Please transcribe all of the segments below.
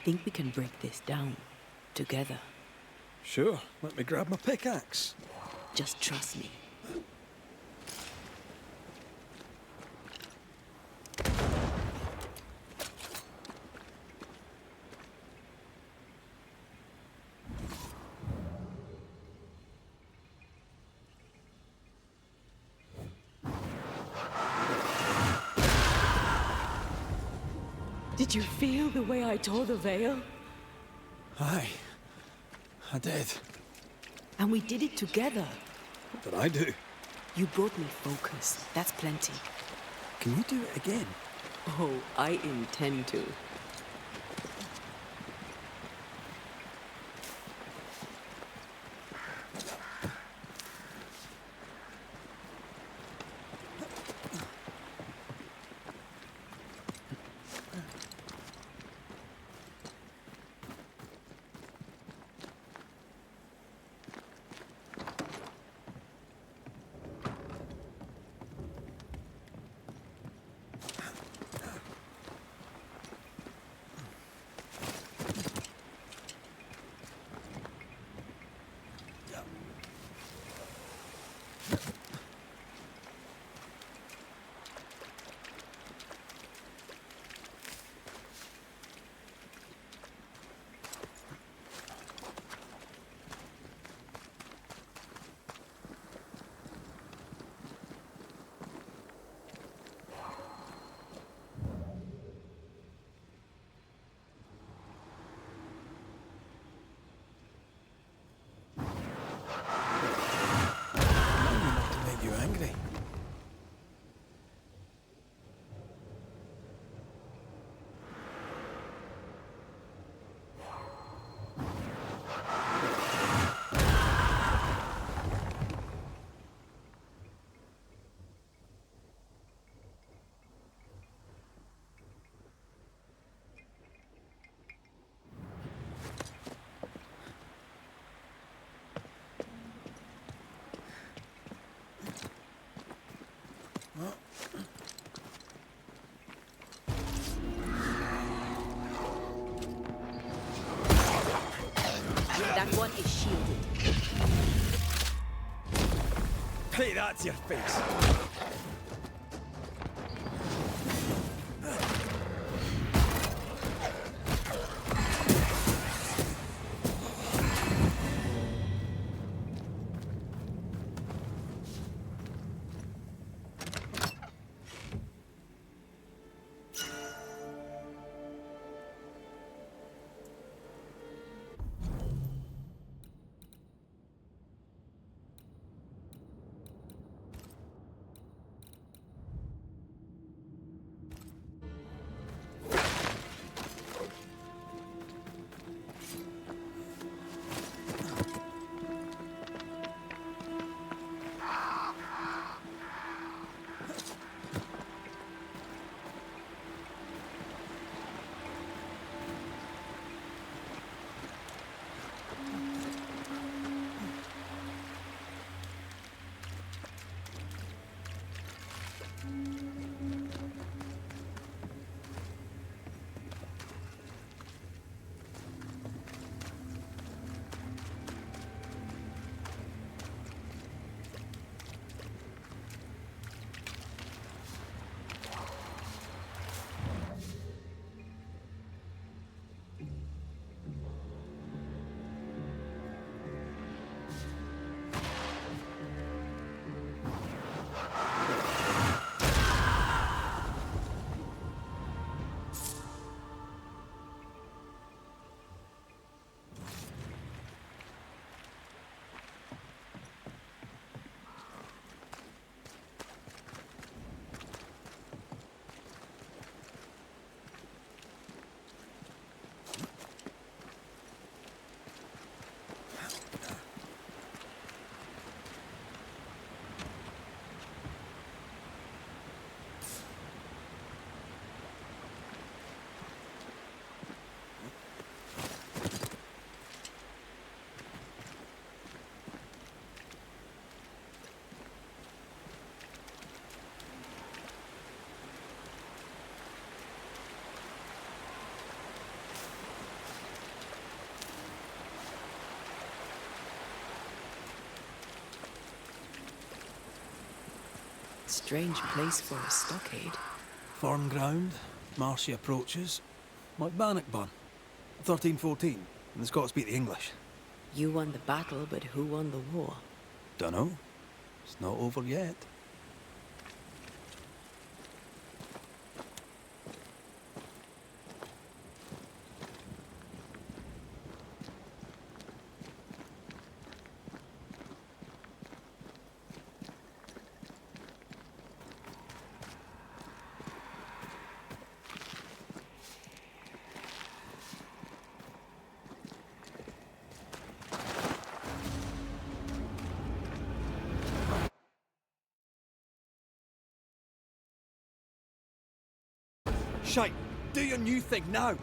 think we can break this down together. Sure, let me grab my pickaxe. Just trust me. Did you feel the way I tore the veil? Aye, I did. And we did it together. What did I do? You brought me focus. That's plenty. Can you do it again? Oh, I intend to. To make you angry. That one is shielded. Hey, that's your face. Strange place for a stockade. Firm ground, marshy approaches. Like Bannockburn, 1314, and the Scots beat the English. You won the battle, but who won the war? Dunno. It's not over yet. Shite! Do your new thing now!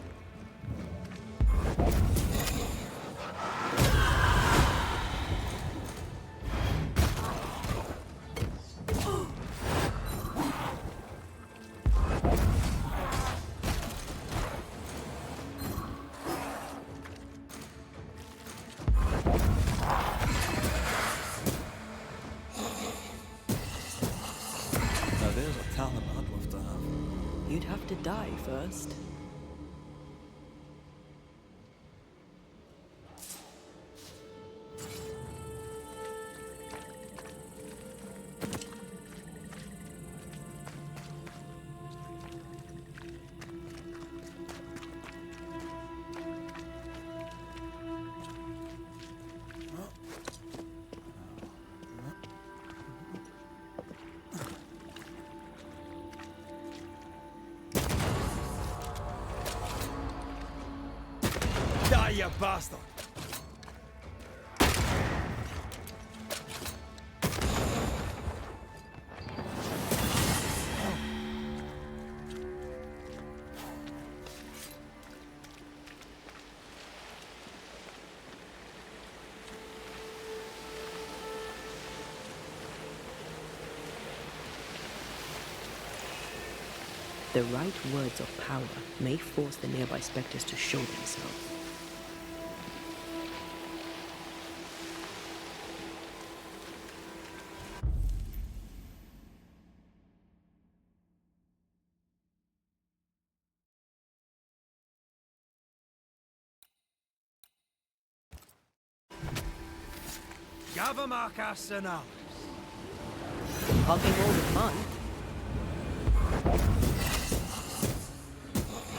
Now there's a talent I'd love to have. You'd have to die first. Die, you bastard! The right words of power may force the nearby specters to show themselves. Gavamarca Senalis. Hugging all the month.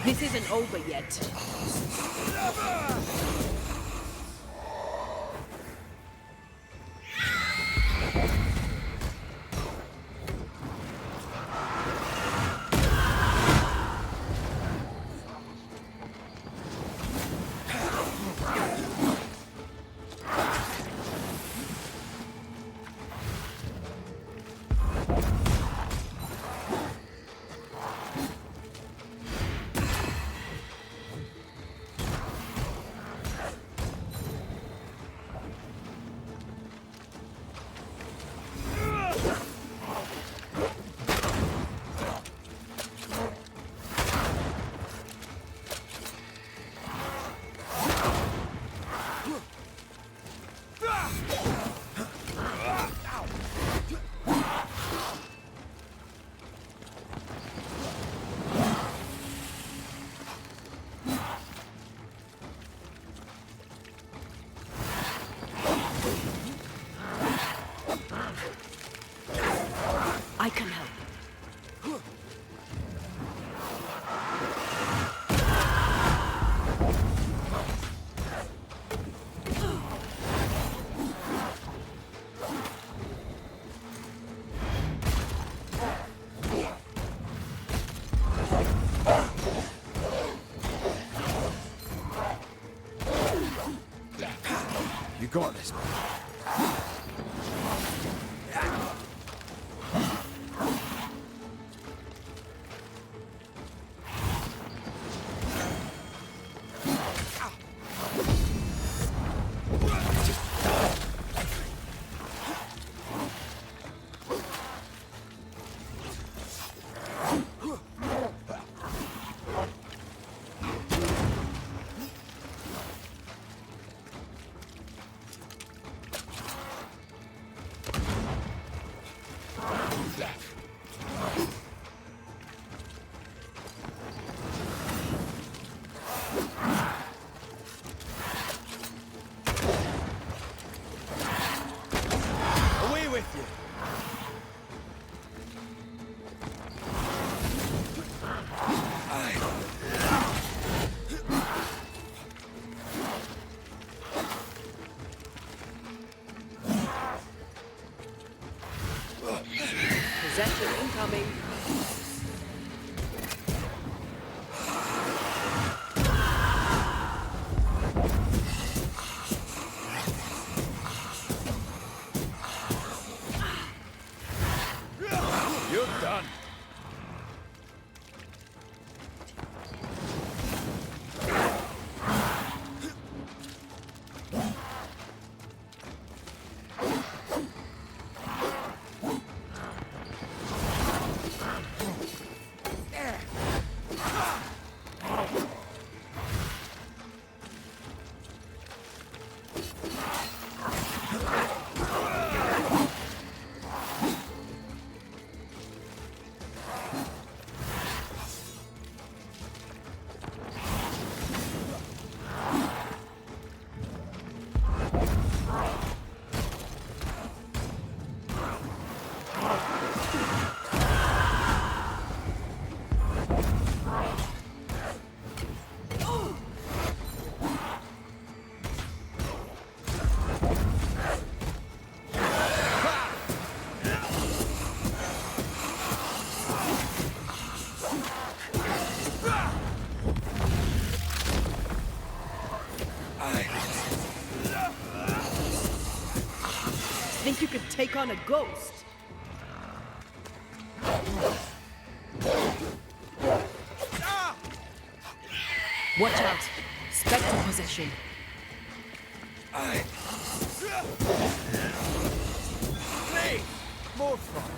This isn't over yet. I can help. You got this. with you. Possession incoming. You're done. Think you could take on a ghost? Watch out! Spectre possession. Me! More fun.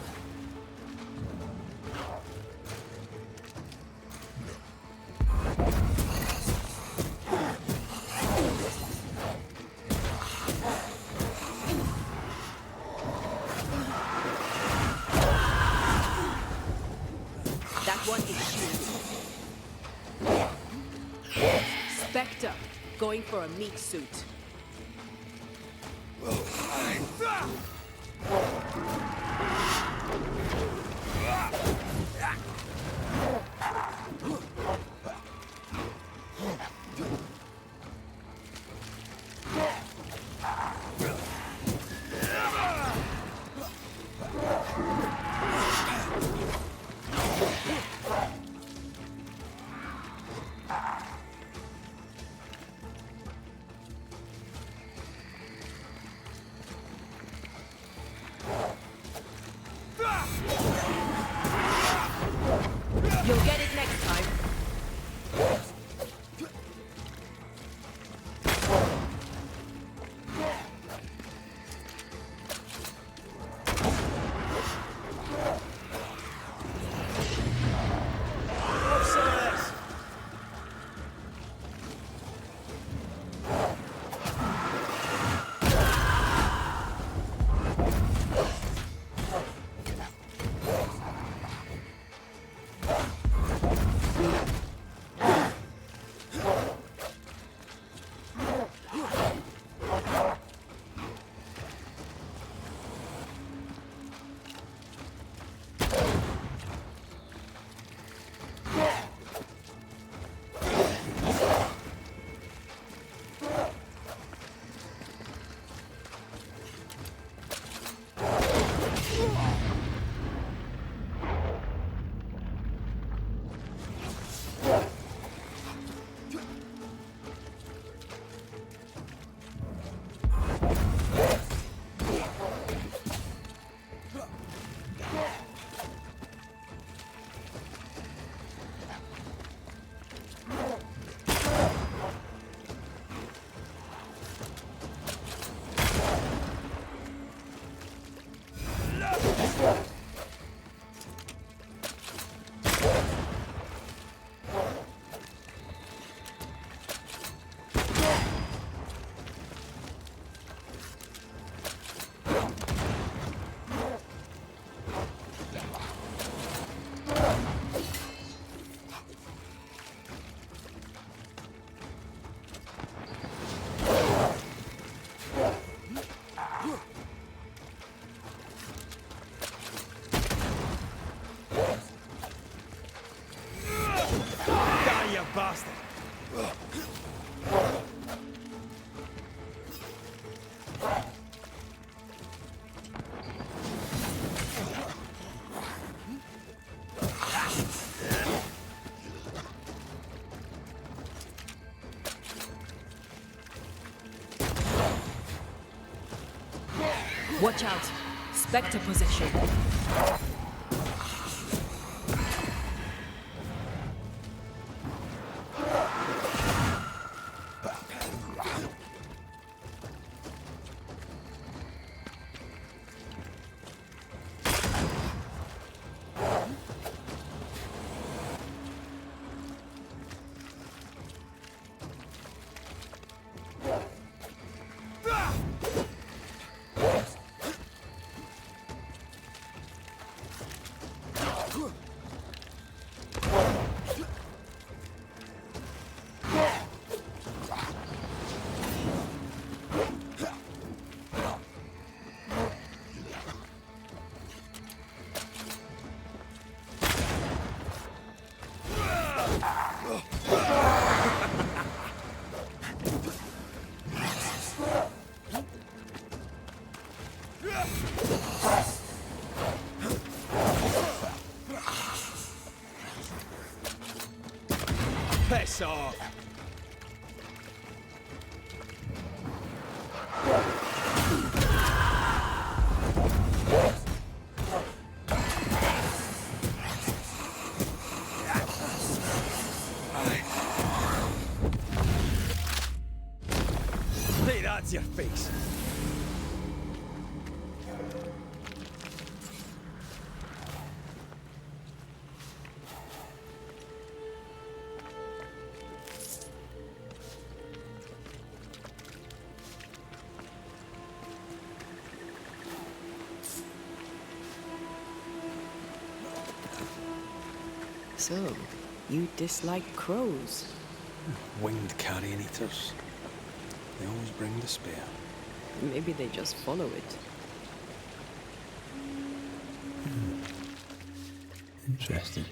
That one is shield. Spectre, going for a meat suit. You'll get it next time. Have some of this. Watch out! Spectre possession. Piss off! Hey, that's your face. So, you dislike crows? Winged carrion eaters. They always bring despair. Maybe they just follow it. Interesting.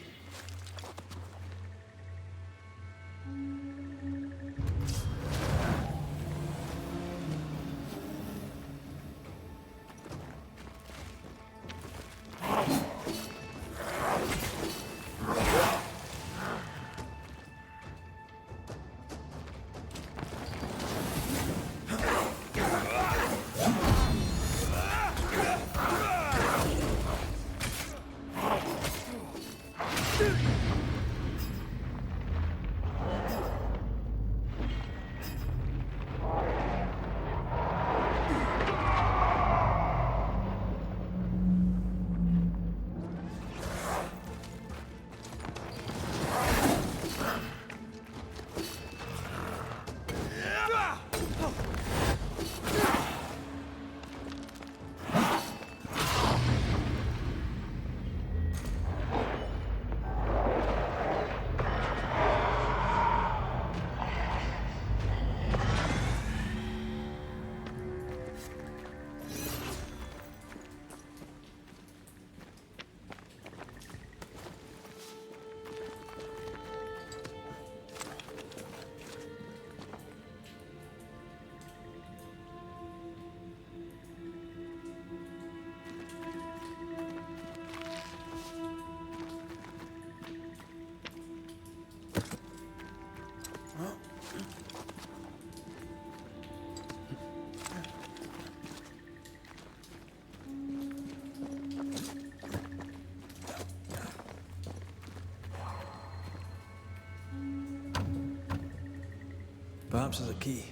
Perhaps there's a key.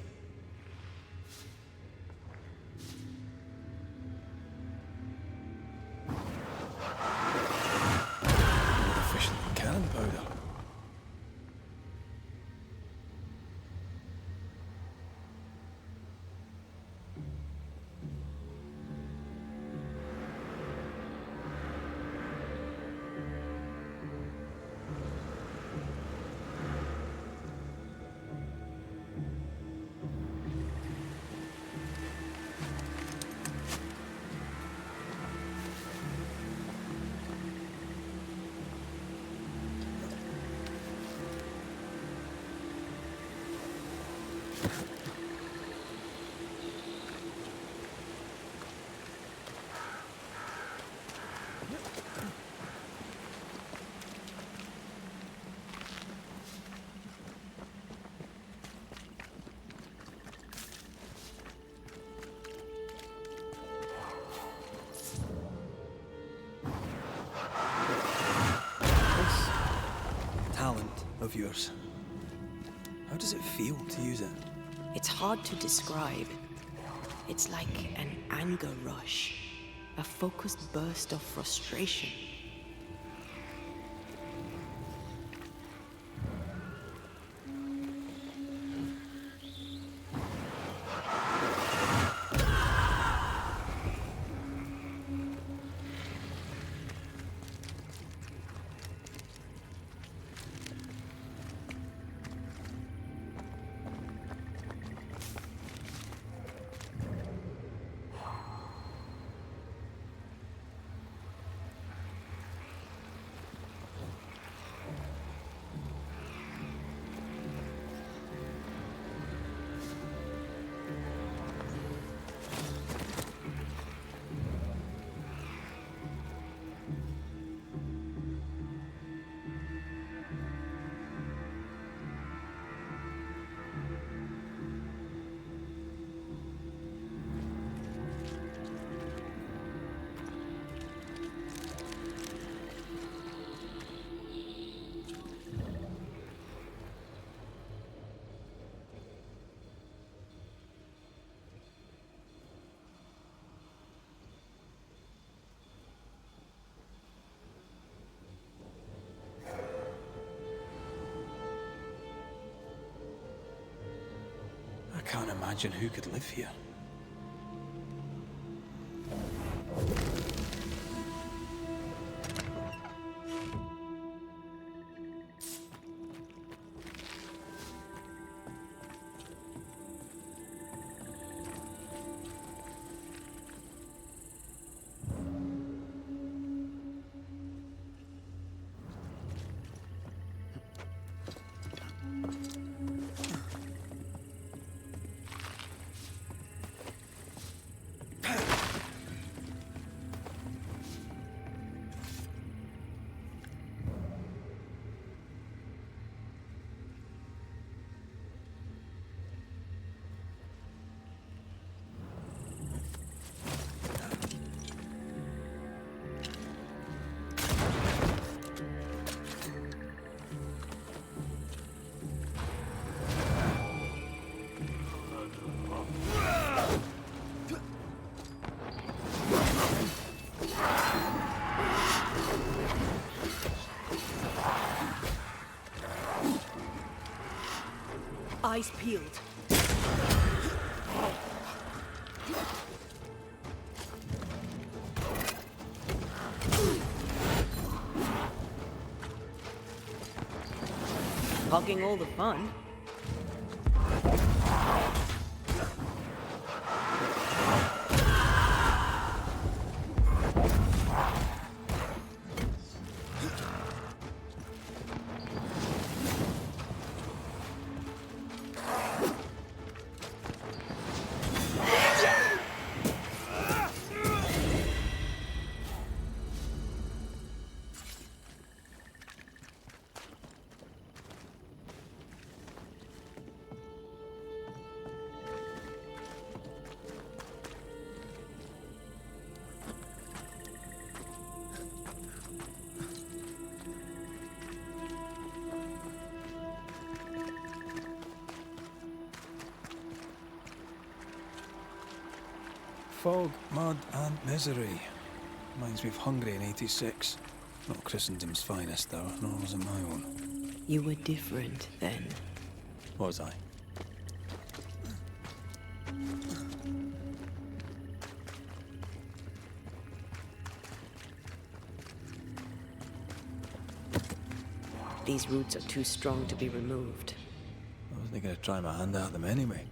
Efficient cannon powder. of yours. How does it feel to use it? It's hard to describe. It's like an anger rush, a focused burst of frustration. I can't imagine who could live here. Eyes peeled. Hogging all the fun. Fog, mud, and misery. Reminds me of Hungary in '86. Not Christendom's finest, though, nor was it my own. You were different then. Was I? These roots are too strong to be removed. I wasn't going to try my hand at them anyway.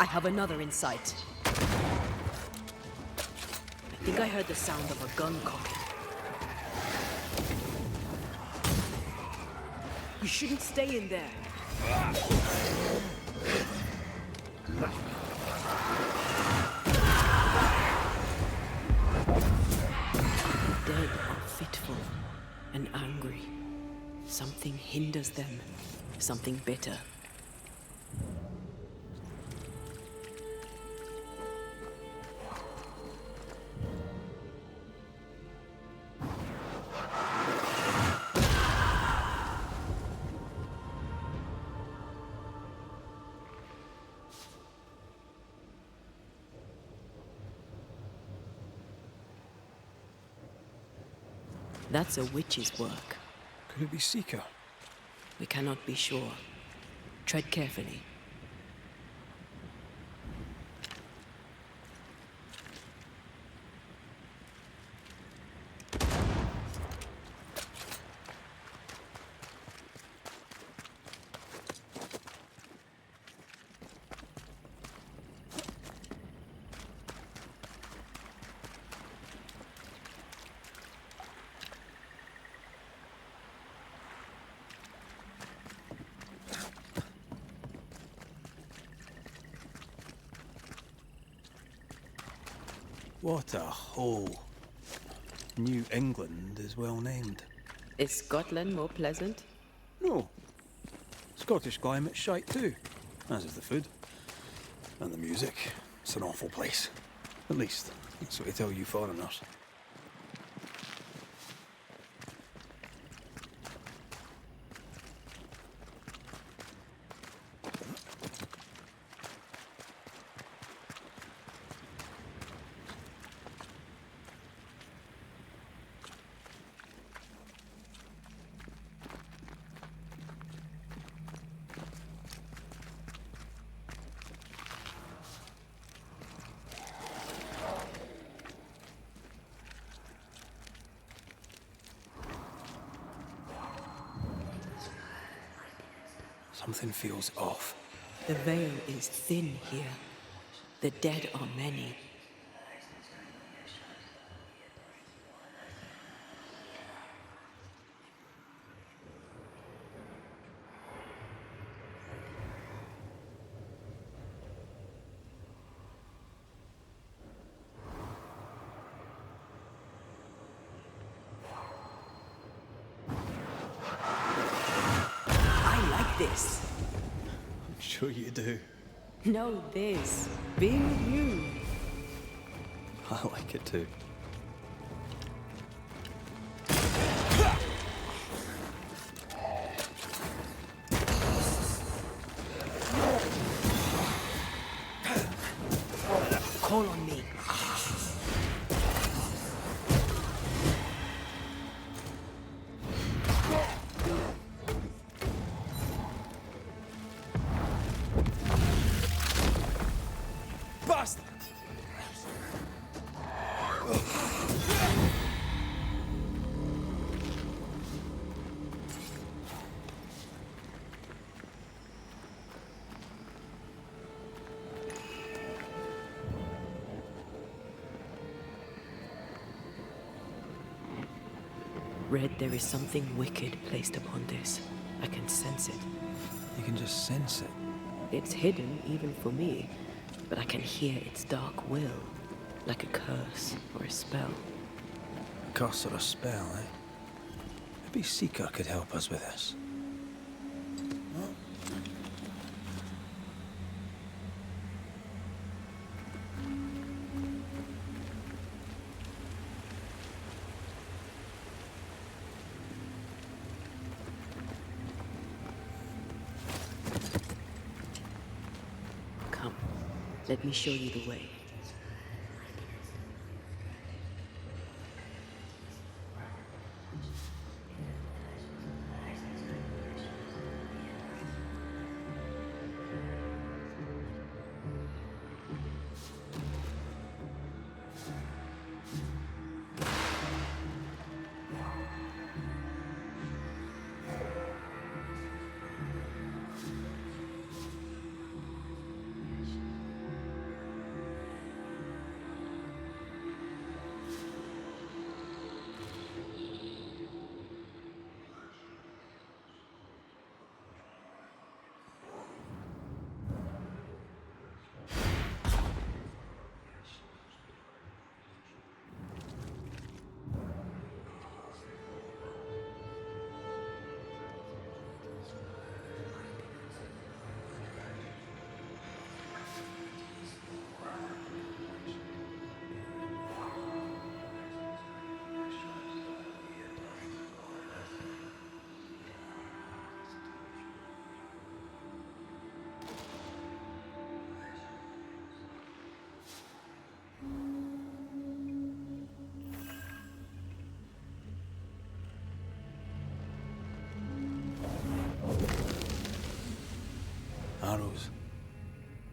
I have another in sight. I think I heard the sound of a gun cocking. You shouldn't stay in there. The dead are fitful and angry. Something hinders them. Something bitter. That's a witch's work. Could it be Seeker? We cannot be sure. Tread carefully. What a hole. New England is well named. Is Scotland more pleasant? No. Scottish climate's shite too. As is the food. And the music. It's an awful place. At least, that's what they tell you foreigners. Something feels off. The veil is thin here. The dead are many. I like this. I'm sure you do. No, this. Being with you. I like it too. Call on me. Bastard! Red, there is something wicked placed upon this. I can sense it. You can just sense it. It's hidden, even for me, but I can hear its dark will, like a curse or a spell. A curse or a spell, eh? Maybe Seeker could help us with this. Come, let me show you the way.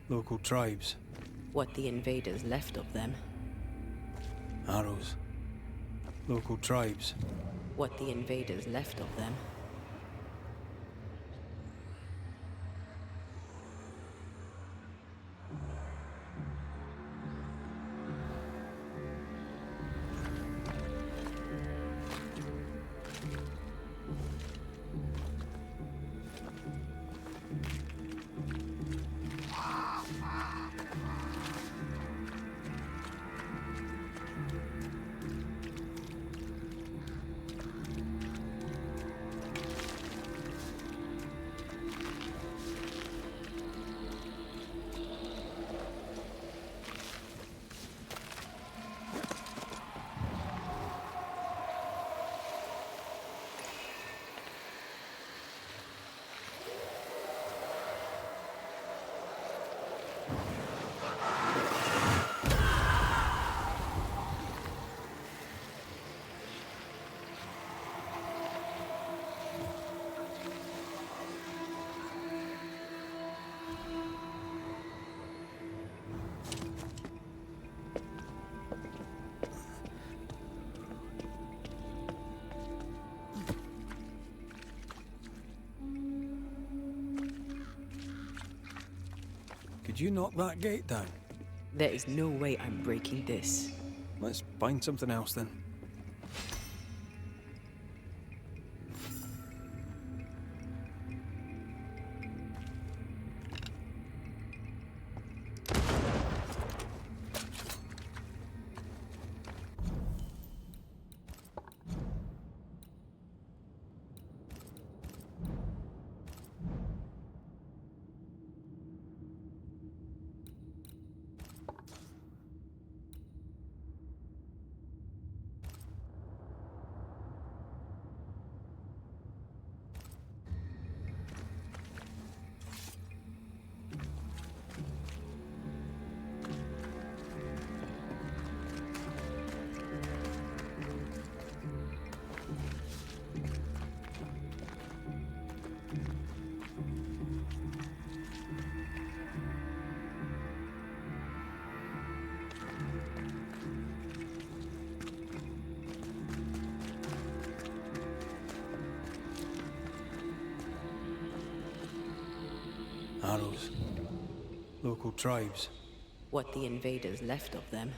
Local tribes. What the invaders left of them. Arrows. Local tribes. What the invaders left of them. Could you knock that gate down? There is no way I'm breaking this. Let's find something else then. Arrows. Local tribes. What the invaders left of them.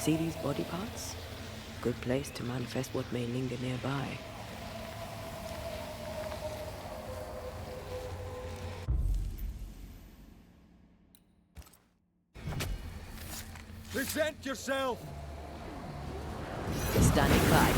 See these body parts? Good place to manifest what may linger nearby. Present yourself! Standing by.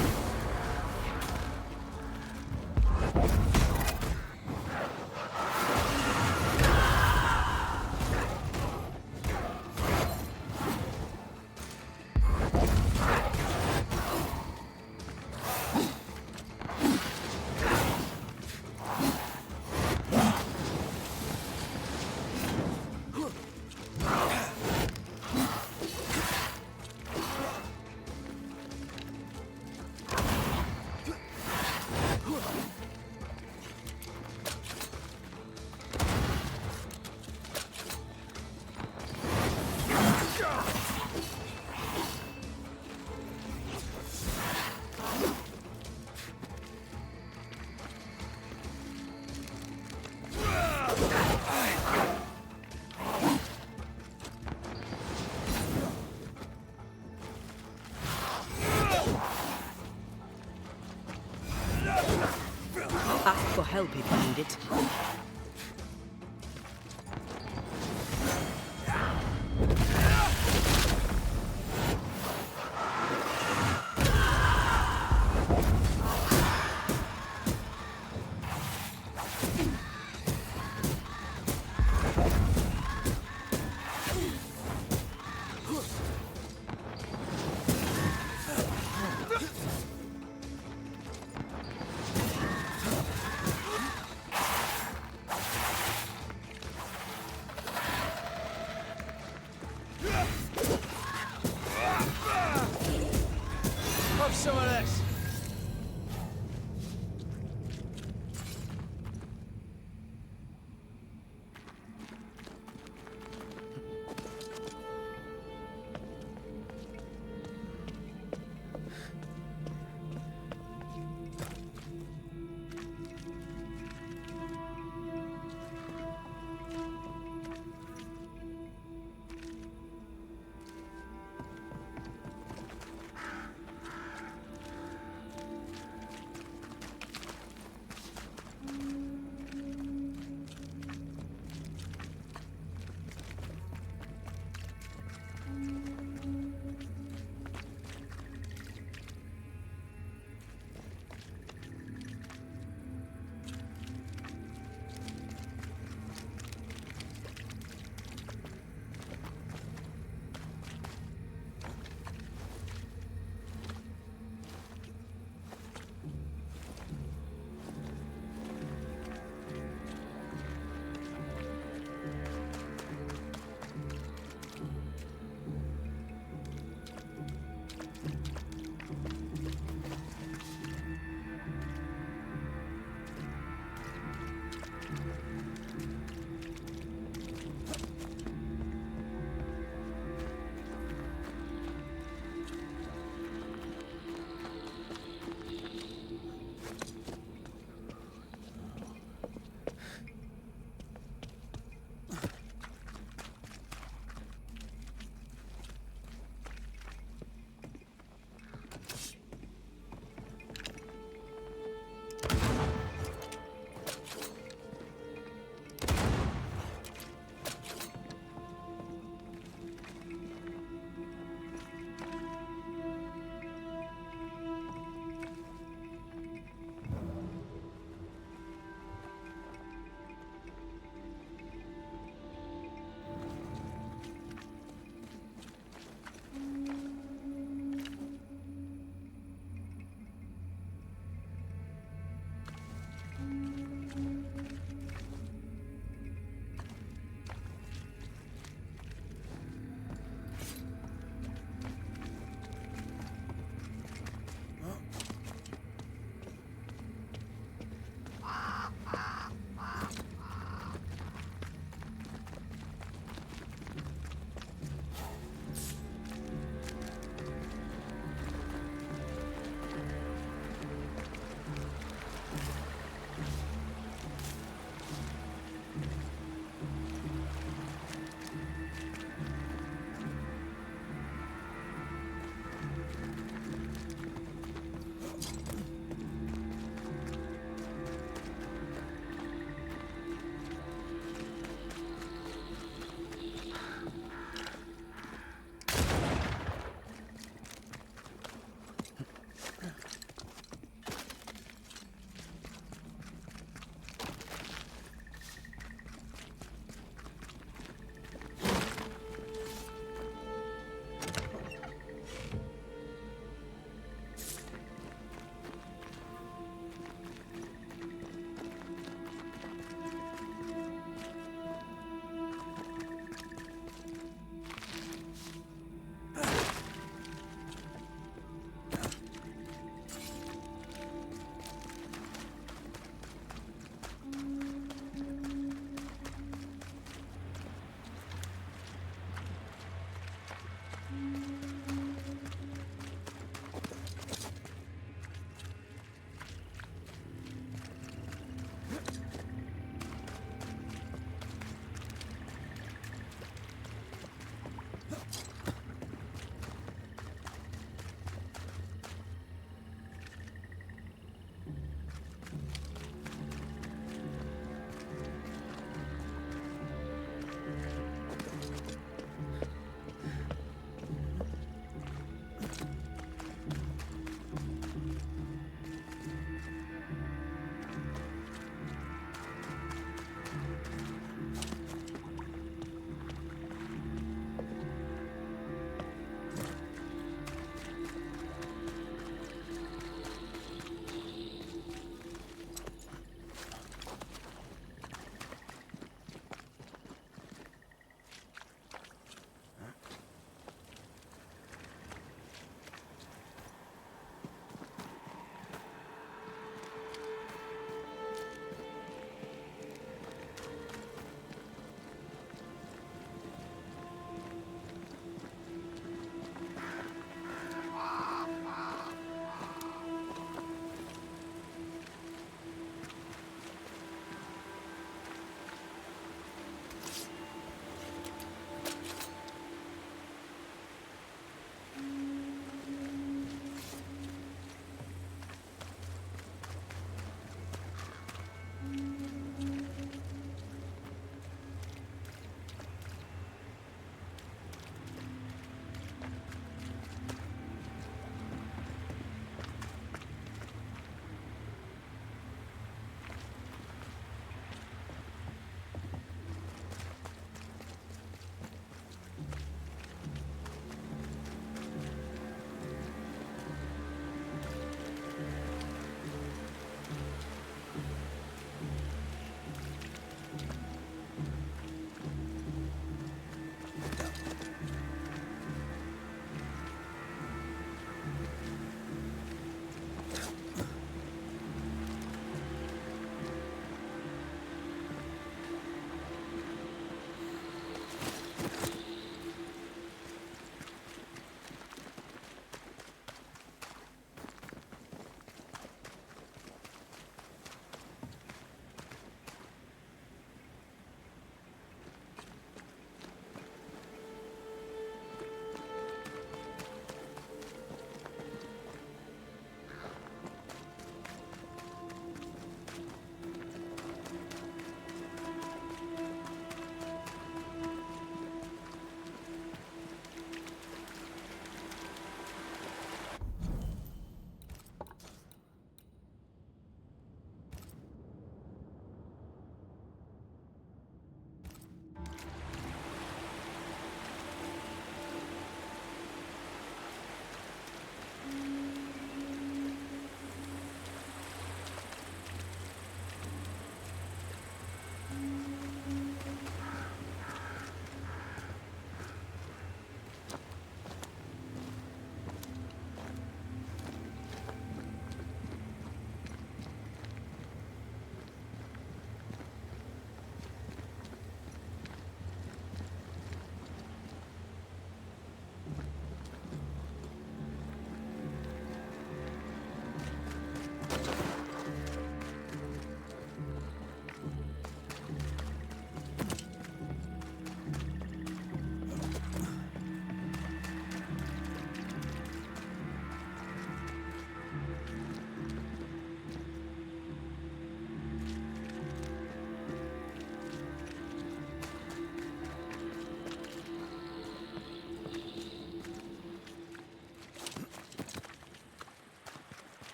Ask for help if you need it. Have some of this!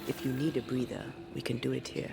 If you need a breather, we can do it here.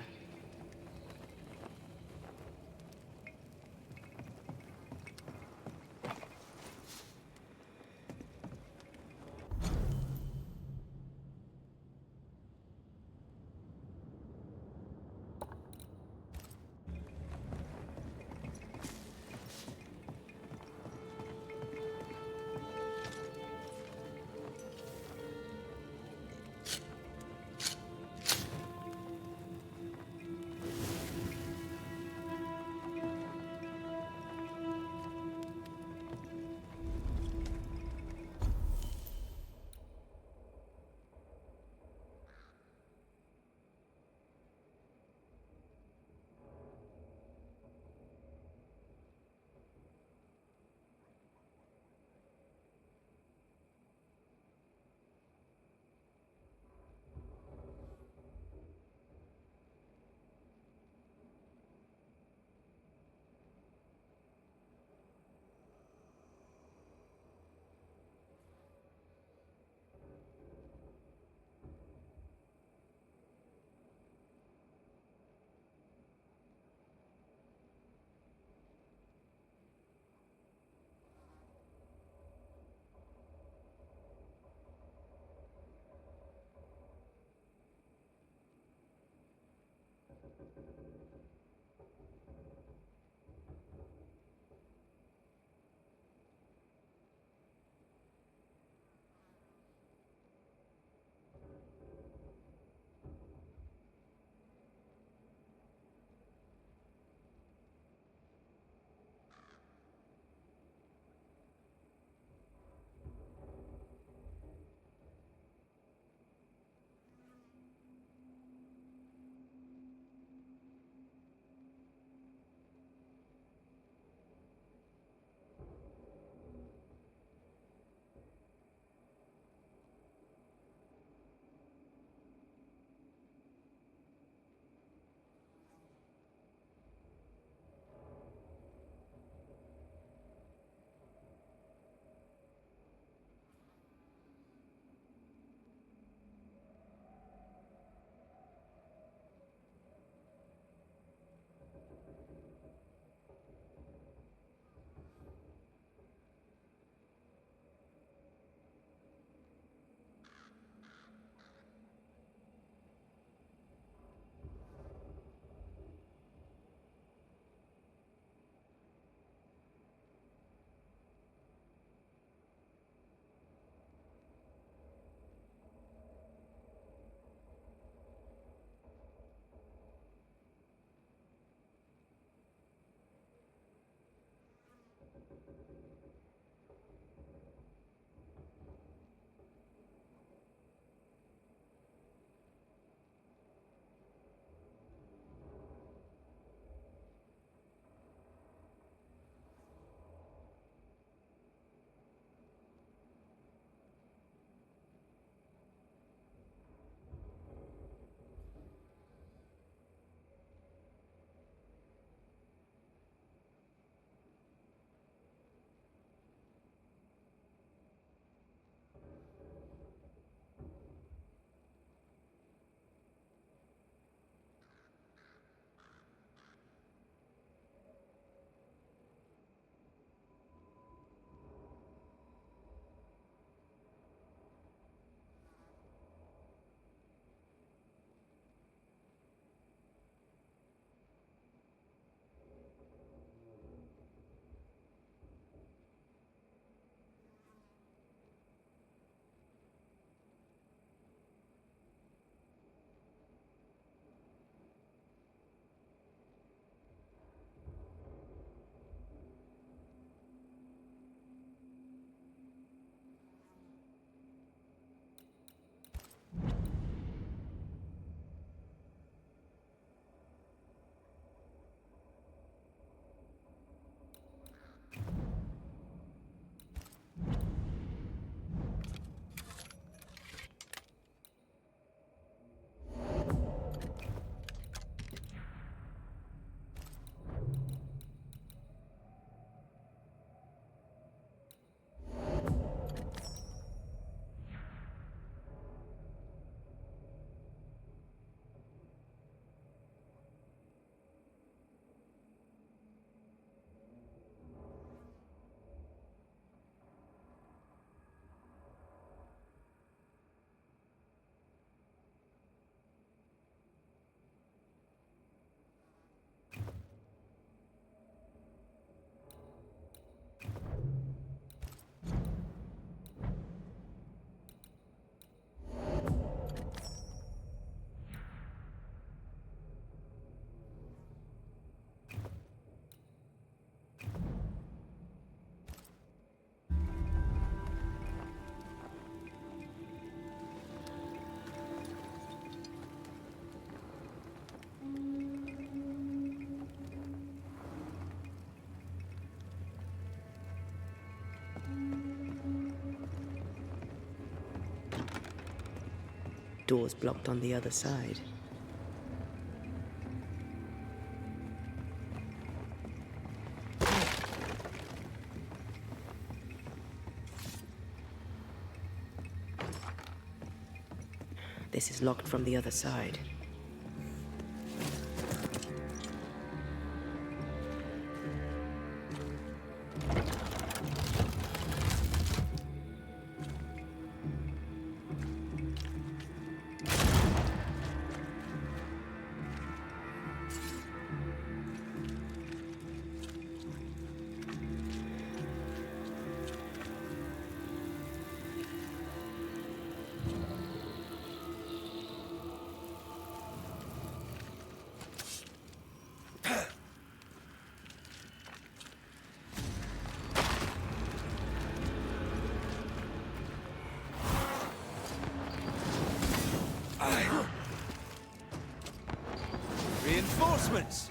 Doors blocked on the other side. This is locked from the other side. Reinforcements!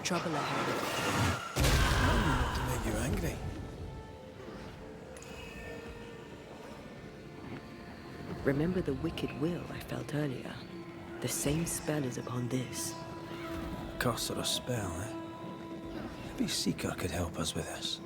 Trouble ahead. To make you angry. Remember the wicked will I felt earlier? The same spell is upon this. Curse or a spell, eh? Maybe Seeker could help us with this.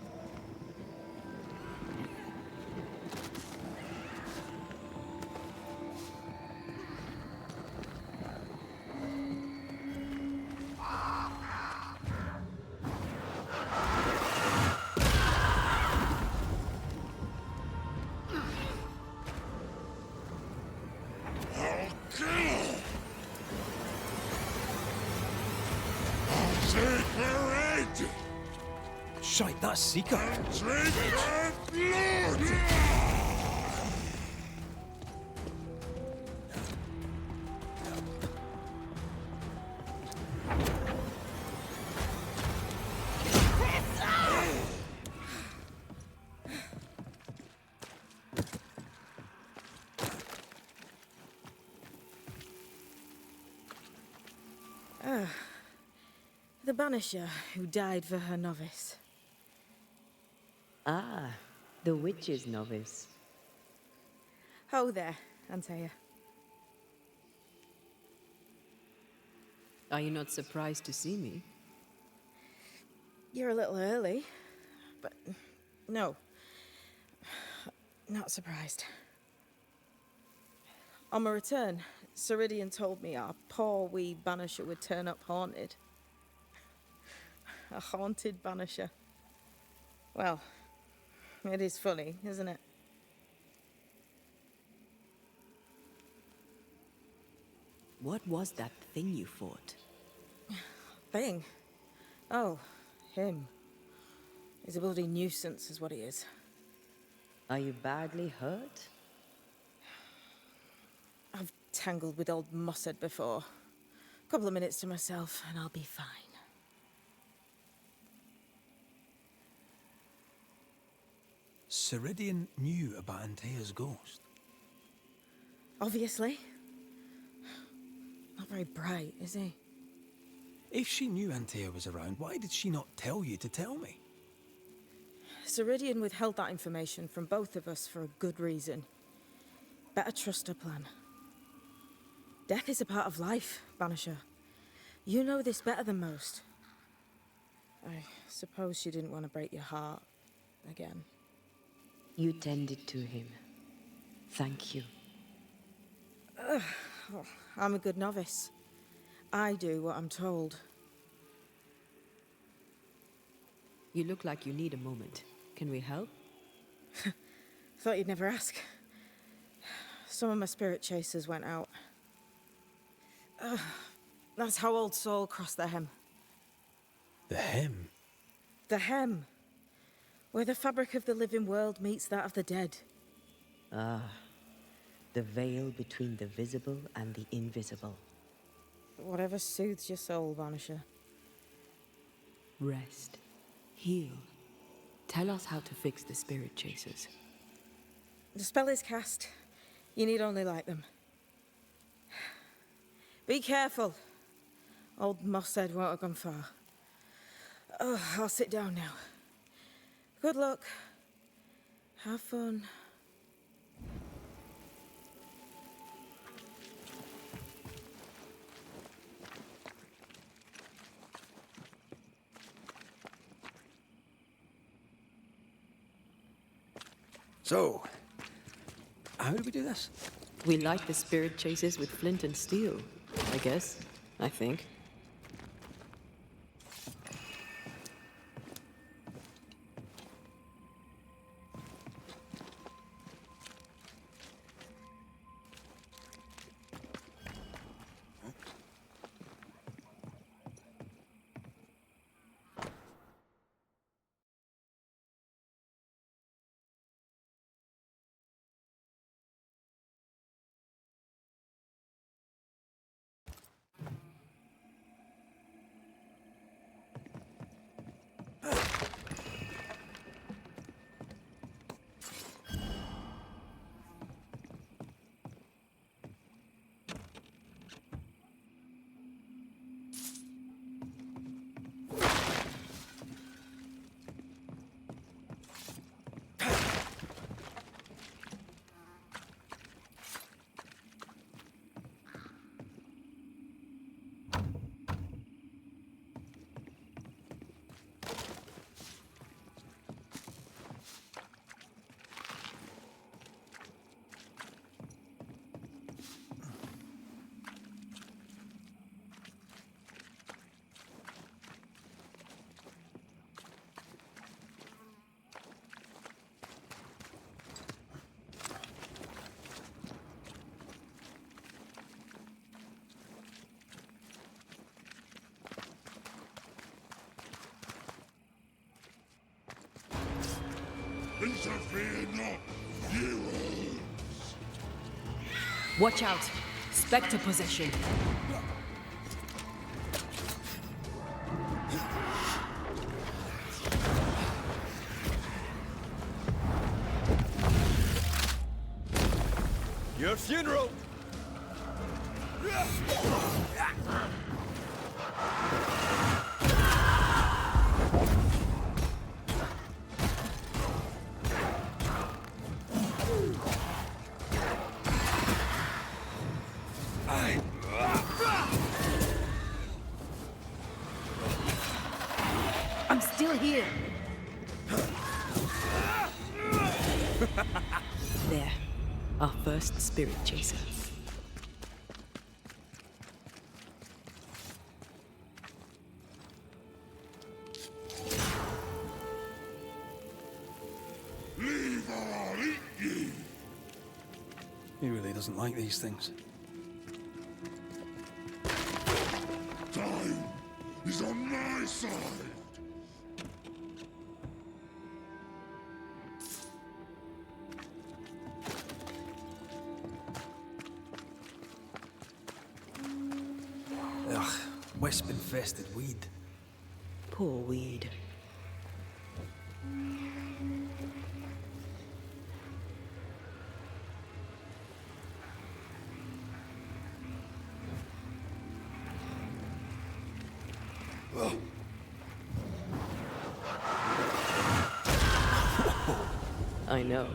Shite, that's Seeker. The Banisher who died for her novice. Ah, the witch's novice. Ho there, Antea. Are you not surprised to see me? You're a little early, but no. Not surprised. On my return, Ceridian told me our poor wee Banisher would turn up haunted. A haunted Banisher. Well, it is funny, isn't it? What was that thing you fought? Thing? Oh, him. He's a bloody nuisance, is what he is. Are you badly hurt? I've tangled with old Mossad before. Couple of minutes to myself, and I'll be fine. Ceridian knew about Antea's ghost. Obviously. Not very bright, is he? If she knew Antea was around, why did she not tell you to tell me? Ceridian withheld that information from both of us for a good reason. Better trust her plan. Death is a part of life, Banisher. You know this better than most. I suppose she didn't want to break your heart again. You tended to him. Thank you. I'm a good novice. I do what I'm told. You look like you need a moment. Can we help? Thought you'd never ask. Some of my spirit chasers went out. That's how old Saul crossed the hem. The hem? The hem. Where the fabric of the living world meets that of the dead. Ah, the veil between the visible and the invisible. Whatever soothes your soul, Banisher. Rest. Heal. Tell us how to fix the spirit chasers. The spell is cast. You need only light them. Be careful. Old Mossad won't have gone far. Oh, I'll sit down now. Good luck. Have fun. So, how do we do this? We light the spirit chasers with flint and steel, I guess. I think. Interfere not, heroes! Watch out! Spectre possession. Your funeral! I'm still here. There. Our first spirit chaser. He really doesn't like these things. Time is on my side. Ugh, wisp-infested weed. Poor weed. I know.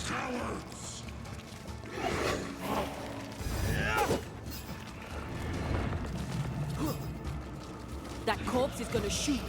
Cowards! That corpse is gonna shoot.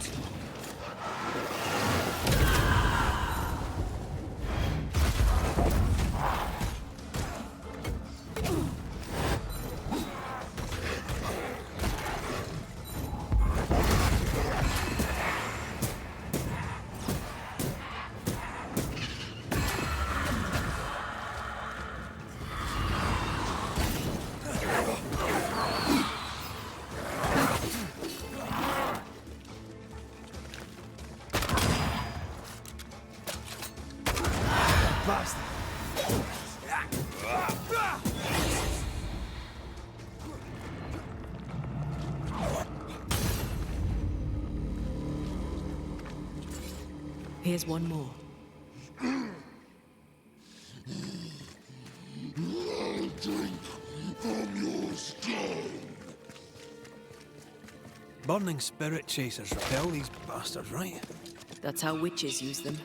Bastard! Here's one more. I'll drink from your stone. Burning spirit chasers repel these bastards, right? That's how witches use them.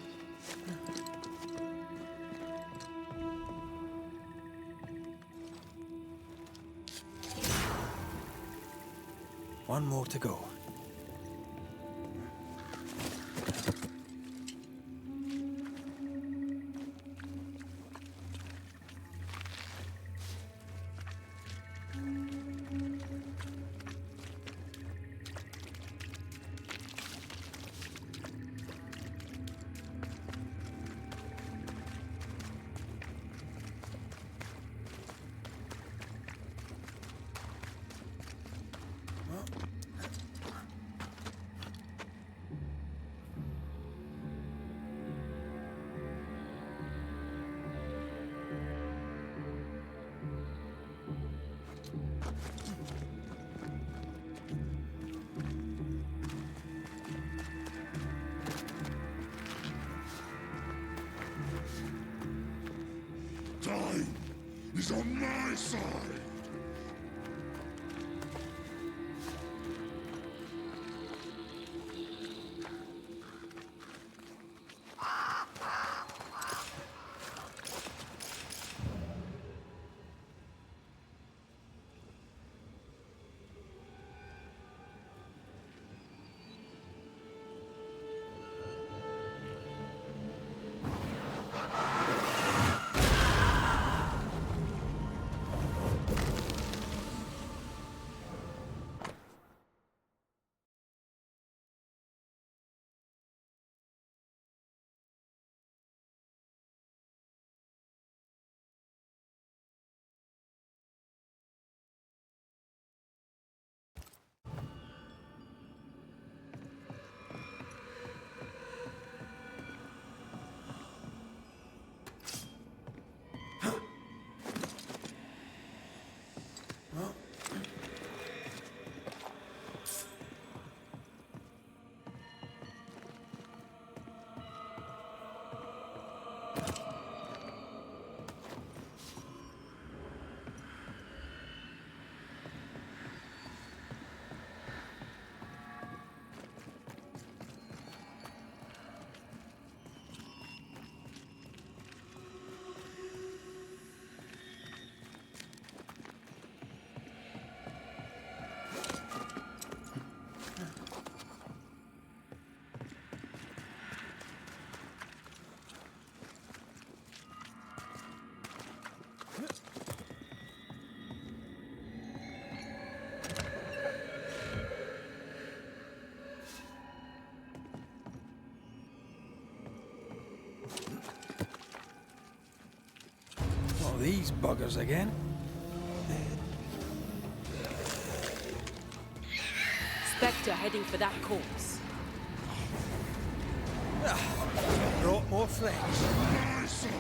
One more to go. Time is on my side. What are these buggers again? Spectre heading for that corpse. Brought more friends. My side.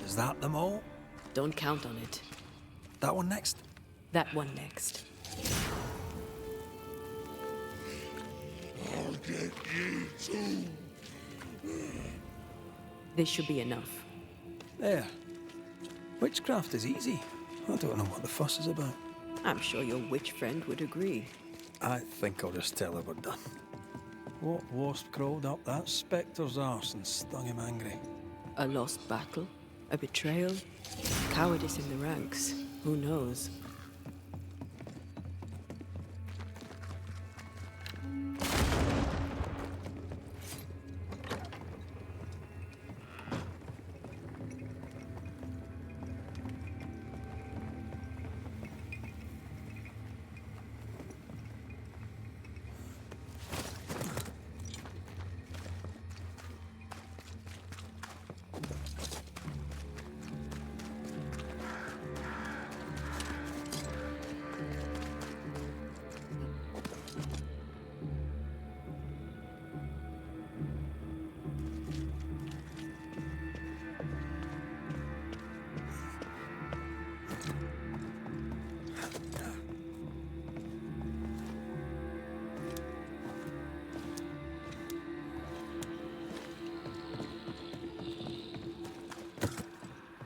Is that them all? Don't count on it. That one next? That one next. I'll get you too. This should be enough. There. Witchcraft is easy. I don't know what the fuss is about. I'm sure your witch friend would agree. I think I'll just tell her we're done. What wasp crawled up that spectre's arse and stung him angry? A lost battle? A betrayal? Cowardice in the ranks? Who knows?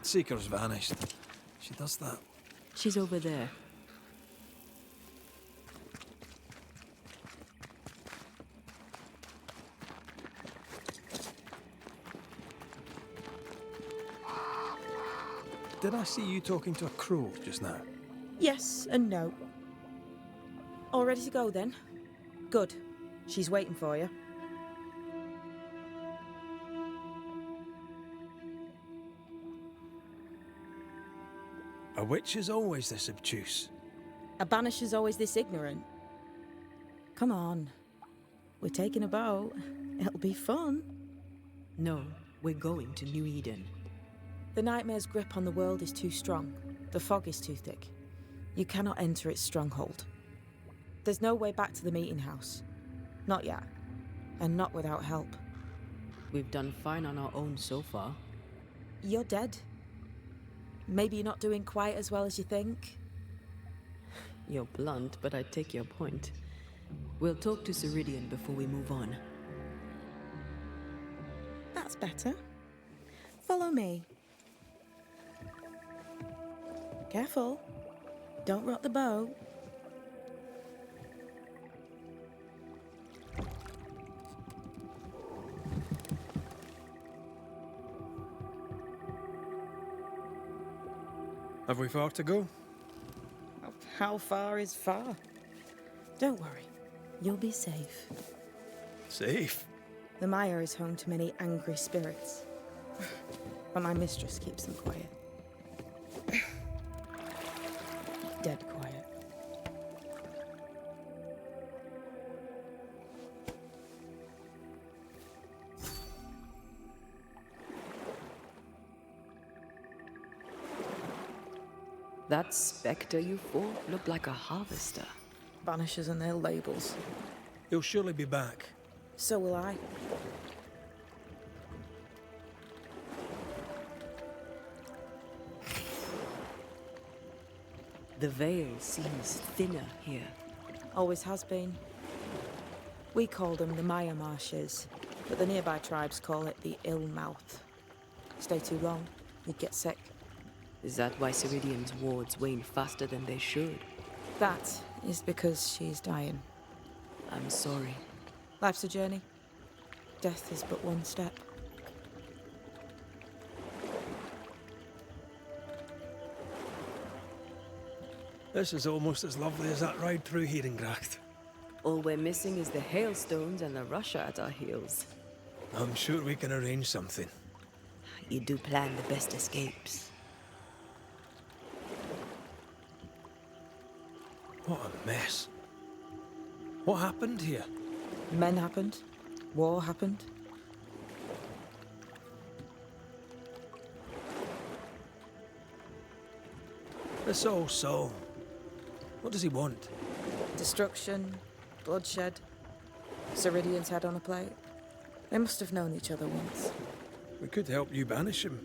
Seeker's vanished. She does that. She's over there. Did I see you talking to a crow just now? Yes and no. All ready to go then? Good. She's waiting for you. A witch is always this obtuse. A banisher's always this ignorant. Come on. We're taking a boat. It'll be fun. No, we're going to New Eden. The nightmare's grip on the world is too strong. The fog is too thick. You cannot enter its stronghold. There's no way back to the meeting house. Not yet. And not without help. We've done fine on our own so far. You're dead. maybe you're not doing quite as well as you think. You're blunt, but I take your point. We'll talk to Ceridian before we move on. That's better. Follow me. Careful. Don't rock the boat. Have we far to go? How far is far? Don't worry. You'll be safe. Safe. The Mire is home to many angry spirits. But my mistress keeps them quiet. Dead quiet. That spectre you fought looked like a harvester. Banishers and their labels. He'll surely be back. So will I. The veil seems thinner here. Always has been. We call them the Maya Marshes, but the nearby tribes call it the Ill Mouth. Stay too long, you'd get sick. Is that why Ceridian's wards wane faster than they should? That is because she's dying. I'm sorry. Life's a journey. Death is but one step. This is almost as lovely as that ride through Herengracht. All we're missing is the hailstones and the Russia at our heels. I'm sure we can arrange something. You do plan the best escapes. What a mess. What happened here? Men happened. War happened. This old soul. What does he want? Destruction, bloodshed. Ceridian's head on a plate. They must have known each other once. We could help you banish him.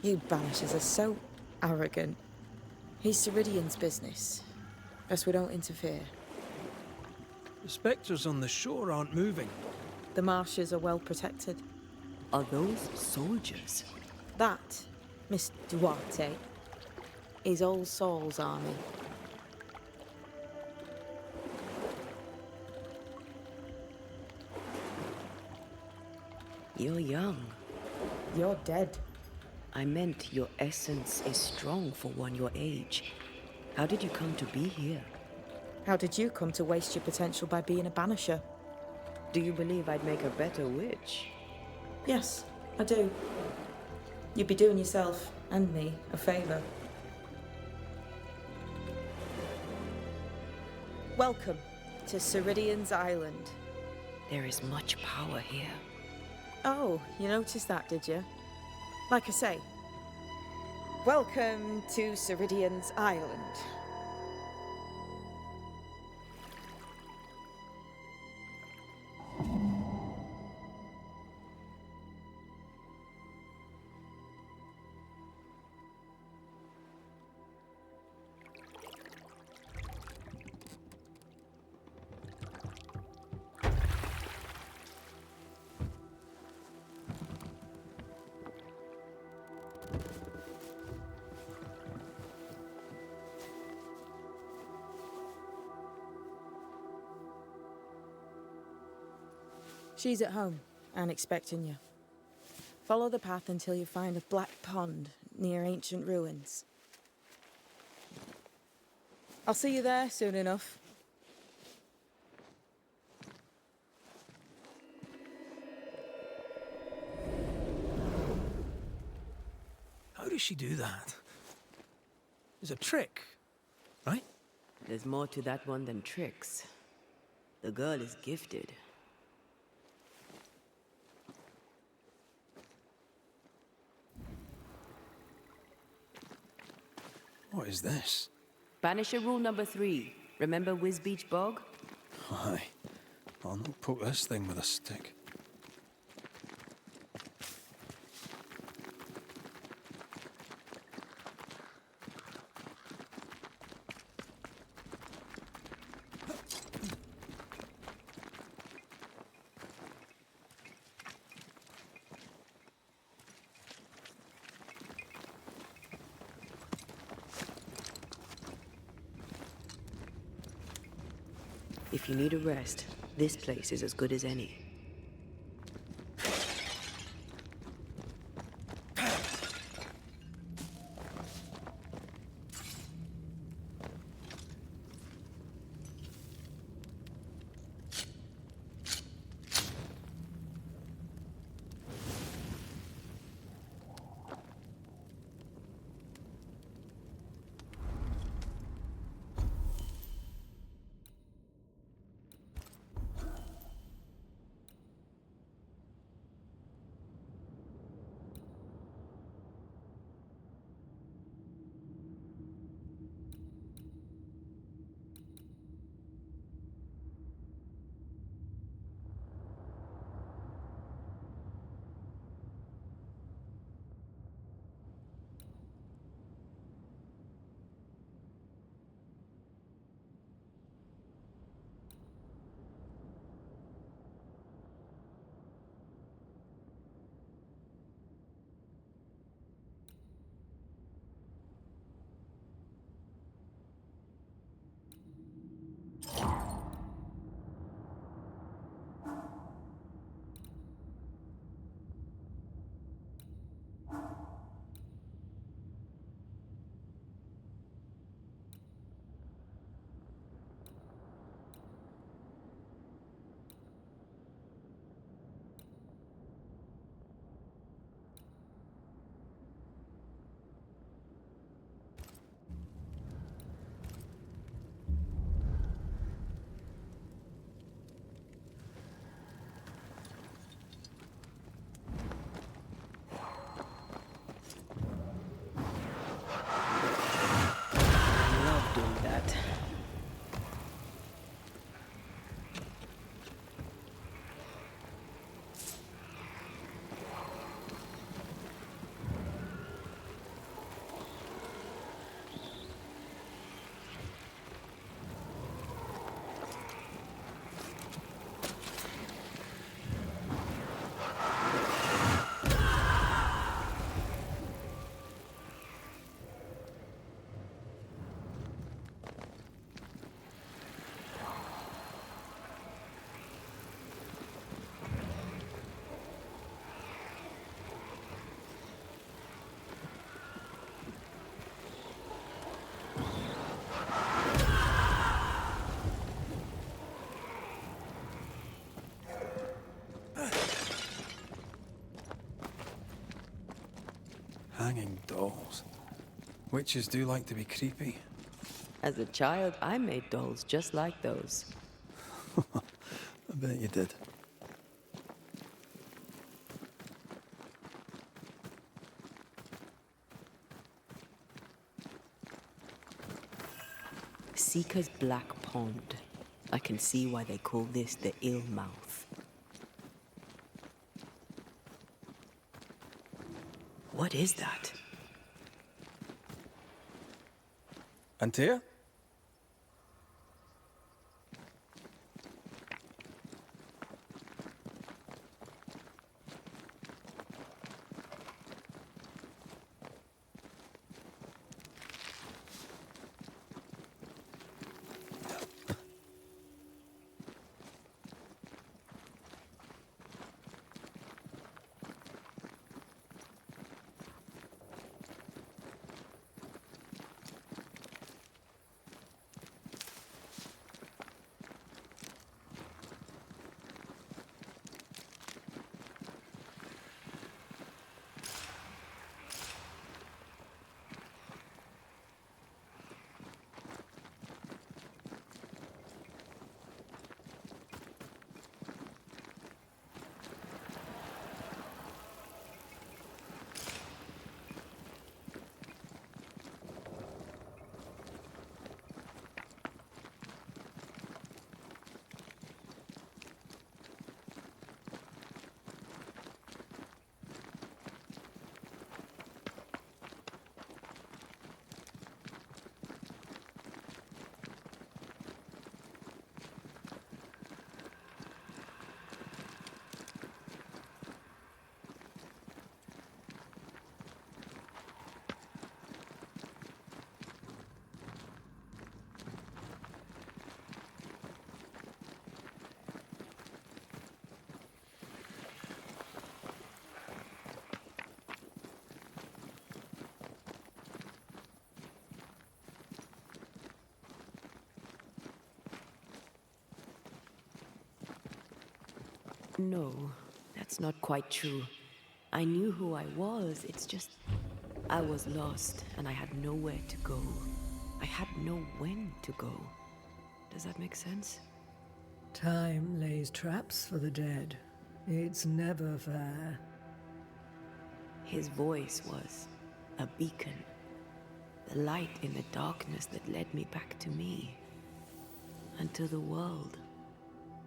You Banishers are so arrogant. He's Ceridian's business. Best we don't interfere. The spectres on the shore aren't moving. The marshes are well protected. Are those soldiers? That, Miss Duarte, is Old Saul's army. You're young. You're dead. I meant your essence is strong for one your age. How did you come to be here? How did you come to waste your potential by being a banisher? Do you believe I'd make a better witch? Yes, I do. You'd be doing yourself and me a favor. Welcome to Ceridian's Island. There is much power here. Oh, you noticed that, did you? Like I say, welcome to Ceridian's Island. She's at home and expecting you. Follow the path until you find a black pond near ancient ruins. I'll see you there soon enough. How does she do that? It's a trick, right? There's more to that one than tricks. The girl is gifted. What is this? Banisher rule number 3. Remember Wisbeach Bog? Aye. I'll not poke this thing with a stick. If you need a rest, this place is as good as any. Love doing that. Hanging dolls. Witches do like to be creepy. As a child, I made dolls just like those. I bet you did. Seeker's Black Pond. I can see why they call this the Ill Mouth. What is that? Antea? No, that's not quite true. I knew who I was, it's just... I was lost, and I had nowhere to go. I had no when to go. Does that make sense? Time lays traps for the dead. It's never fair. His voice was a beacon. The light in the darkness that led me back to me. And to the world.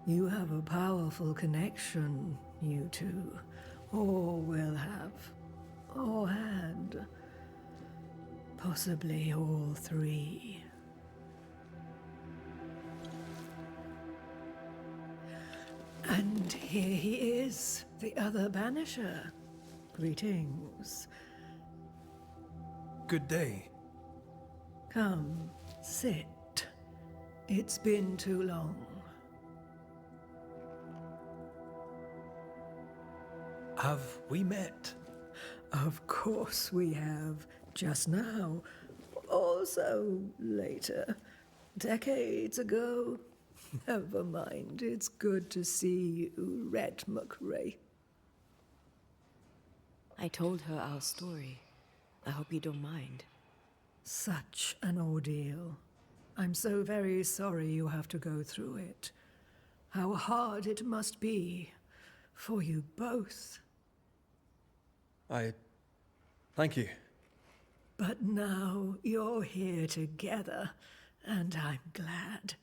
You have a powerful connection, you two. Or will have. Or had. Possibly all three. And here he is, the other Banisher. Greetings. Good day. Come, sit. It's been too long. Have we met? Of course we have. Just now. Also later. Decades ago. Never mind. It's good to see you, Red McRae. I told her our story. I hope you don't mind. Such an ordeal. I'm so very sorry you have to go through it. How hard it must be for you both. Thank you. But now you're here together, and I'm glad.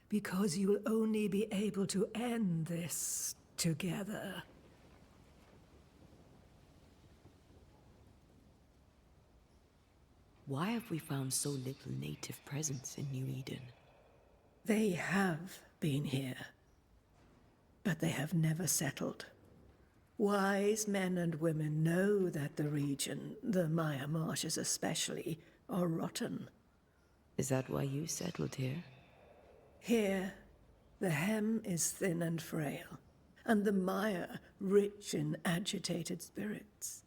Because you'll only be able to end this together. Why have we found so little native presence in New Eden? They have been here, but they have never settled. Wise men and women know that the region, the Maya Marshes especially, are rotten. Is that why you settled here? Here, the hem is thin and frail, and the Maya rich in agitated spirits.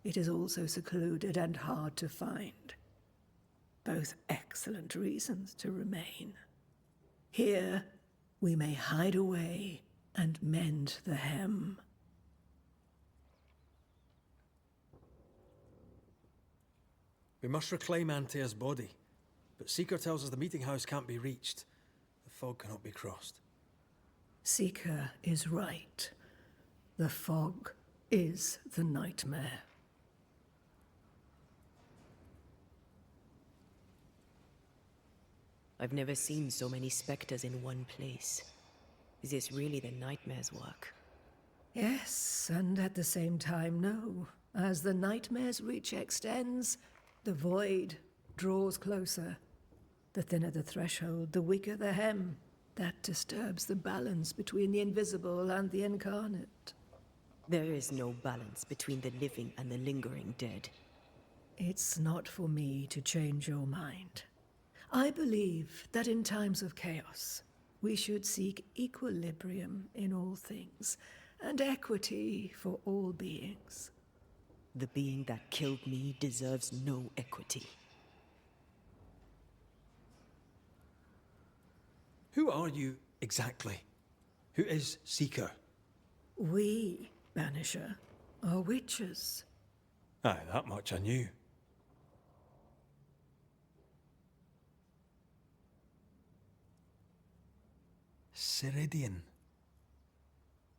It is also secluded and hard to find. Both excellent reasons to remain. Here, we may hide away and mend the hem. We must reclaim Antea's body, but Seeker tells us the meeting house can't be reached. The fog cannot be crossed. Seeker is right. The fog is the nightmare. I've never seen so many specters in one place. Is this really the nightmare's work? Yes, and at the same time, no. As the nightmare's reach extends, the void draws closer. The thinner the threshold, the weaker the hem. That disturbs the balance between the invisible and the incarnate. There is no balance between the living and the lingering dead. It's not for me to change your mind. I believe that in times of chaos, we should seek equilibrium in all things, and equity for all beings. The being that killed me deserves no equity. Who are you exactly? Who is Seeker? We, Banisher, are witches. Aye, that much I knew. Ceridian.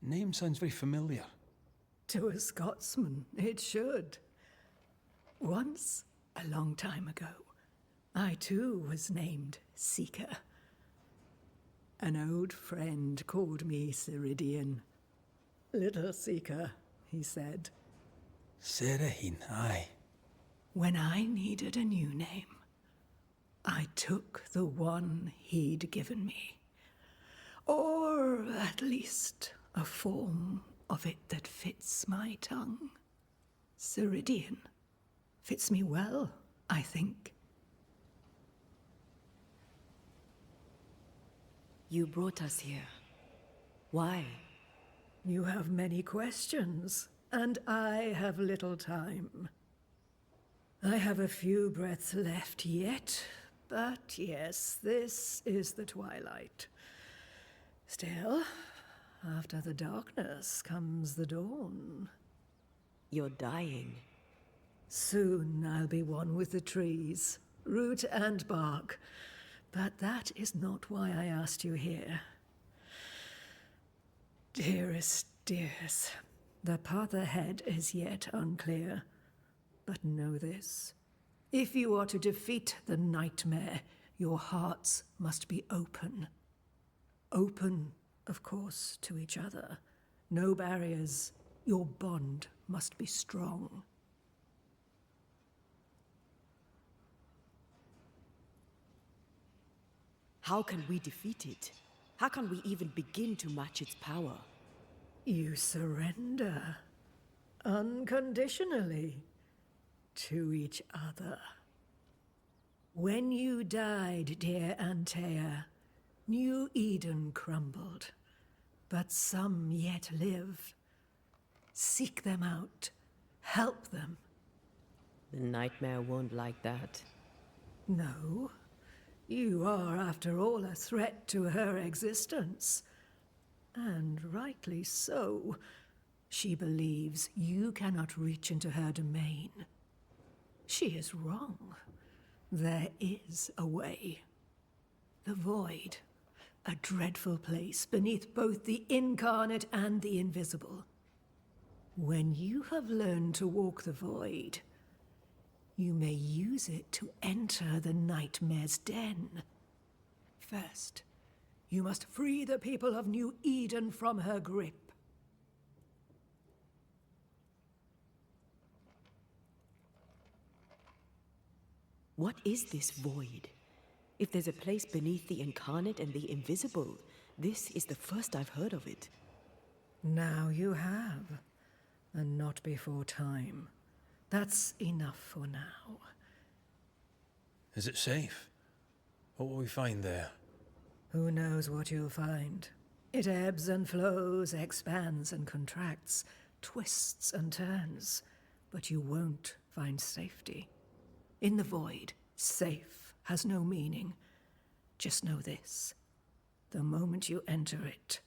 Name sounds very familiar. To a Scotsman, it should. Once, a long time ago, I too was named Seeker. An old friend called me Ceridian. Little Seeker, he said. Serahine, aye. When I needed a new name, I took the one he'd given me. Or at least a form of it that fits my tongue. Ceridian. Fits me well, I think. You brought us here. Why? You have many questions, and I have little time. I have a few breaths left yet, but yes, this is the twilight. Still, After the darkness comes the dawn. You're dying. Soon I'll be one with the trees, root and bark. But that is not why I asked you here. Dearest dears, the path ahead is yet unclear. But know this. If you are to defeat the nightmare, your hearts must be open. Open, of course, to each other. No barriers. Your bond must be strong. How can we defeat it? How can we even begin to match its power? You surrender unconditionally to each other. When you died, dear Antea, New Eden crumbled, but some yet live. Seek them out, help them. The nightmare won't like that. No, you are, after all, a threat to her existence. And rightly so. She believes you cannot reach into her domain. She is wrong. There is a way. The void, a dreadful place beneath both the incarnate and the invisible. When you have learned to walk the void, you may use it to enter the nightmare's den. First, you must free the people of New Eden from her grip. What is this void? If there's a place beneath the incarnate and the invisible, this is the first I've heard of it. Now you have, and not before time. That's enough for now. Is it safe? What will we find there? Who knows what you'll find? It ebbs and flows, expands and contracts, twists and turns, but you won't find safety. In the void, safe has no meaning. Just know this. The moment you enter it,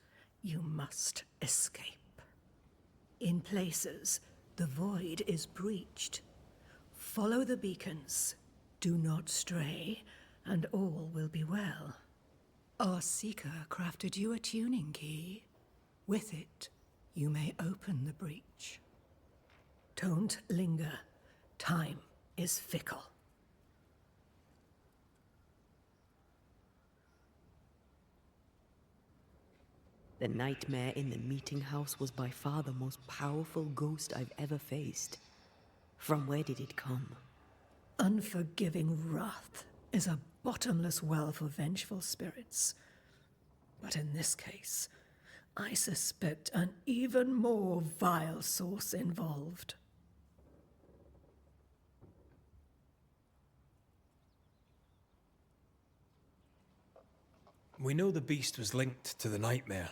you must escape. In places, the void is breached. Follow the beacons. Do not stray, and all will be well. Our seeker crafted you a tuning key. With it, you may open the breach. Don't linger. Time is fickle. The nightmare in the meeting house was by far the most powerful ghost I've ever faced. From where did it come? Unforgiving wrath is a bottomless well for vengeful spirits. But in this case, I suspect an even more vile source involved. We know the beast was linked to the nightmare.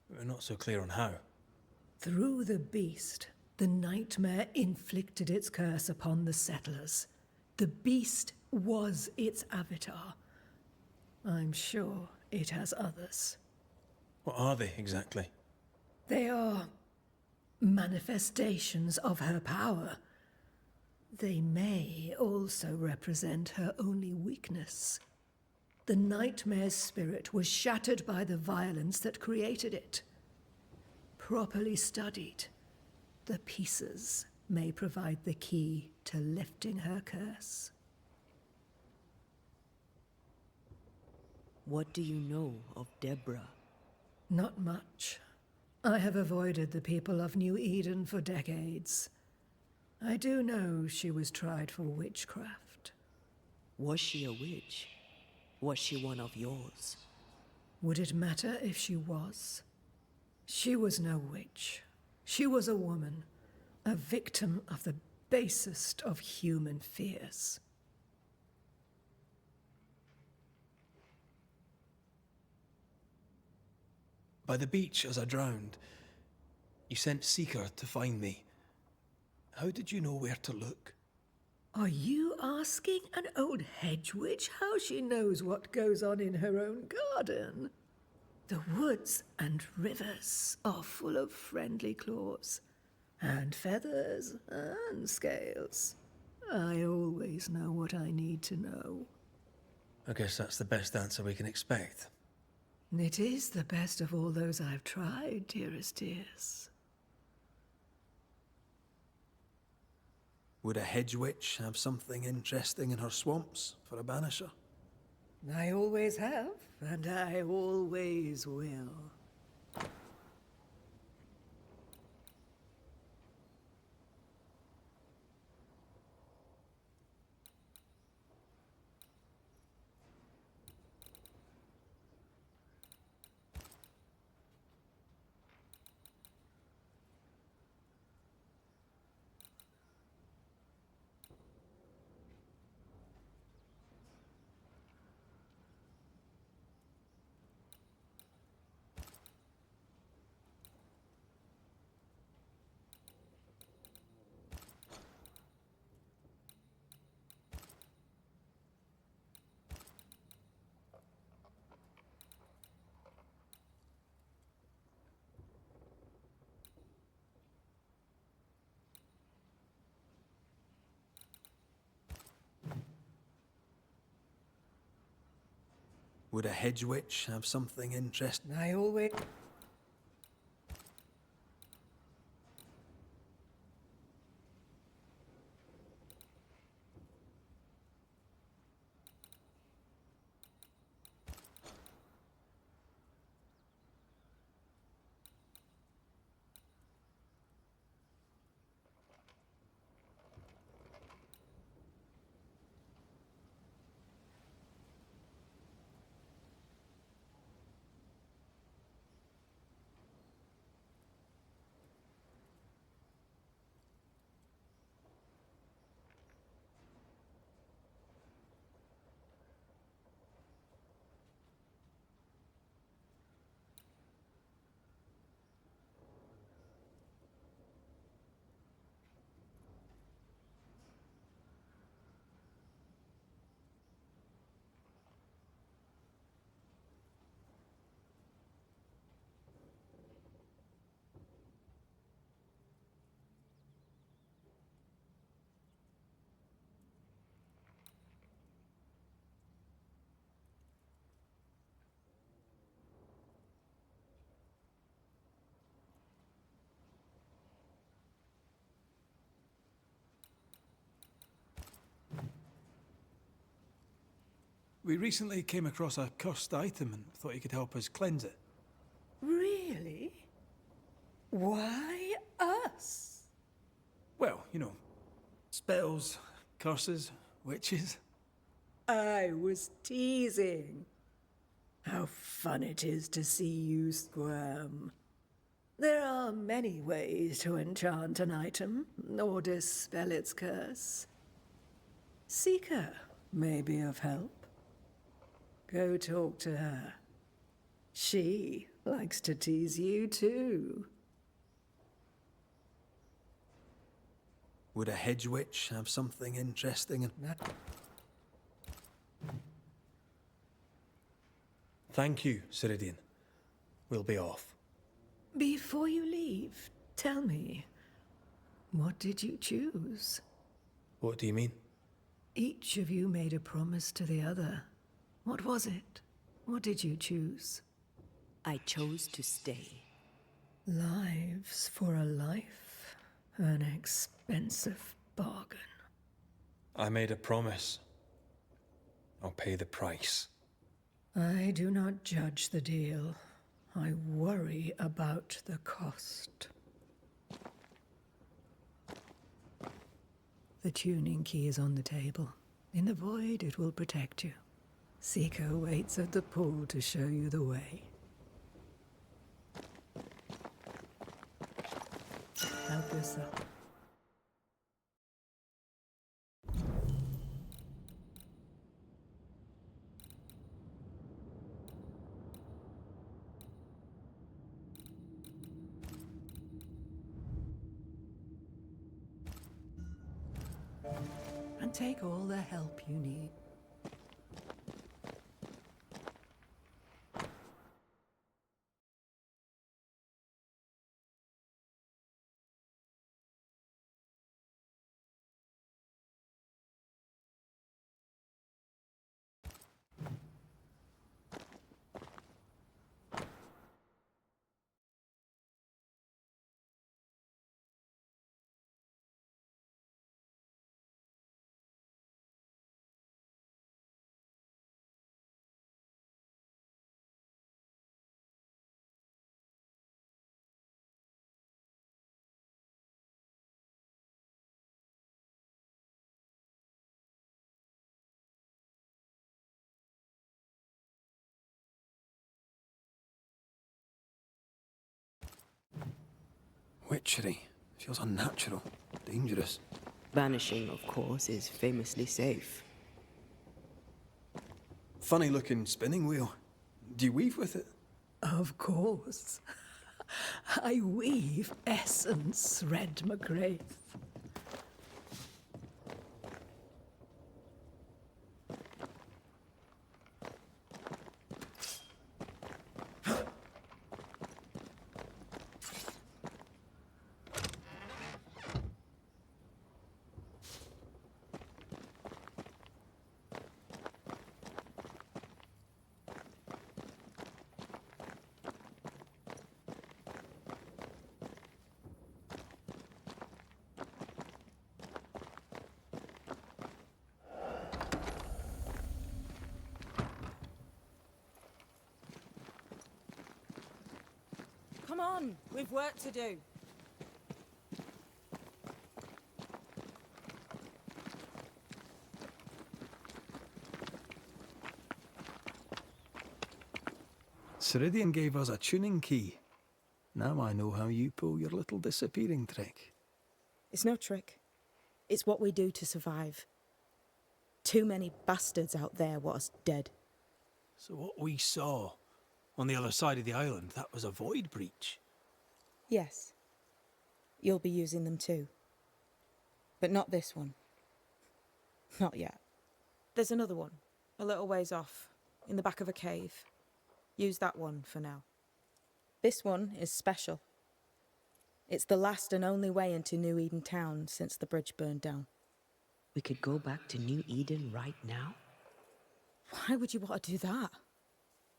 We're not so clear on how. Through the beast, the nightmare inflicted its curse upon the settlers. The beast was its avatar. I'm sure it has others. What are they exactly? They are manifestations of her power. They may also represent her only weakness. The nightmare's spirit was shattered by the violence that created it. Properly studied, the pieces may provide the key to lifting her curse. What do you know of Deborah? Not much. I have avoided the people of New Eden for decades. I do know she was tried for witchcraft. Was she a witch? Was she one of yours? Would it matter if she was? She was no witch. She was a woman, a victim of the basest of human fears. By the beach as I drowned, you sent Seeker to find me. How did you know where to look? Are you asking an old hedge witch how she knows what goes on in her own garden? The woods and rivers are full of friendly claws, and feathers and scales. I always know what I need to know. I guess that's the best answer we can expect. It is the best of all those I've tried, dearest dears. Would a hedge witch have something interesting in her swamps for a banisher? I always have, and I always will. Would a hedge witch have something interesting? I always... We recently came across a cursed item and thought you could help us cleanse it. Really? Why us? Well, you know, spells, curses, witches. I was teasing. How fun it is to see you squirm. There are many ways to enchant an item or dispel its curse. Seeker may be of help. Go talk to her. She likes to tease you too. Would a hedge witch have something interesting in... Thank you, Ceridian. We'll be off. Before you leave, tell me, what did you choose? What do you mean? Each of you made a promise to the other. What was it? What did you choose? I chose to stay. Lives for a life. An expensive bargain. I made a promise. I'll pay the price. I do not judge the deal. I worry about the cost. The tuning key is on the table. In the void, it will protect you. Seeker waits at the pool to show you the way. Help yourself. And take all the help you need. Witchery. Feels unnatural. Dangerous. Banishing, of course, is famously safe. Funny looking spinning wheel. Do you weave with it? Of course. I weave essence, Red McGrath. Come on, we've work to do. Ceridian gave us a tuning key. Now I know how you pull your little disappearing trick. It's no trick. It's what we do to survive. Too many bastards out there want us dead. So what we saw on the other side of the island, that was a void breach. Yes. You'll be using them too. But not this one. Not yet. There's another one, a little ways off, in the back of a cave. Use that one for now. This one is special. It's the last and only way into New Eden town since the bridge burned down. We could go back to New Eden right now? Why would you want to do that?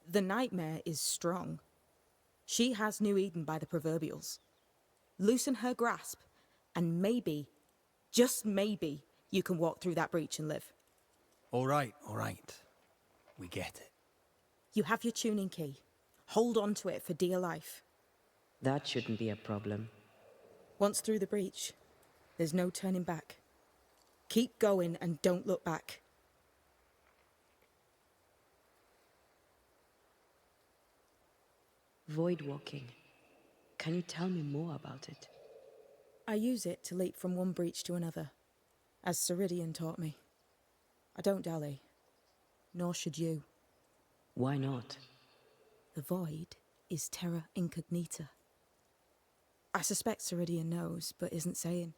The nightmare is strong. She has New Eden by the proverbials. Loosen her grasp, and maybe, just maybe, you can walk through that breach and live. All right. We get it. You have your tuning key. Hold on to it for dear life. That shouldn't be a problem. Once through the breach, there's no turning back. Keep going and don't look back. Void walking. Can you tell me more about it? I use it to leap from one breach to another, as Ceridian taught me. I don't dally, nor should you. Why not? The void is terra incognita. I suspect Ceridian knows, but isn't saying.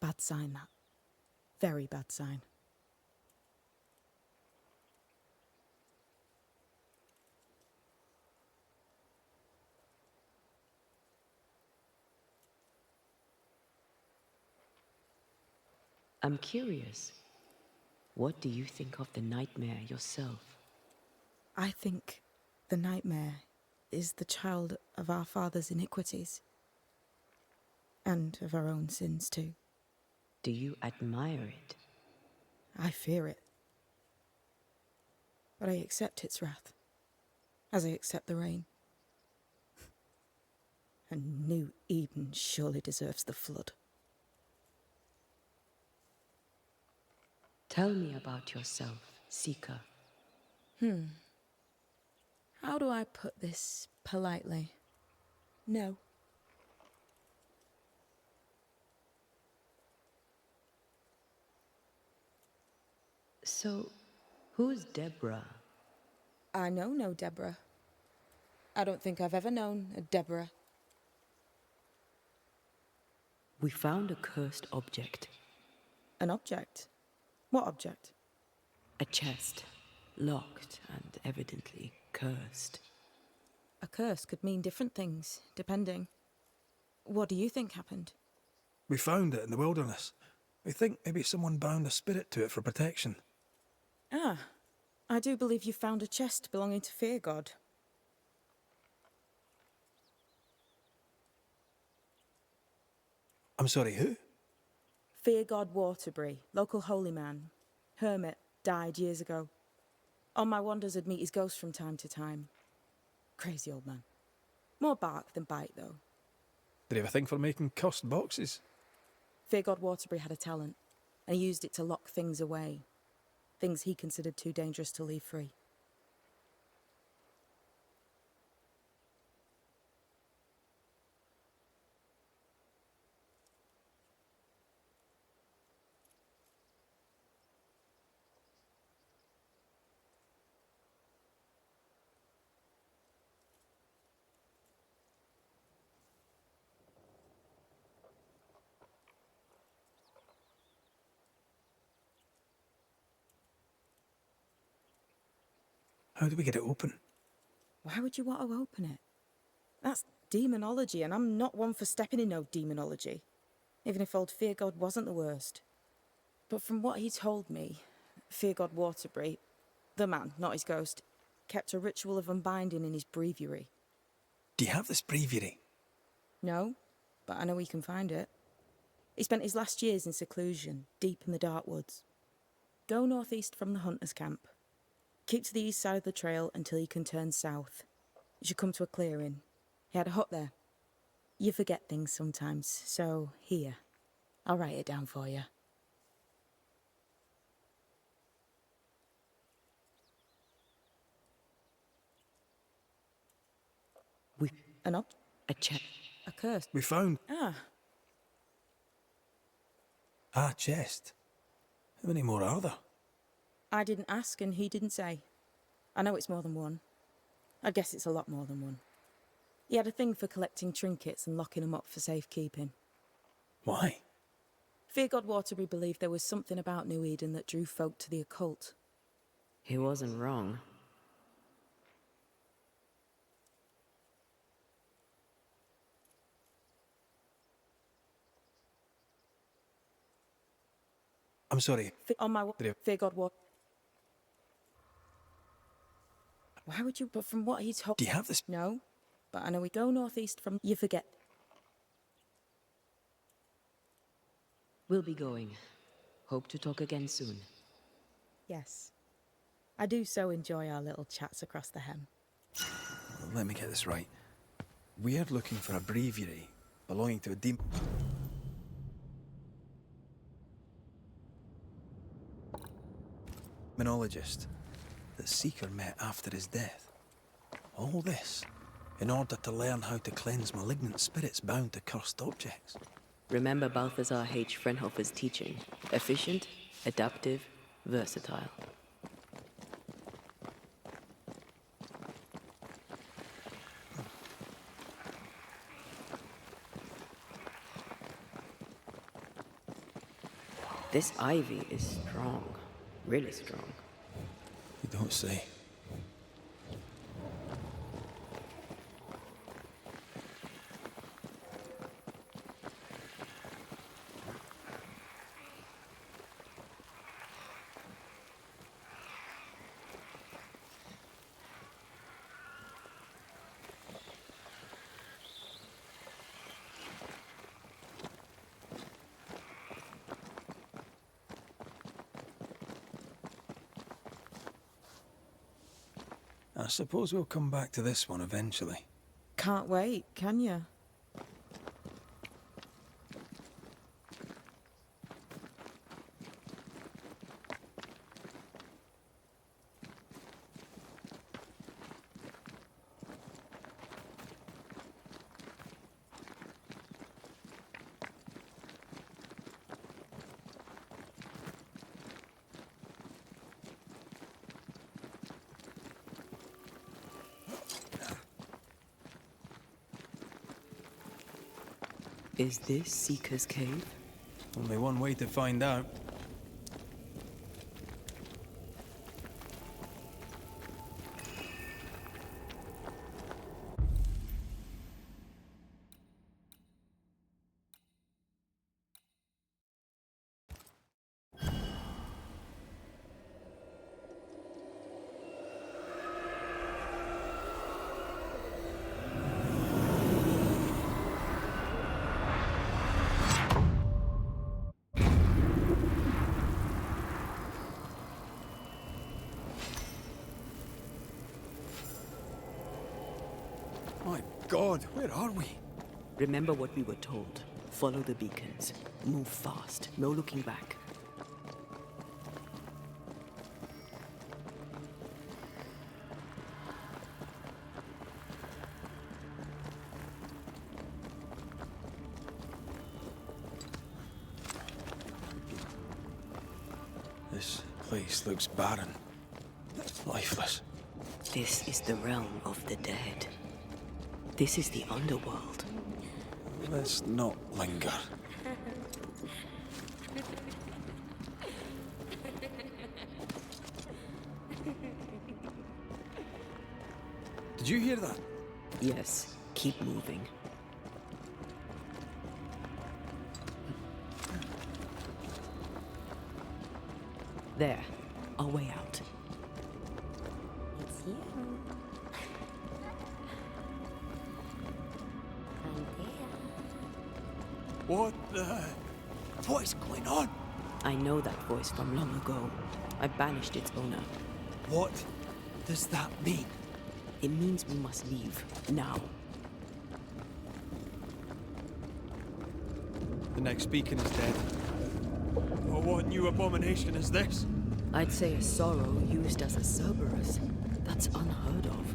Bad sign, that. Very bad sign. I'm curious. What do you think of the nightmare yourself? I think the nightmare is the child of our father's iniquities. And of our own sins, too. Do you admire it? I fear it. But I accept its wrath, as I accept the rain. And New Eden surely deserves the flood. Tell me about yourself, Seeker. How do I put this politely? No. So, who's Deborah? I know no Deborah. I don't think I've ever known a Deborah. We found a cursed object. An object? What object? A chest. Locked and evidently cursed. A curse could mean different things, depending. What do you think happened? We found it in the wilderness. We think maybe someone bound a spirit to it for protection. Ah, I do believe you found a chest belonging to Fear God. I'm sorry, who? Fear God Waterbury, local holy man. Hermit, died years ago. On my wanders I'd meet his ghost from time to time. Crazy old man. More bark than bite, though. Did he have a thing for making cursed boxes? Fear God Waterbury had a talent, and he used it to lock things away. Things he considered too dangerous to leave free. How do we get it open? Why would you want to open it? That's demonology, and I'm not one for stepping in no demonology. Even if old Fear God wasn't the worst. But from what he told me, Fear God Waterbury, the man, not his ghost, kept a ritual of unbinding in his breviary. Do you have this breviary? No, but I know he can find it. He spent his last years in seclusion, deep in the dark woods. Go northeast from the hunters' camp. Keep to the east side of the trail until you can turn south. You should come to a clearing. He had a hut there. You forget things sometimes, so here. I'll write it down for you. We An ob? a check. A curse. We found Ah, a chest. How many more are there? I didn't ask and he didn't say. I know it's more than one. I guess it's a lot more than one. He had a thing for collecting trinkets and locking them up for safekeeping. Why? Fear God Waterbury believed there was something about New Eden that drew folk to the occult. He wasn't wrong. I'm sorry. On my Did he- Fear God Water. Why would you? But from what he told. Do you have this? No, but I know we go northeast from. You forget. We'll be going. Hope to talk again soon. Yes. I do so enjoy our little chats across the hem. Let me get this right. We're looking for a breviary belonging to a demonologist that Seeker met after his death. All this in order to learn how to cleanse malignant spirits bound to cursed objects. Remember Balthazar H. Frenhofer's teaching. Efficient, adaptive, versatile. This ivy is strong. Really strong. You don't say. I suppose we'll come back to this one eventually. Can't wait, can you? Is this Seeker's Cave? Only one way to find out. My God, where are we? Remember what we were told. Follow the beacons. Move fast. No looking back. This place looks barren. Lifeless. This is the realm of the dead. This is the underworld. Let's not linger. Did you hear that? Yes, keep moving. There, our way out. It's you. I'm there. What is going on? I know that voice from long ago. I banished its owner. What does that mean? It means we must leave, now. The next beacon is dead. Oh, what new abomination is this? I'd say a sorrow used as a Cerberus. That's unheard of.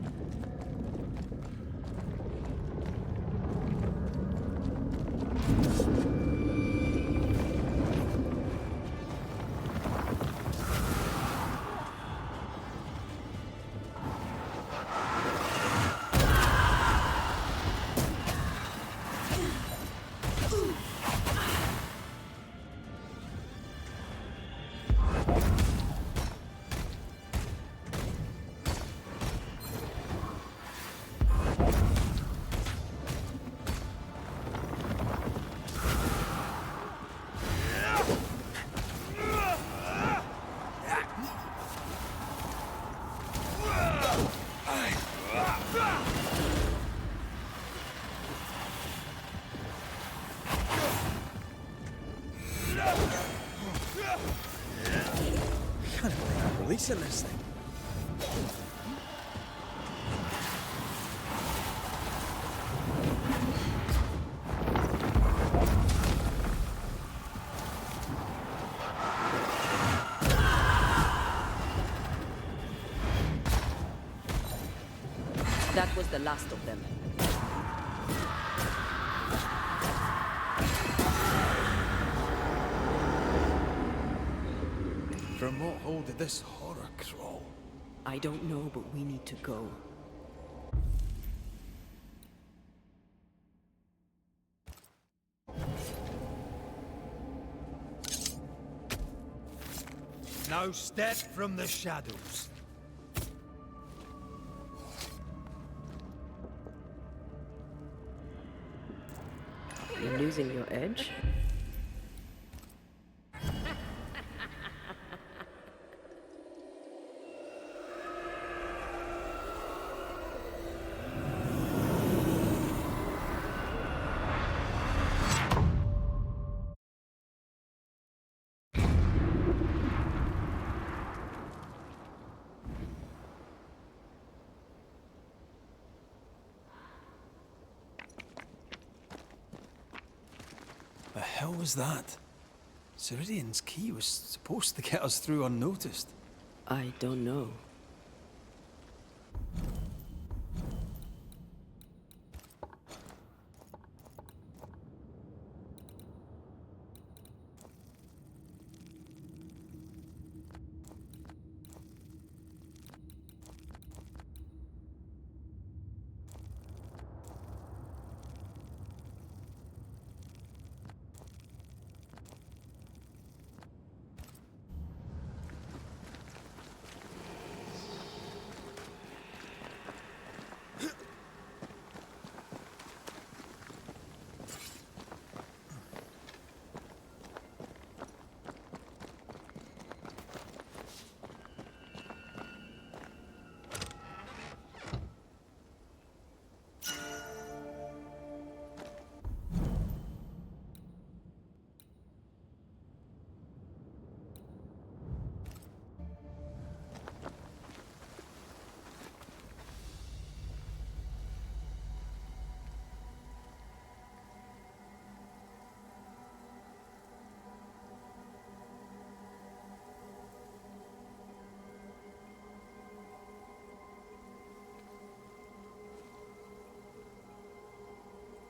I can't believe I'm releasing this thing. That was the last of them. From what hole did this horror crawl? I don't know, but we need to go. Now step from the shadows. You're losing your edge? The hell was that? Ceridian's key was supposed to get us through unnoticed. I don't know.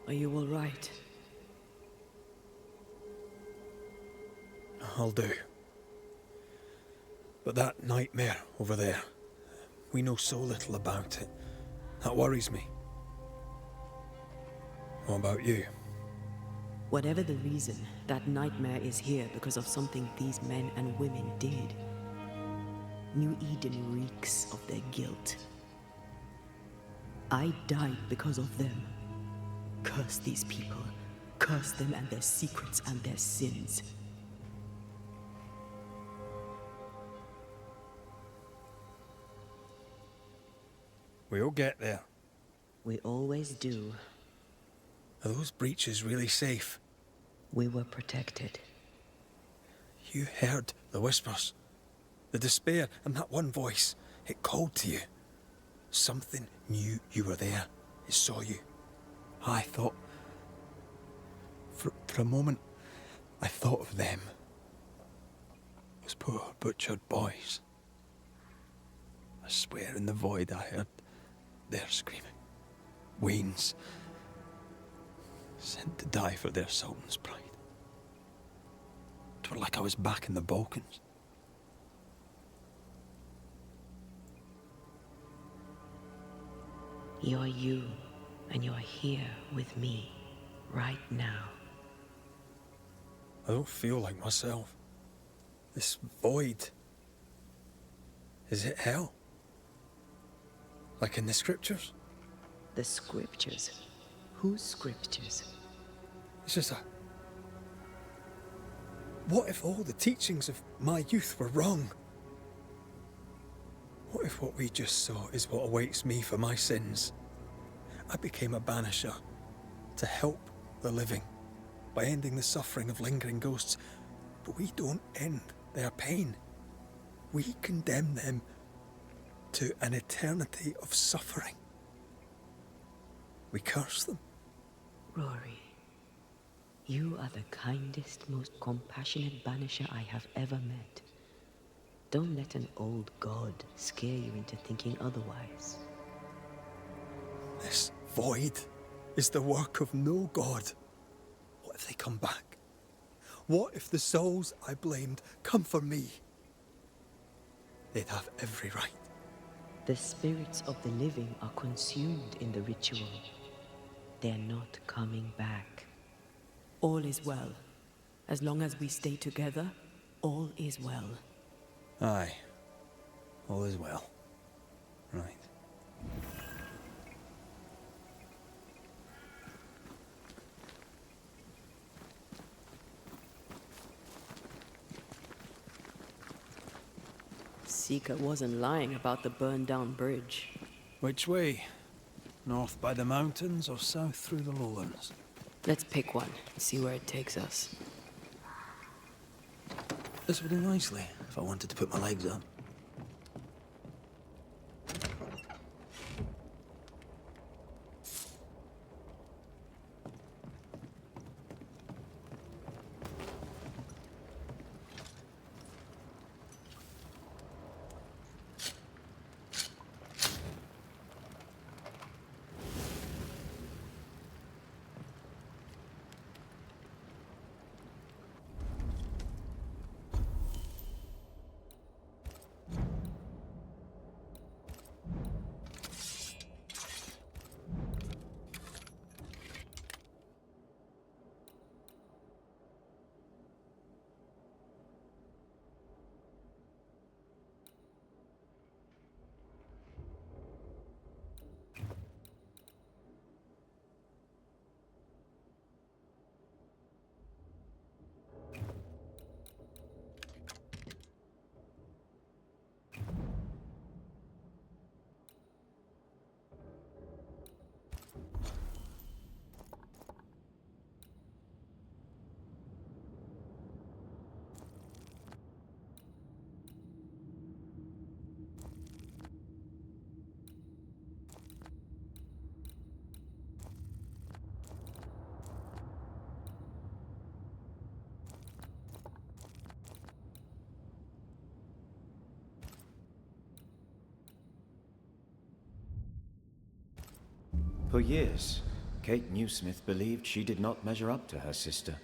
Are you all right? I'll do. But that nightmare over there, we know so little about it. That worries me. What about you? Whatever the reason, that nightmare is here because of something these men and women did. New Eden reeks of their guilt. I died because of them. Curse these people. Curse them and their secrets and their sins. We'll get there. We always do. Are those breaches really safe? We were protected. You heard the whispers, the despair, and that one voice. It called to you. Something knew you were there. It saw you. I thought... For a moment, I thought of them. Those poor butchered boys. I swear in the void I heard their screaming. Wains. Sent to die for their sultan's pride. It was like I was back in the Balkans. You're you, and you're here with me, right now. I don't feel like myself. This void. Is it hell? Like in the scriptures? The scriptures? Whose scriptures? It's just a... What if all the teachings of my youth were wrong? What if what we just saw is what awaits me for my sins? I became a banisher to help the living by ending the suffering of lingering ghosts, but we don't end their pain. We condemn them to an eternity of suffering. We curse them. Rory, you are the kindest, most compassionate banisher I have ever met. Don't let an old god scare you into thinking otherwise. This void is the work of no god. What if they come back? What if the souls I blamed come for me? They'd have every right. The spirits of the living are consumed in the ritual. They're not coming back. All is well. As long as we stay together, all is well. Aye. All is well. Right. Seeker wasn't lying about the burned-down bridge. Which way? North by the mountains or south through the lowlands? Let's pick one and see where it takes us. This would do nicely if I wanted to put my legs up. For years, Kate Newsmith believed she did not measure up to her sister.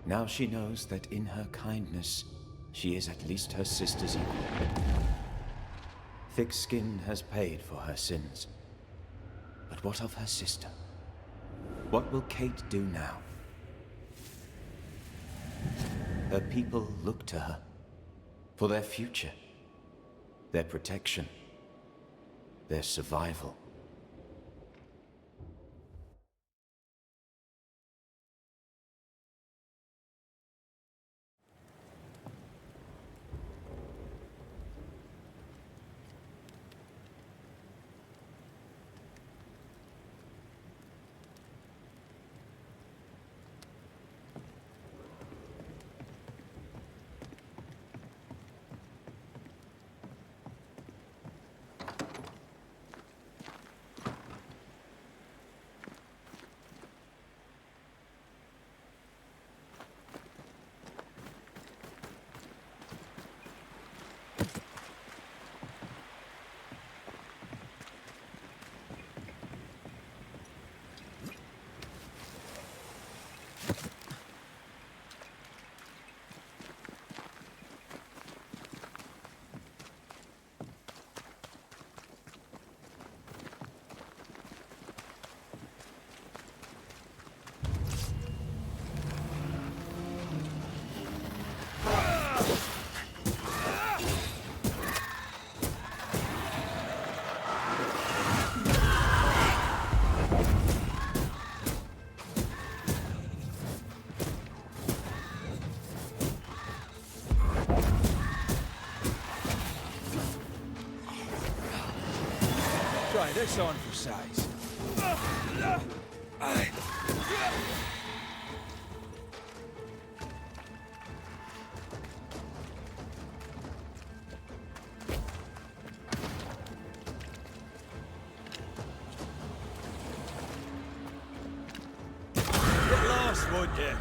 Now she knows that in her kindness, she is at least her sister's equal. Thick skin has paid for her sins. But what of her sister? What will Kate do now? Her people look to her for their future. their protection, their survival. Try this on for size. Get lost, would you?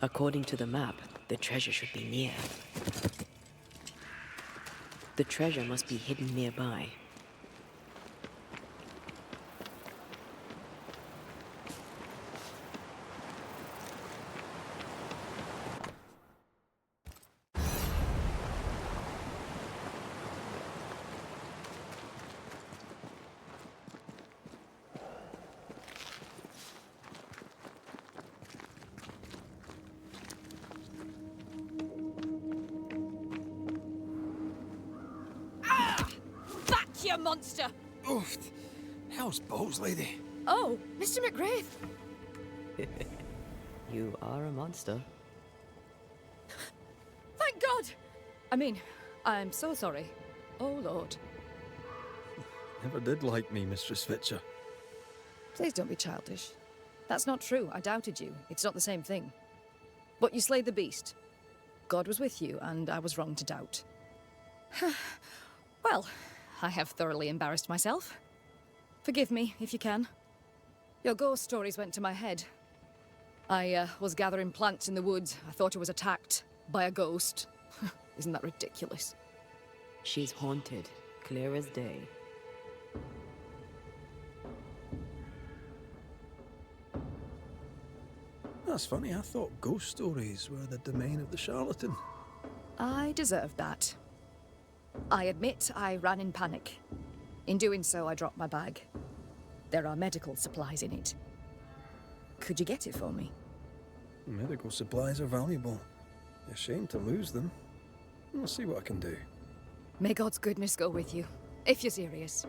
According to the map, the treasure should be near. The treasure must be hidden nearby. Back, you monster! Oof! Hell's balls, lady. Oh, Mr. McGrath. You are a monster. Thank God! I mean, I'm so sorry. Oh, Lord. Never did like me, Mistress Fitcher. Please don't be childish. That's not true. I doubted you. It's not the same thing. But you slayed the beast. God was with you, and I was wrong to doubt. Well, I have thoroughly embarrassed myself. Forgive me, if you can. Your ghost stories went to my head. I was gathering plants in the woods. I thought I was attacked by a ghost. Isn't that ridiculous? She's haunted, clear as day. That's funny, I thought ghost stories were the domain of the charlatan. I deserve that. I admit I ran in panic. In doing so, I dropped my bag. There are medical supplies in it. Could you get it for me? Medical supplies are valuable. A shame to lose them. I'll see what I can do. May God's goodness go with you, if you're serious.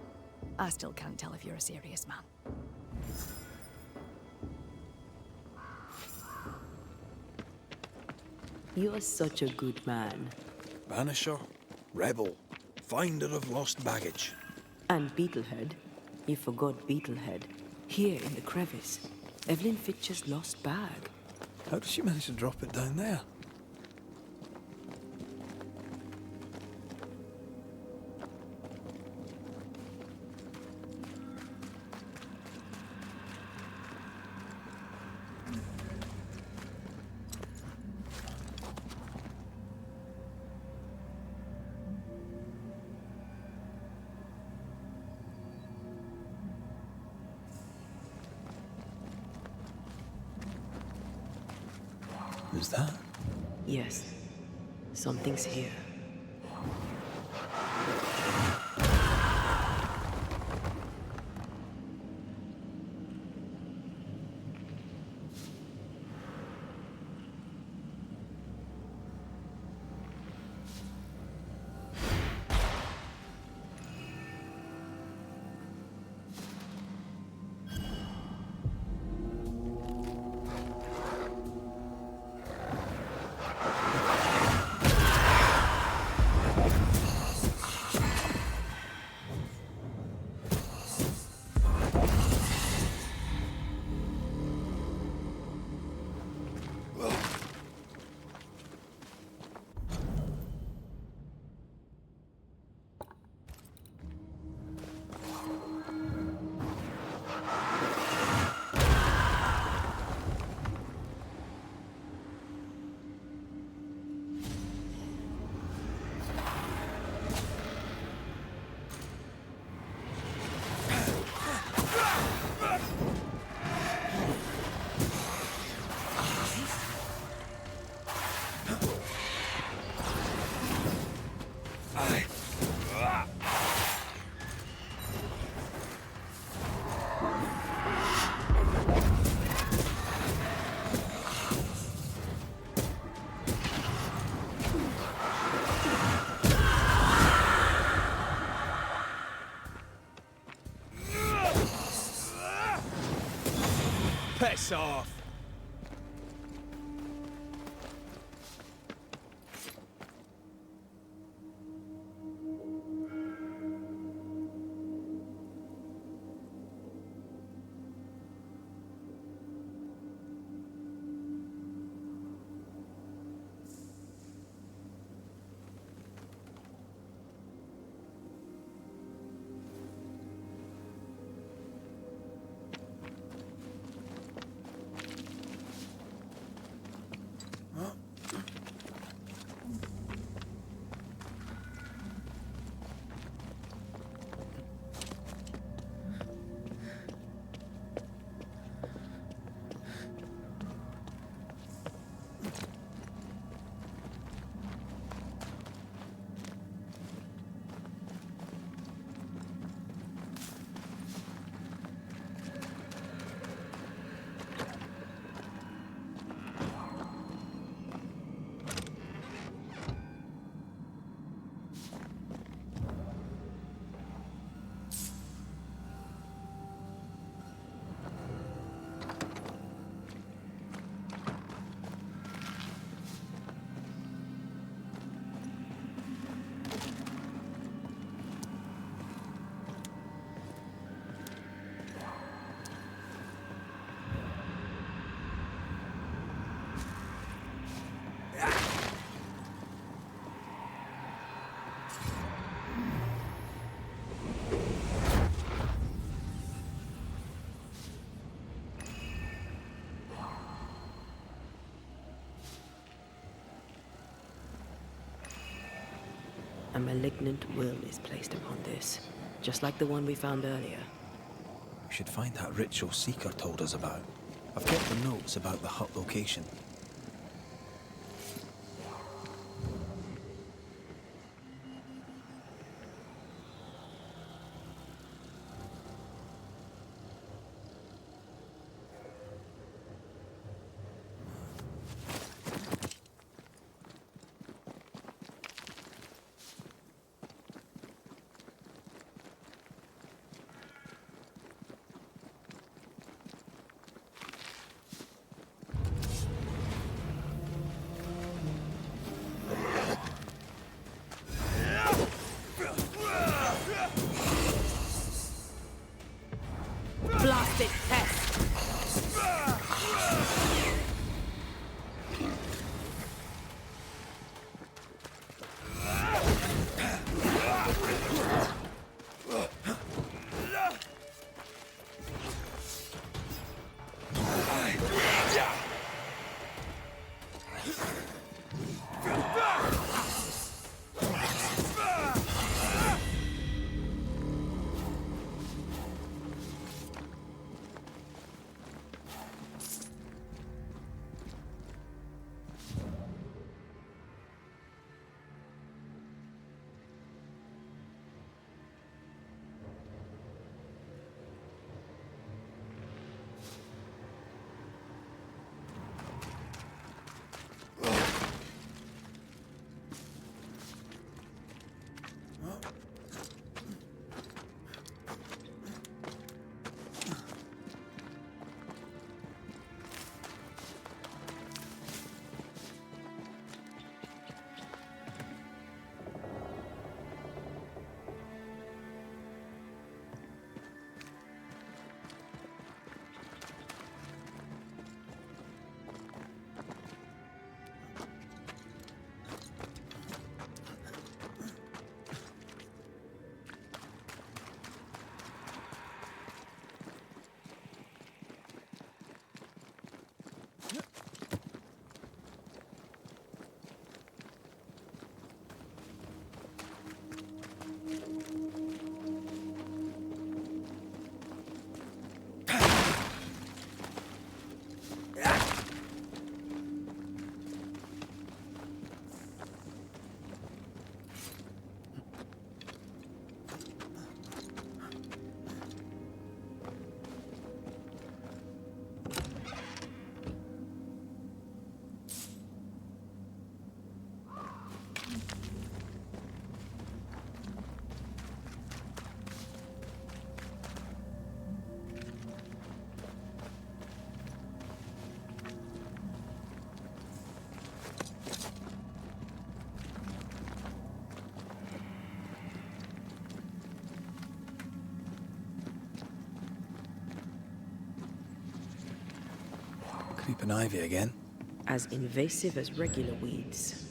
I still can't tell if you're a serious man. You are such a good man. Banisher, rebel, finder of lost baggage. And Beetlehead. You forgot Beetlehead. Here in the crevice. Evelyn Fitcher's lost bag. How did she manage to drop it down there? Is that? Yes. Something's here. Piss off! A malignant will is placed upon this, just like the one we found earlier. We should find that ritual Seeker told us about. I've kept the notes about the hut location. Blasted pest! Creeping ivy again. As invasive as regular weeds.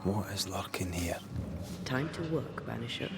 What is lurking here? Time to work, Banisher.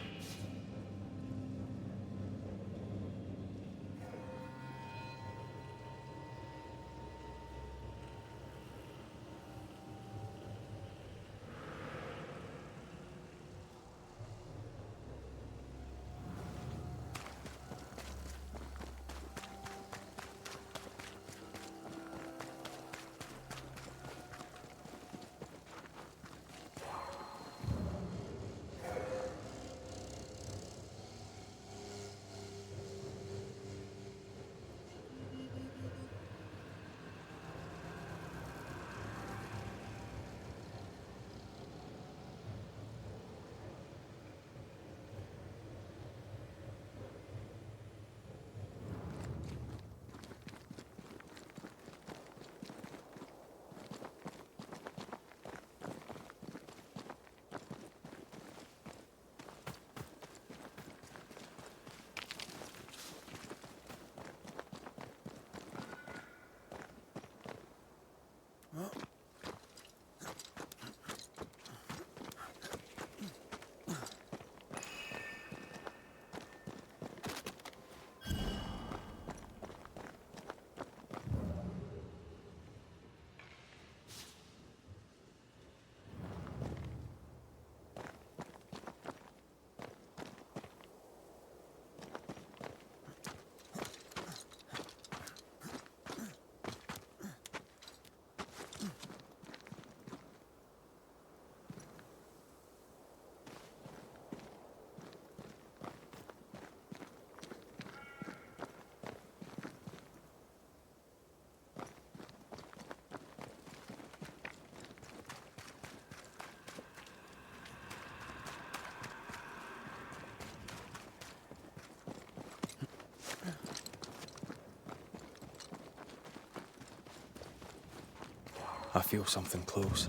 I feel something close.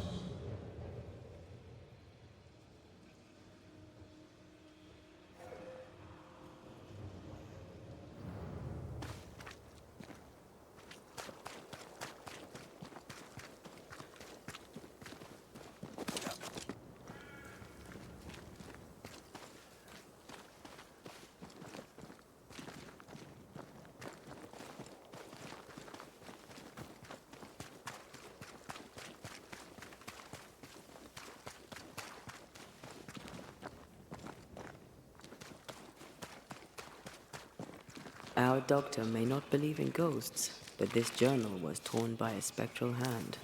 Our doctor may not believe in ghosts, but this journal was torn by a spectral hand.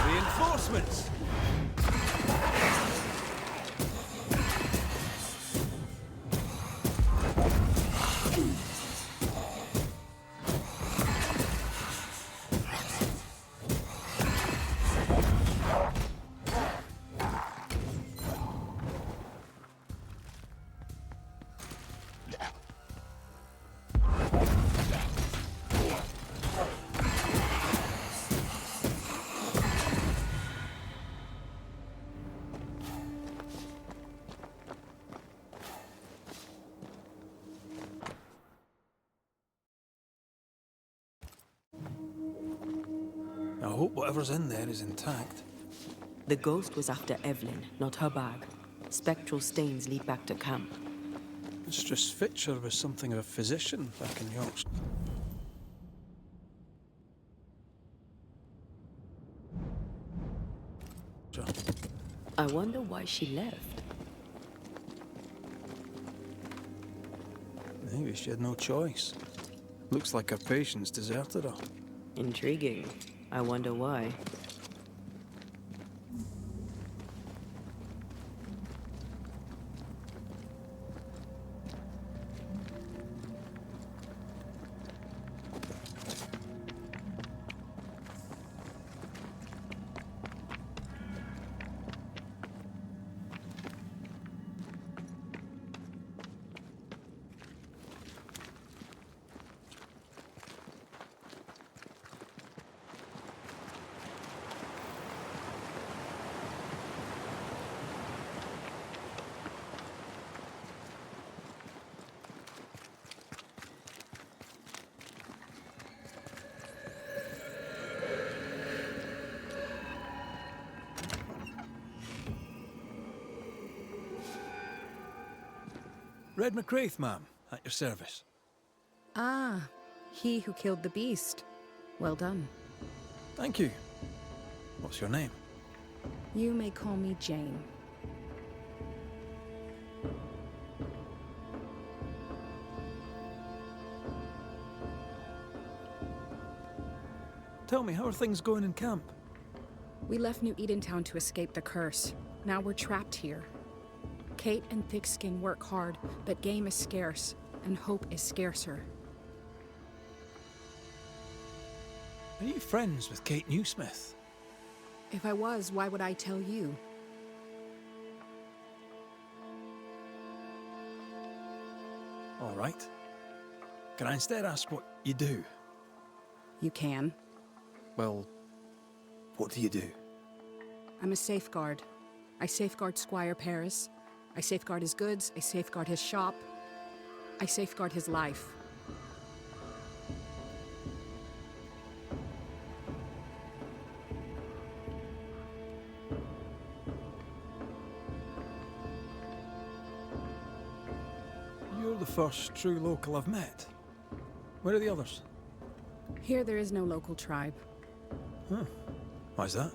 Reinforcements! I hope whatever's in there is intact. The ghost was after Evelyn, not her bag. Spectral stains lead back to camp. Mistress Fitcher was something of a physician back in Yorkshire. I wonder why she left. Maybe she had no choice. Looks like her patients deserted her. Intriguing. I wonder why. Red McCraith, ma'am, at your service. Ah, he who killed the beast. Well done. Thank you. What's your name? You may call me Jane. Tell me, how are things going in camp? We left New Edentown to escape the curse. Now we're trapped here. Kate and Thickskin work hard, but game is scarce, and hope is scarcer. Are you friends with Kate Newsmith? If I was, why would I tell you? All right. Can I instead ask what you do? You can. Well, what do you do? I'm a safeguard. I safeguard Squire Paris, I safeguard his goods, I safeguard his shop, I safeguard his life. You're the first true local I've met. Where are the others? Here there is no local tribe. Huh. Why's that?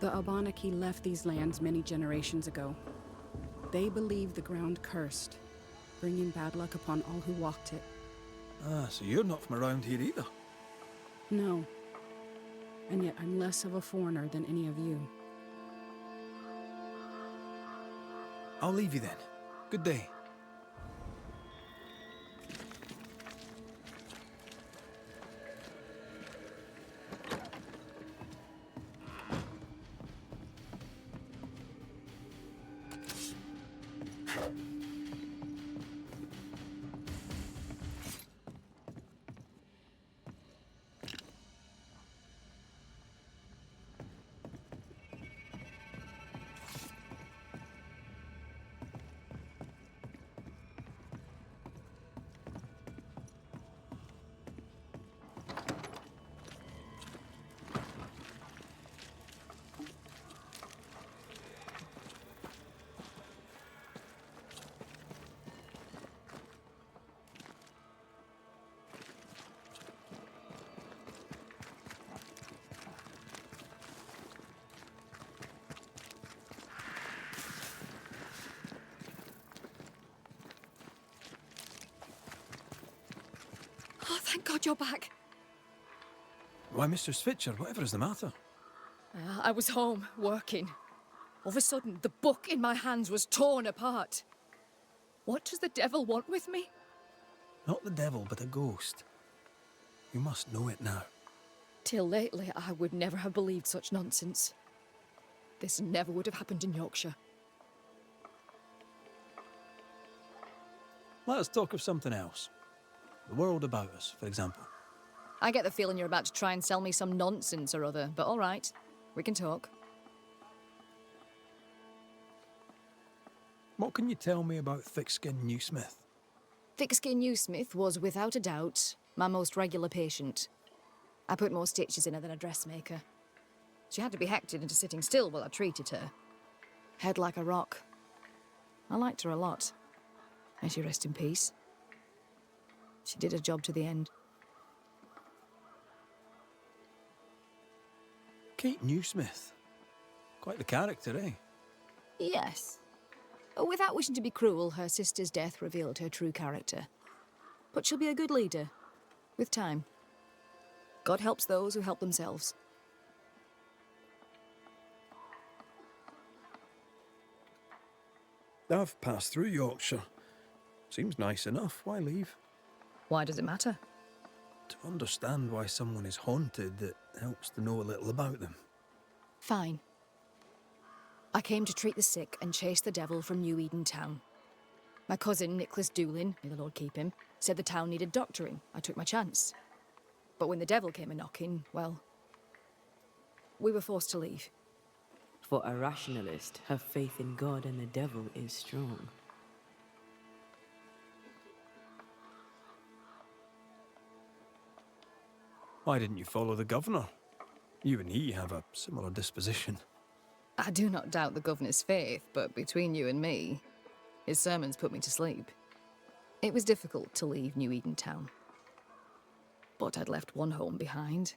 The Abenaki left these lands many generations ago. They believe the ground cursed, bringing bad luck upon all who walked it. Ah, so you're not from around here either. No. And yet I'm less of a foreigner than any of you. I'll leave you then. Good day. Oh, thank God you're back. Why, Mr. Switcher, whatever is the matter? I was home, working. All of a sudden, the book in my hands was torn apart. What does the devil want with me? Not the devil, but a ghost. You must know it now. Till lately, I would never have believed such nonsense. This never would have happened in Yorkshire. Let us talk of something else. The world about us, for example. I get the feeling you're about to try and sell me some nonsense or other, but all right, we can talk. What can you tell me about Thickskin Newsmith? Thickskin Newsmith was, without a doubt, my most regular patient. I put more stitches in her than a dressmaker. She had to be hectored into sitting still while I treated her. Head like a rock. I liked her a lot. May she rest in peace. She did her job to the end. Kate Newsmith. Quite the character, eh? Yes. Without wishing to be cruel, her sister's death revealed her true character. But she'll be a good leader, with time. God helps those who help themselves. I've passed through Yorkshire. Seems nice enough. Why leave? Why does it matter? To understand why someone is haunted, it helps to know a little about them. Fine. I came to treat the sick and chase the devil from New Eden town. My cousin, Nicholas Doolin, may the Lord keep him, said the town needed doctoring. I took my chance. But when the devil came a-knocking, well, we were forced to leave. For a rationalist, her faith in God and the devil is strong. Why didn't you follow the governor? You and he have a similar disposition. I do not doubt the governor's faith, but between you and me, his sermons put me to sleep. It was difficult to leave New Eden town. But I'd left one home behind.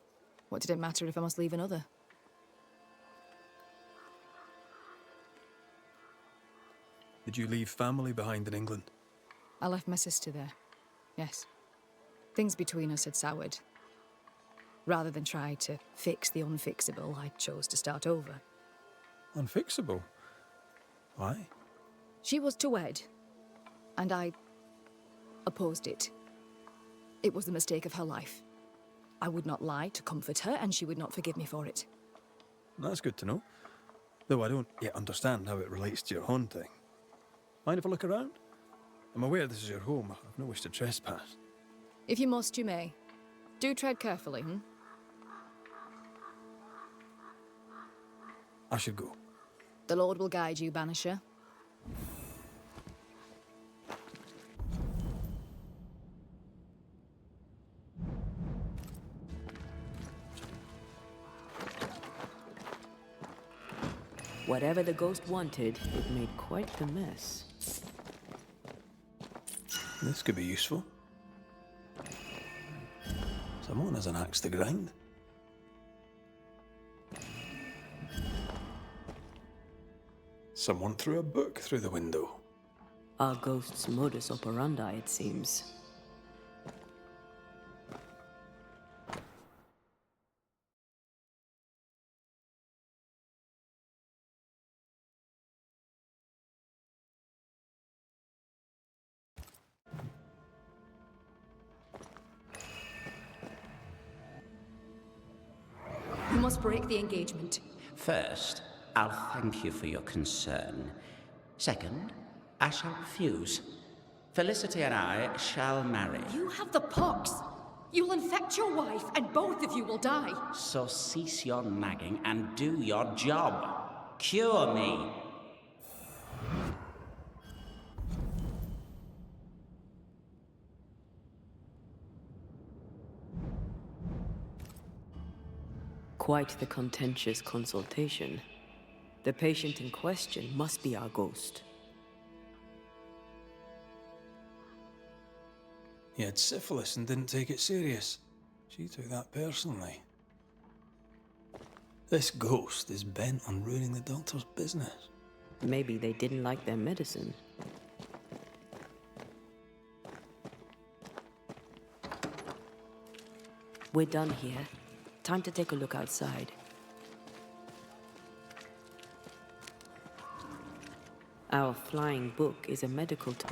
What did it matter if I must leave another? Did you leave family behind in England? I left my sister there. Yes. Things between us had soured. Rather than try to fix the unfixable, I chose to start over. Unfixable? Why? She was to wed, and I opposed it. It was the mistake of her life. I would not lie to comfort her, and she would not forgive me for it. That's good to know. Though I don't yet understand how it relates to your haunting. Mind if I look around? I'm aware this is your home. I've no wish to trespass. If you must, you may. Do tread carefully, I should go. The Lord will guide you, Banisher. Whatever the ghost wanted, it made quite the mess. This could be useful. Someone has an axe to grind. Someone threw a book through the window. Our ghost's modus operandi, it seems. You must break the engagement. First, I'll thank you for your concern. Second, I shall refuse. Felicity and I shall marry. You have the pox. You'll infect your wife, and both of you will die. So cease your nagging and do your job. Cure me. Quite the contentious consultation. The patient in question must be our ghost. He had syphilis and didn't take it serious. She took that personally. This ghost is bent on ruining the doctor's business. Maybe they didn't like their medicine. We're done here. Time to take a look outside. Our flying book is a medical tome.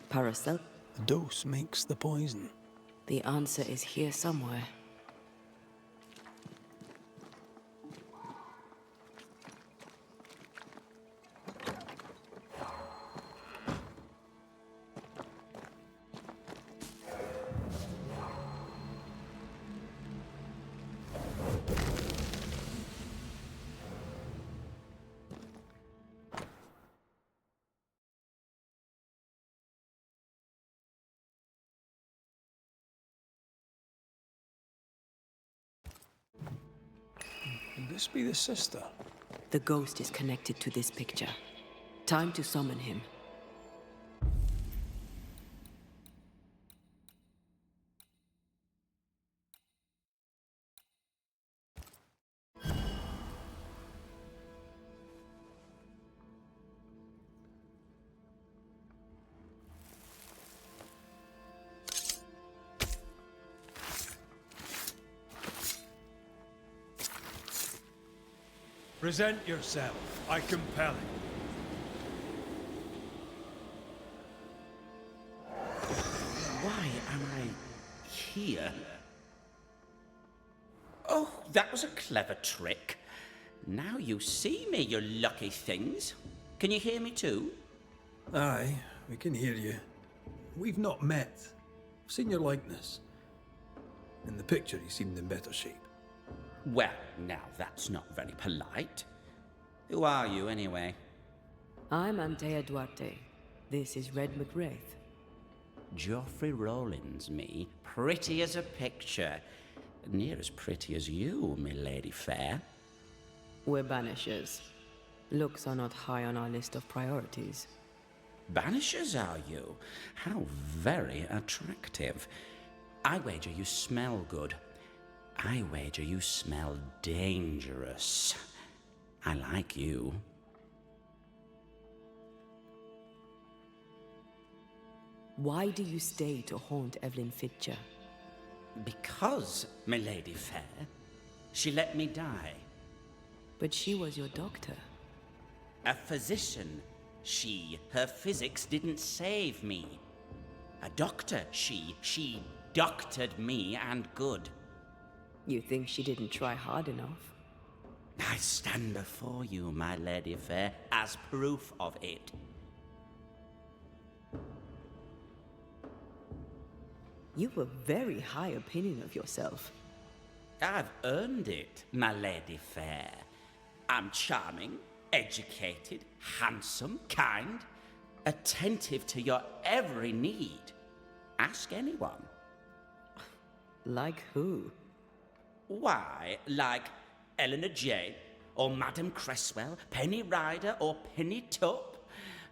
Paracel. The dose makes the poison. The answer is here somewhere. Could this be the sister? The ghost is connected to this picture. Time to summon him. Present yourself. I compel it. Why am I here? Oh, that was a clever trick. Now you see me, you lucky things. Can you hear me too? Aye, we can hear you. We've not met. I've seen your likeness. In the picture, you seemed in better shape. Well, now that's not very polite. Who are you, anyway? I'm Antea Duarte. This is Red McWraith. Geoffrey Rollins, me. Pretty as a picture. Near as pretty as you, me lady fair. We're Banishers. Looks are not high on our list of priorities. Banishers, are you? How very attractive. I wager you smell good. I wager you smell dangerous. I like you. Why do you stay to haunt Evelyn Fitcher? Because, my lady fair, she let me die. But she was your doctor. A physician. Her physics didn't save me. A doctor, she doctored me and good. You think she didn't try hard enough? I stand before you, my lady fair, as proof of it. You've a very high opinion of yourself. I've earned it, my lady fair. I'm charming, educated, handsome, kind, attentive to your every need. Ask anyone. Like who? Why, like Eleanor Jane, or Madame Cresswell, Penny Ryder, or Penny Tupp,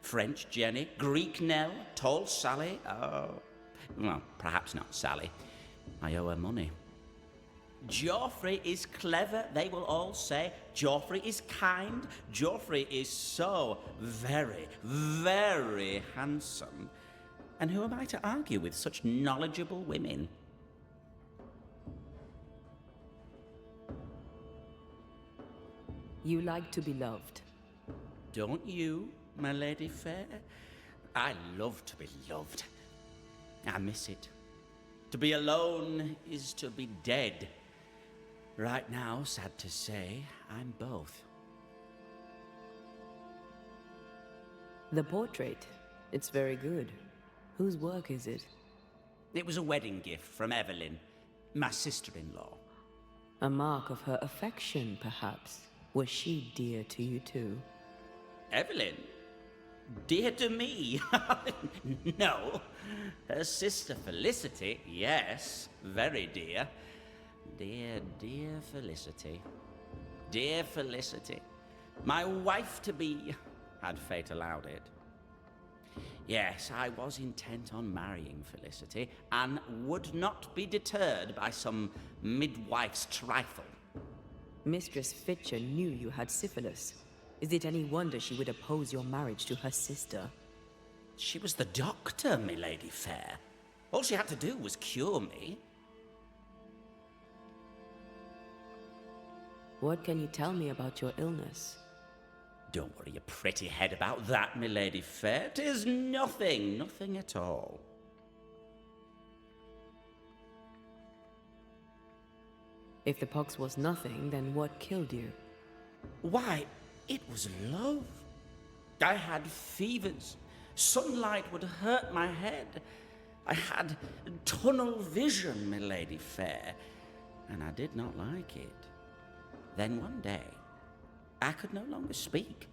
French Jenny, Greek Nell, Tall Sally, well, perhaps not Sally. I owe her money. Joffrey is clever, they will all say. Joffrey is kind. Joffrey is so very, very handsome. And who am I to argue with such knowledgeable women? You like to be loved. Don't you, my lady fair? I love to be loved. I miss it. To be alone is to be dead. Right now, sad to say, I'm both. The portrait. It's very good. Whose work is it? It was a wedding gift from Evelyn, my sister-in-law. A mark of her affection, perhaps. Was she dear to you too? Evelyn? Dear to me? No. Her sister Felicity, yes, very dear. Dear, dear Felicity. Dear Felicity. My wife-to-be, had fate allowed it. Yes, I was intent on marrying Felicity, and would not be deterred by some midwife's trifle. Mistress Fitcher knew you had syphilis. Is it any wonder she would oppose your marriage to her sister? She was the doctor, milady fair. All she had to do was cure me. What can you tell me about your illness? Don't worry your pretty head about that, milady fair. 'Tis nothing, nothing at all. If the pox was nothing, then what killed you? Why, it was love. I had fevers. Sunlight would hurt my head. I had tunnel vision, milady fair, and I did not like it. Then one day, I could no longer speak.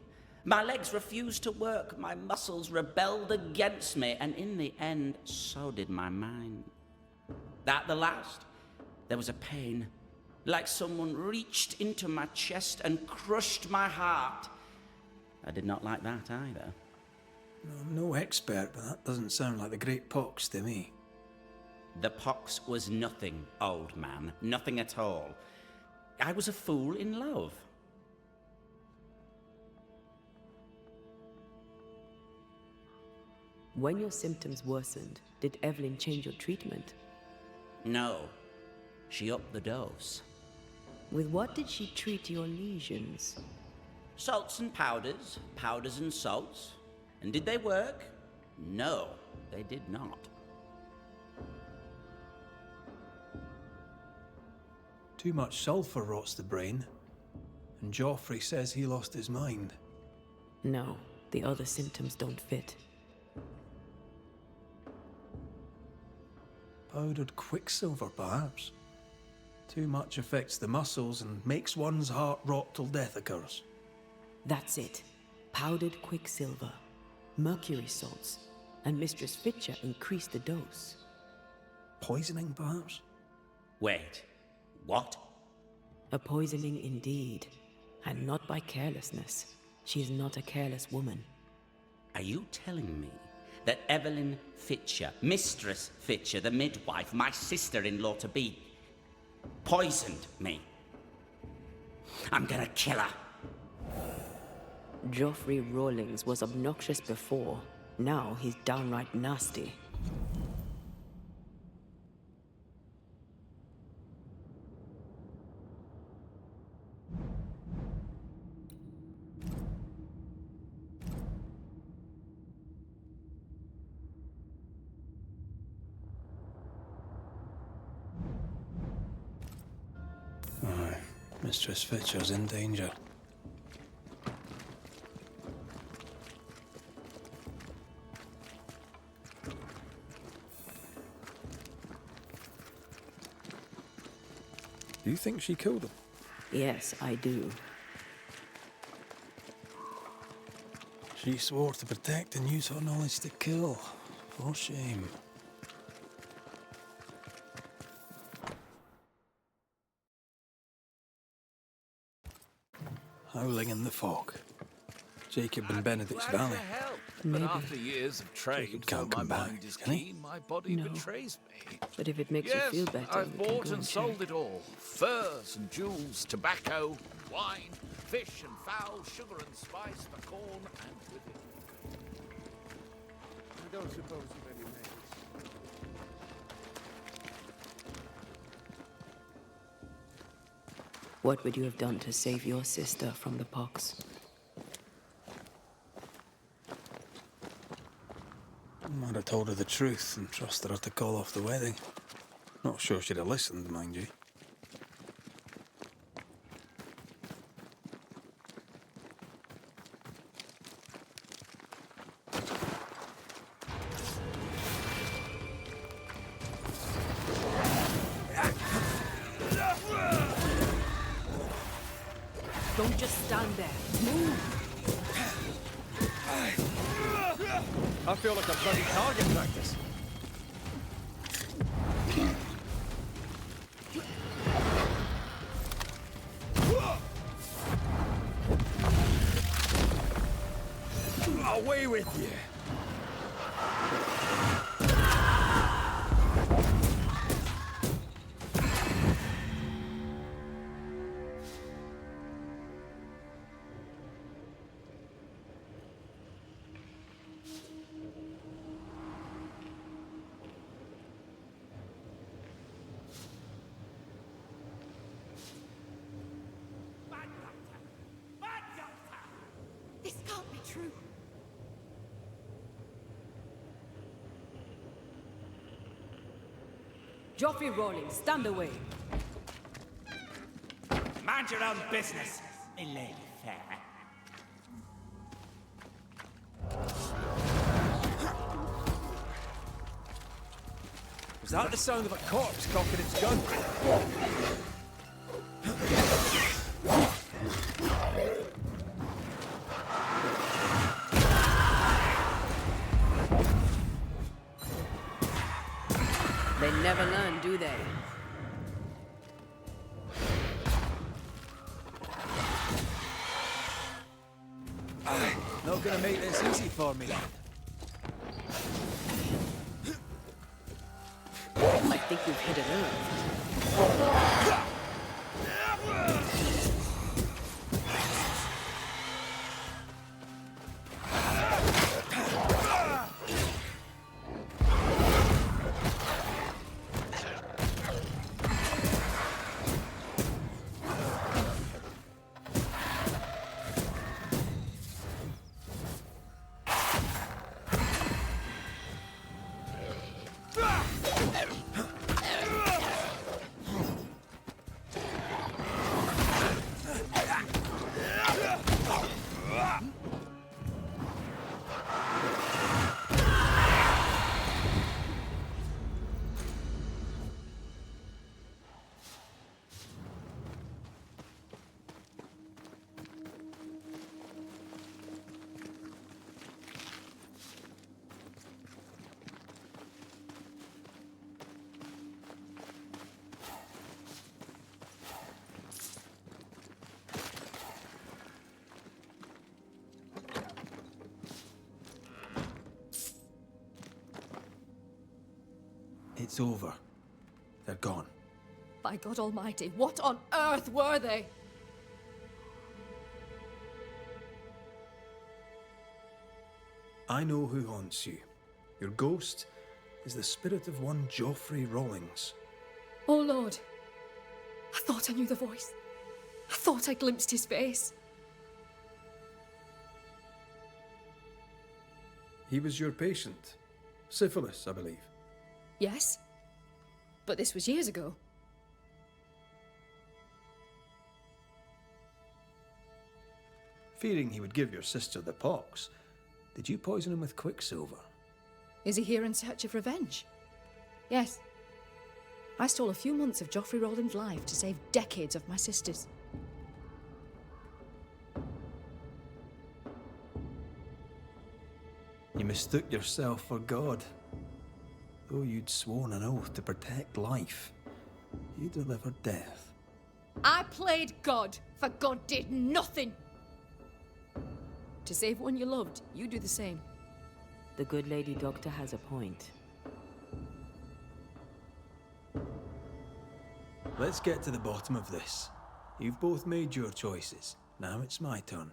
My legs refused to work, my muscles rebelled against me, and in the end, so did my mind. At the last, there was a pain, like someone reached into my chest and crushed my heart. I did not like that either. I'm no expert, but that doesn't sound like the Great Pox to me. The pox was nothing, old man, nothing at all. I was a fool in love. When your symptoms worsened, did Evelyn change your treatment? No, she upped the dose. With what did she treat your lesions? Salts and powders, powders and salts. And did they work? No, they did not. Too much sulphur rots the brain, and Joffrey says he lost his mind. No, the other symptoms don't fit. Powdered quicksilver, perhaps. Too much affects the muscles and makes one's heart rot till death occurs. That's it. Powdered quicksilver, mercury salts, and Mistress Fitcher increased the dose. Poisoning, perhaps? Wait, what? A poisoning indeed, and not by carelessness. She is not a careless woman. Are you telling me that Evelyn Fitcher, Mistress Fitcher, the midwife, my sister-in-law-to-be, poisoned me? I'm gonna kill her. Joffrey Rawlings was obnoxious before. Now he's downright nasty. Aye, Mistress Fitcher's in danger. Do you think she killed him? Yes, I do. She swore to protect and use her knowledge to kill. For shame. Howling in the fog. Jacob and Benedict's Valley. Maybe. But after years of trade, Jacob though can't my come back, mind is can he? keen, my body No. betrays me. But if it makes Yes, you feel better, I've we can bought go and check. sold it all. Furs and jewels, tobacco, wine, fish and fowl, sugar and spice, the corn and with it. I don't suppose you've any mates. What would you have done to save your sister from the pox? I might have told her the truth and trusted her to call off the wedding. Not sure she'd have listened, mind you. Don't just stand there. Move! I feel like a bloody target practice. Away with you! This can't be true. Joffrey Rawlings, stand away. Mind your own business, me lady fair. Was that the sound of a corpse cocking its gun? They never learn, do they? Not gonna make this easy for me. I think we've hit a nerve. It's over. They're gone. By God Almighty, what on earth were they? I know who haunts you. Your ghost is the spirit of one Joffrey Rawlings. Oh Lord, I thought I knew the voice. I thought I glimpsed his face. He was your patient. Syphilis, I believe. Yes, but this was years ago. Fearing he would give your sister the pox, did you poison him with quicksilver? Is he here in search of revenge? Yes. I stole a few months of Joffrey Rowland's life to save decades of my sisters. You mistook yourself for God. Though you'd sworn an oath to protect life, you delivered death. I played God, for God did nothing. To save one you loved, you do the same. The good lady doctor has a point. Let's get to the bottom of this. You've both made your choices. Now it's my turn.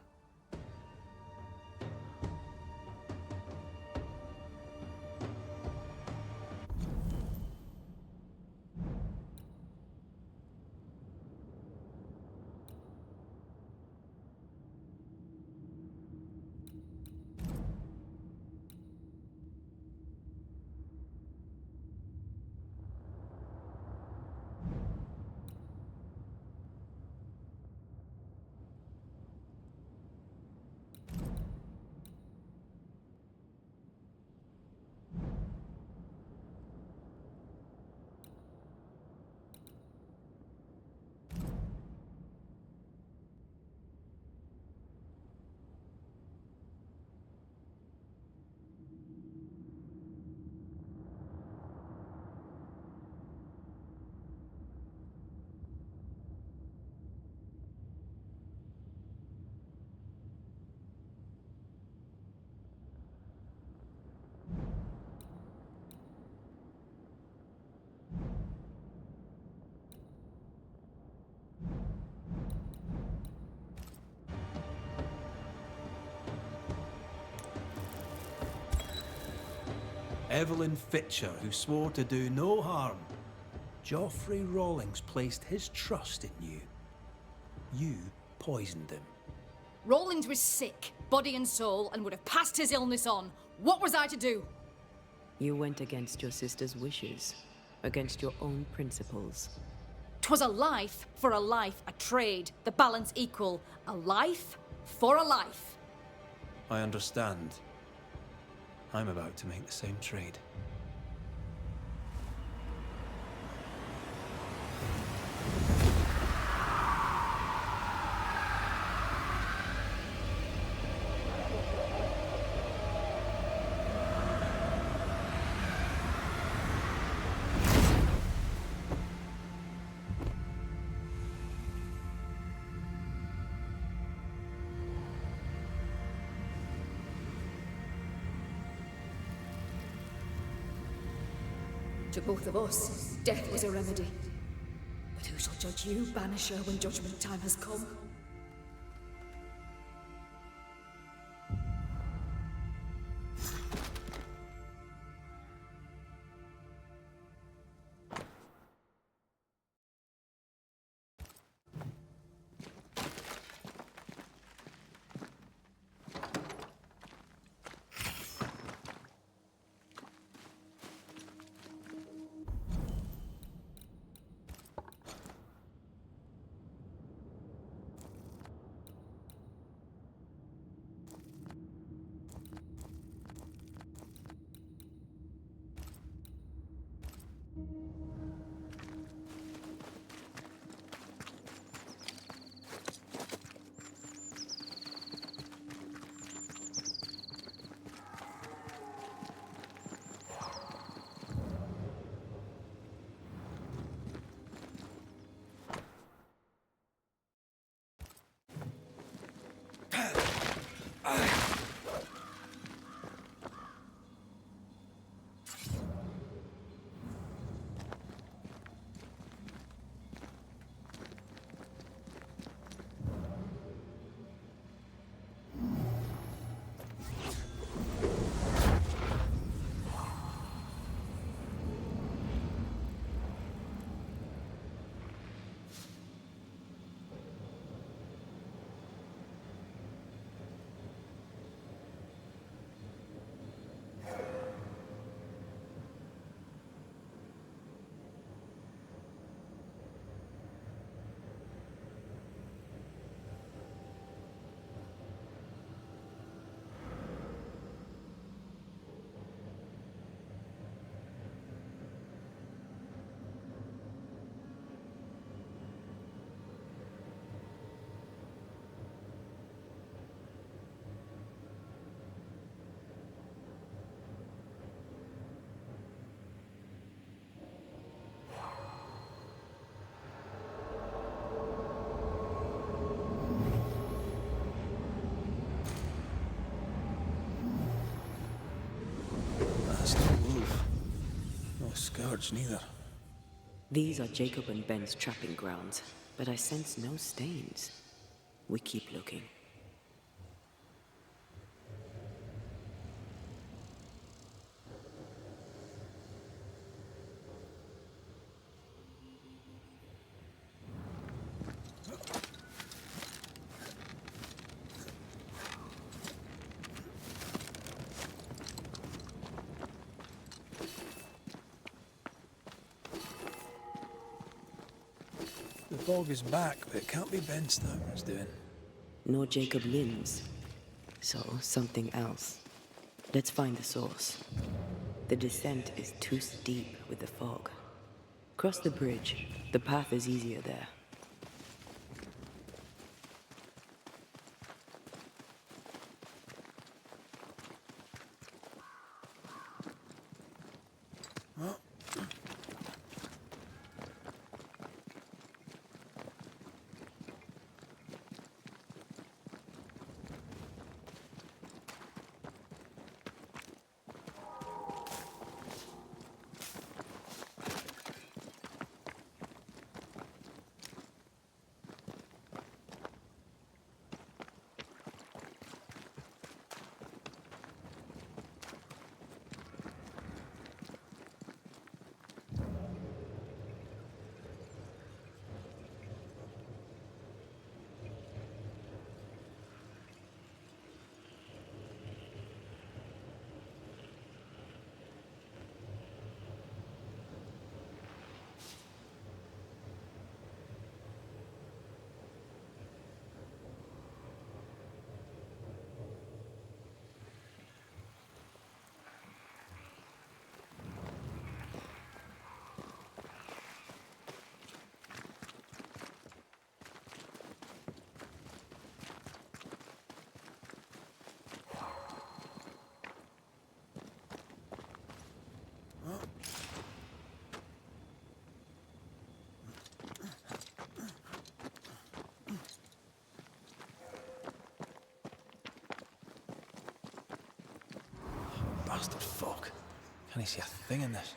Evelyn Fitcher, who swore to do no harm. Joffrey Rawlings placed his trust in you. You poisoned him. Roland was sick, body and soul, and would have passed his illness on. What was I to do? You went against your sister's wishes, against your own principles. 'Twas a life for a life, a trade, the balance equal. A life for a life. I understand. I'm about to make the same trade. To both of us, death was a remedy. But who shall judge you, Banisher, when judgment time has come? large, neither. These are Jacob and Ben's trapping grounds, but I sense no stains. We keep looking. The fog is back, but it can't be Ben Stone's doing. Nor Jacob Lynn's. So, something else. Let's find the source. The descent is too steep with the fog. Cross the bridge. The path is easier there. Bastard fog. Can't see a thing in this.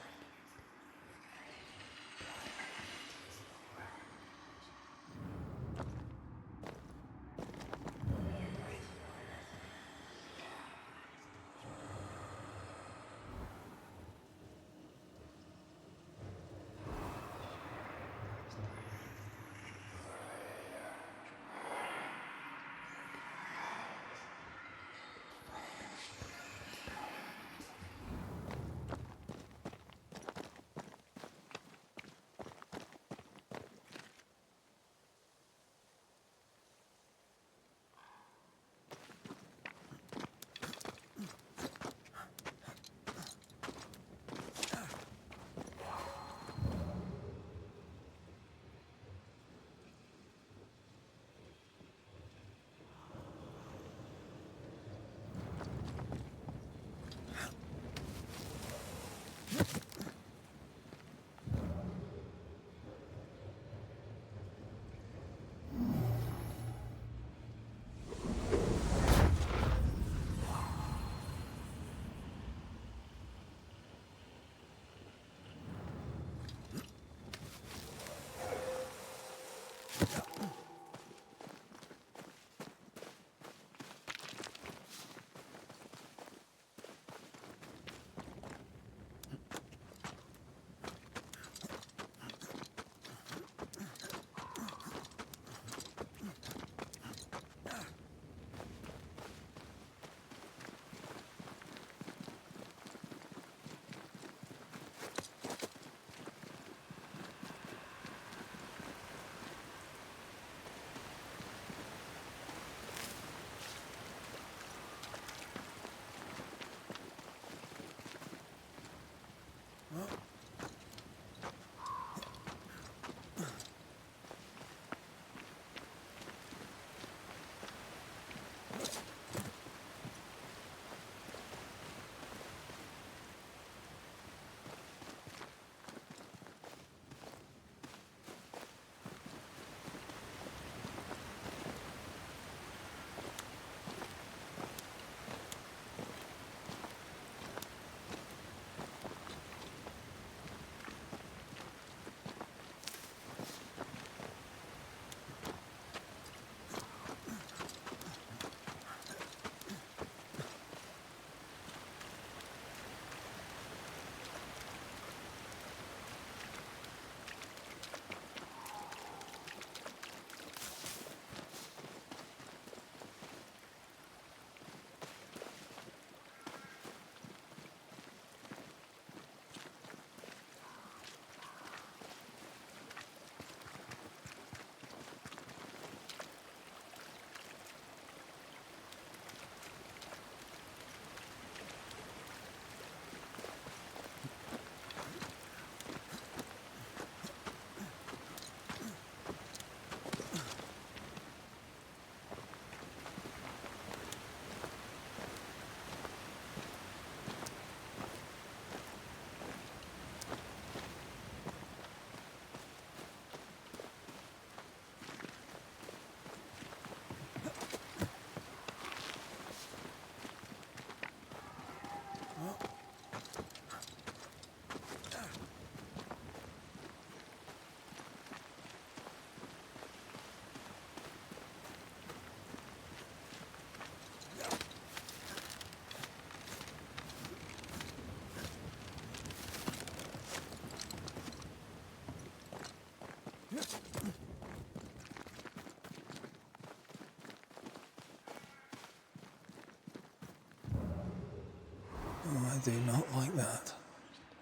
do not like that.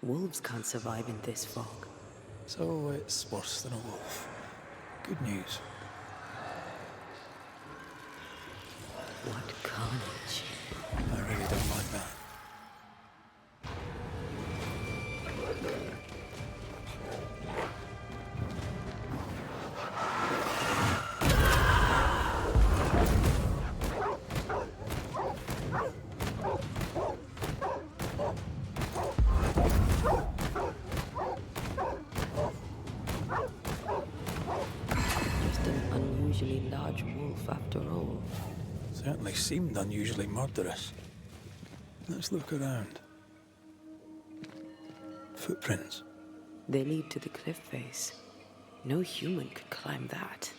Wolves can't survive in this fog. So it's worse than a wolf. Good news. What carnage. I really don't like that. Just an unusually large wolf after all. Certainly seemed unusually murderous. Let's look around. Footprints. They lead to the cliff face. No human could climb that.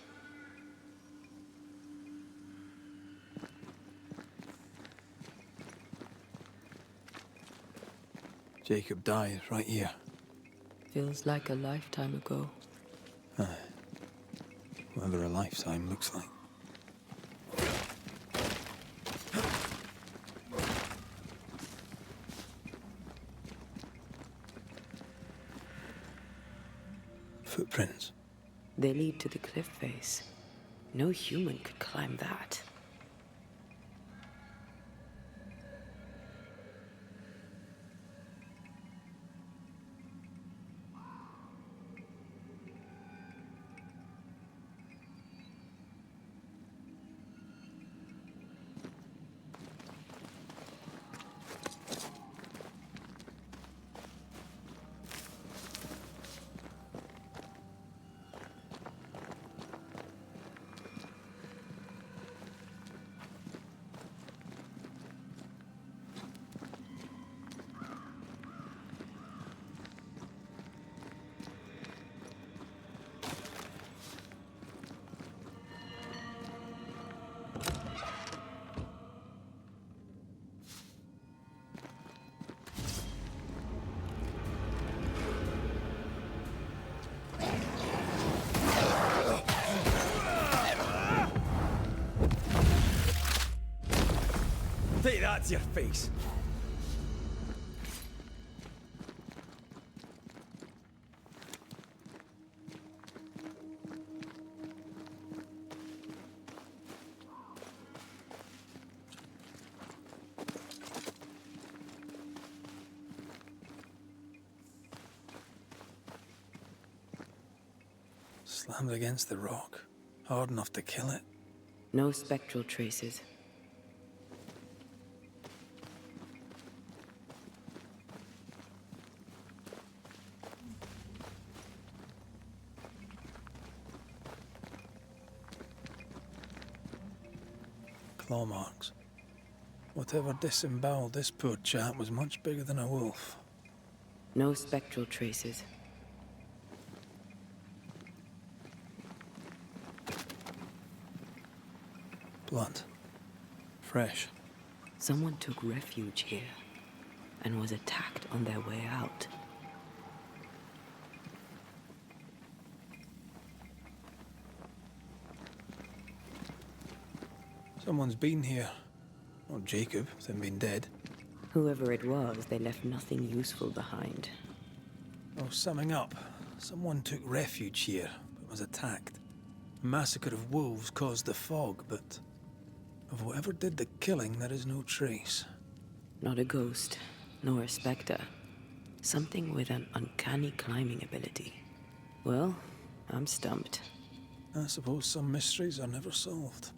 Jacob died right here. Feels like a lifetime ago. Aye. Whatever a lifetime looks like. Footprints. They lead to the cliff face. No human could climb that. Take that to your face. Slammed against the rock. Hard enough to kill it. No spectral traces. Claw marks. Whatever disemboweled this poor chap was much bigger than a wolf. No spectral traces. Blood. Fresh. Someone took refuge here and was attacked on their way out. Someone's been here. Not Jacob, with him being dead. Whoever it was, they left nothing useful behind. Oh, summing up. Someone took refuge here, but was attacked. A massacre of wolves caused the fog, but of whatever did the killing, there is no trace. Not a ghost, nor a specter. Something with an uncanny climbing ability. Well, I'm stumped. I suppose some mysteries are never solved.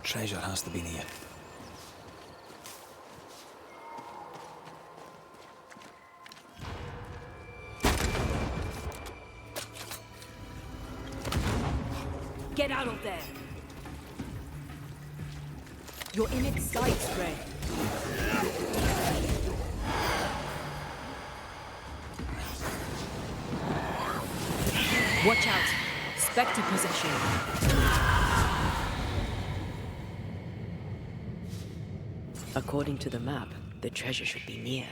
treasure has to be near. Get out of there! You're in its sights, Ray. Watch out! Spectre possession. According to the map, the treasure should be near.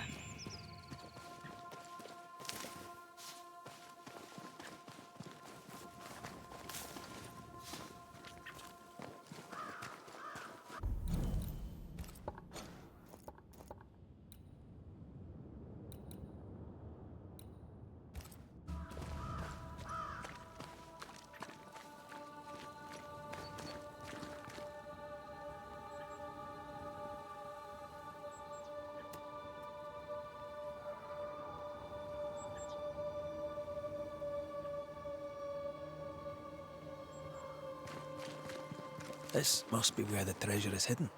This must be where the treasure is hidden.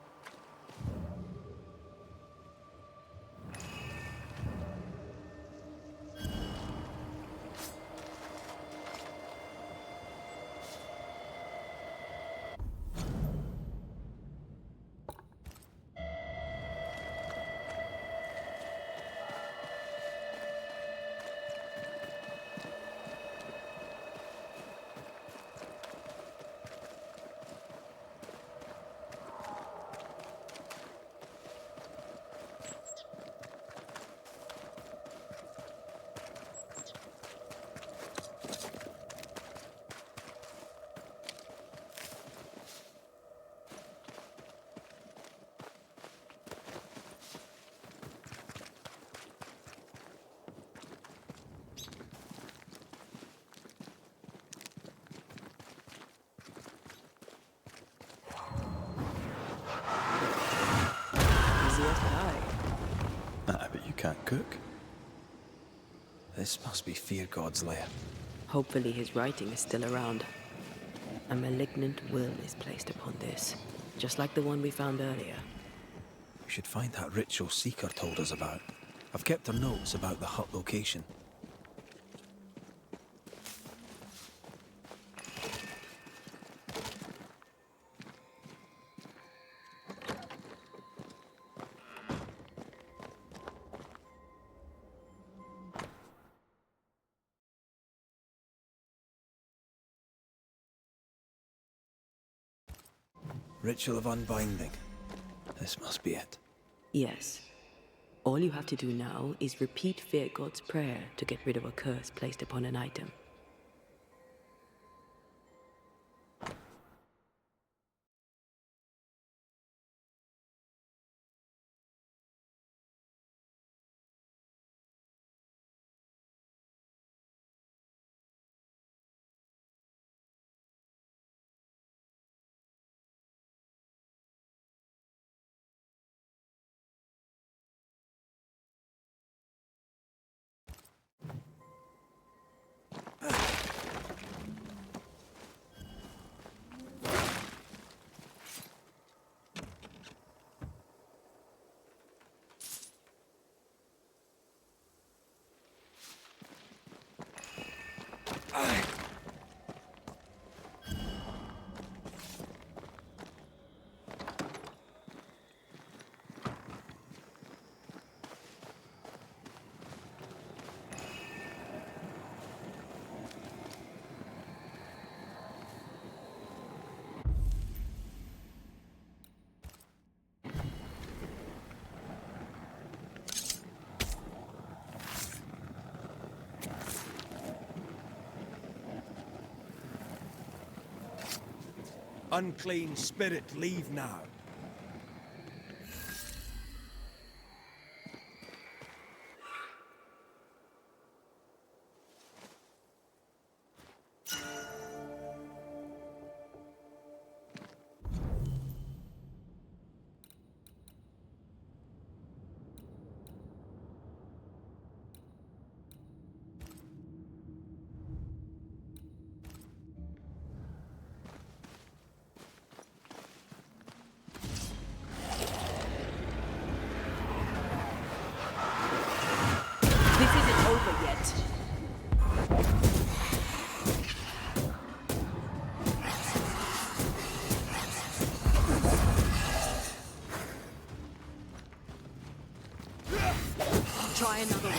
I bet you can't cook. This must be Fear God's lair. Hopefully his writing is still around. A malignant will is placed upon this, just like the one we found earlier. We should find that ritual Seeker told us about. I've kept her notes about the hut location. Ritual of Unbinding. This must be it. Yes. All you have to do now is repeat Fear God's prayer to get rid of a curse placed upon an item. Unclean spirit, leave now. try another one.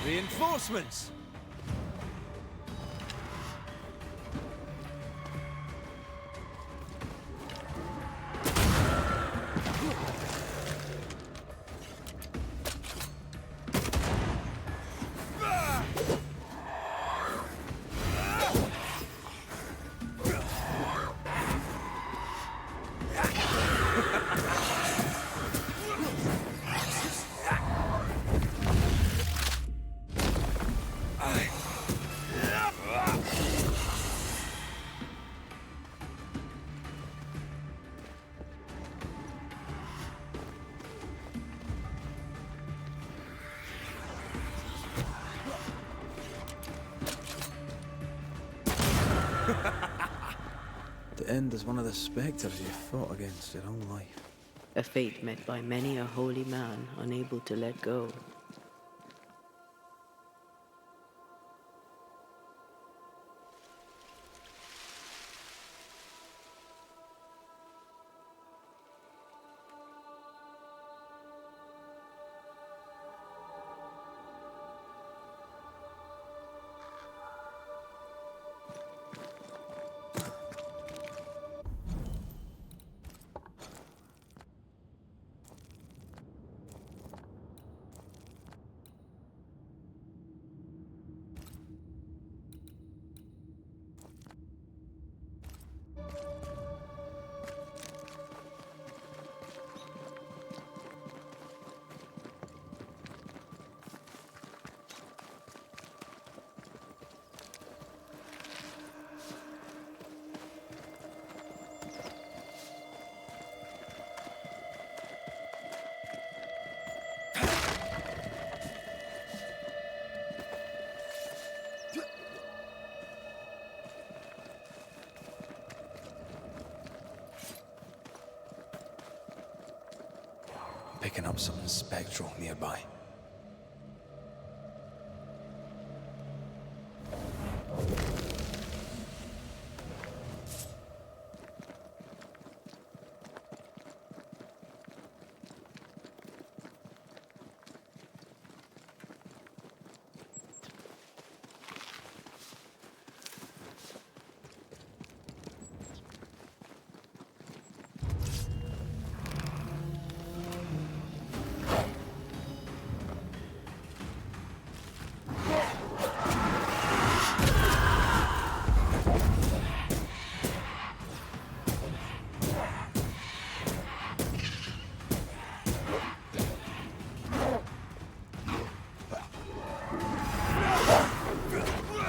Reinforcements! To end as one of the spectres you fought against your whole life. A fate met by many a holy man unable to let go. Picking up something spectral nearby.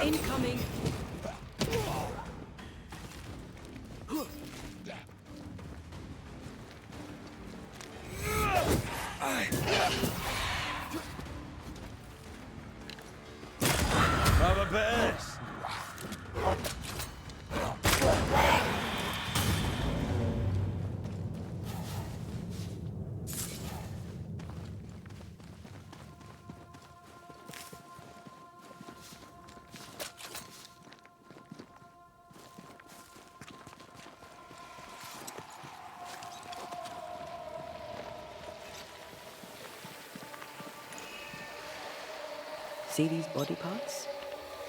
Incoming! Rubber bears! See these body parts?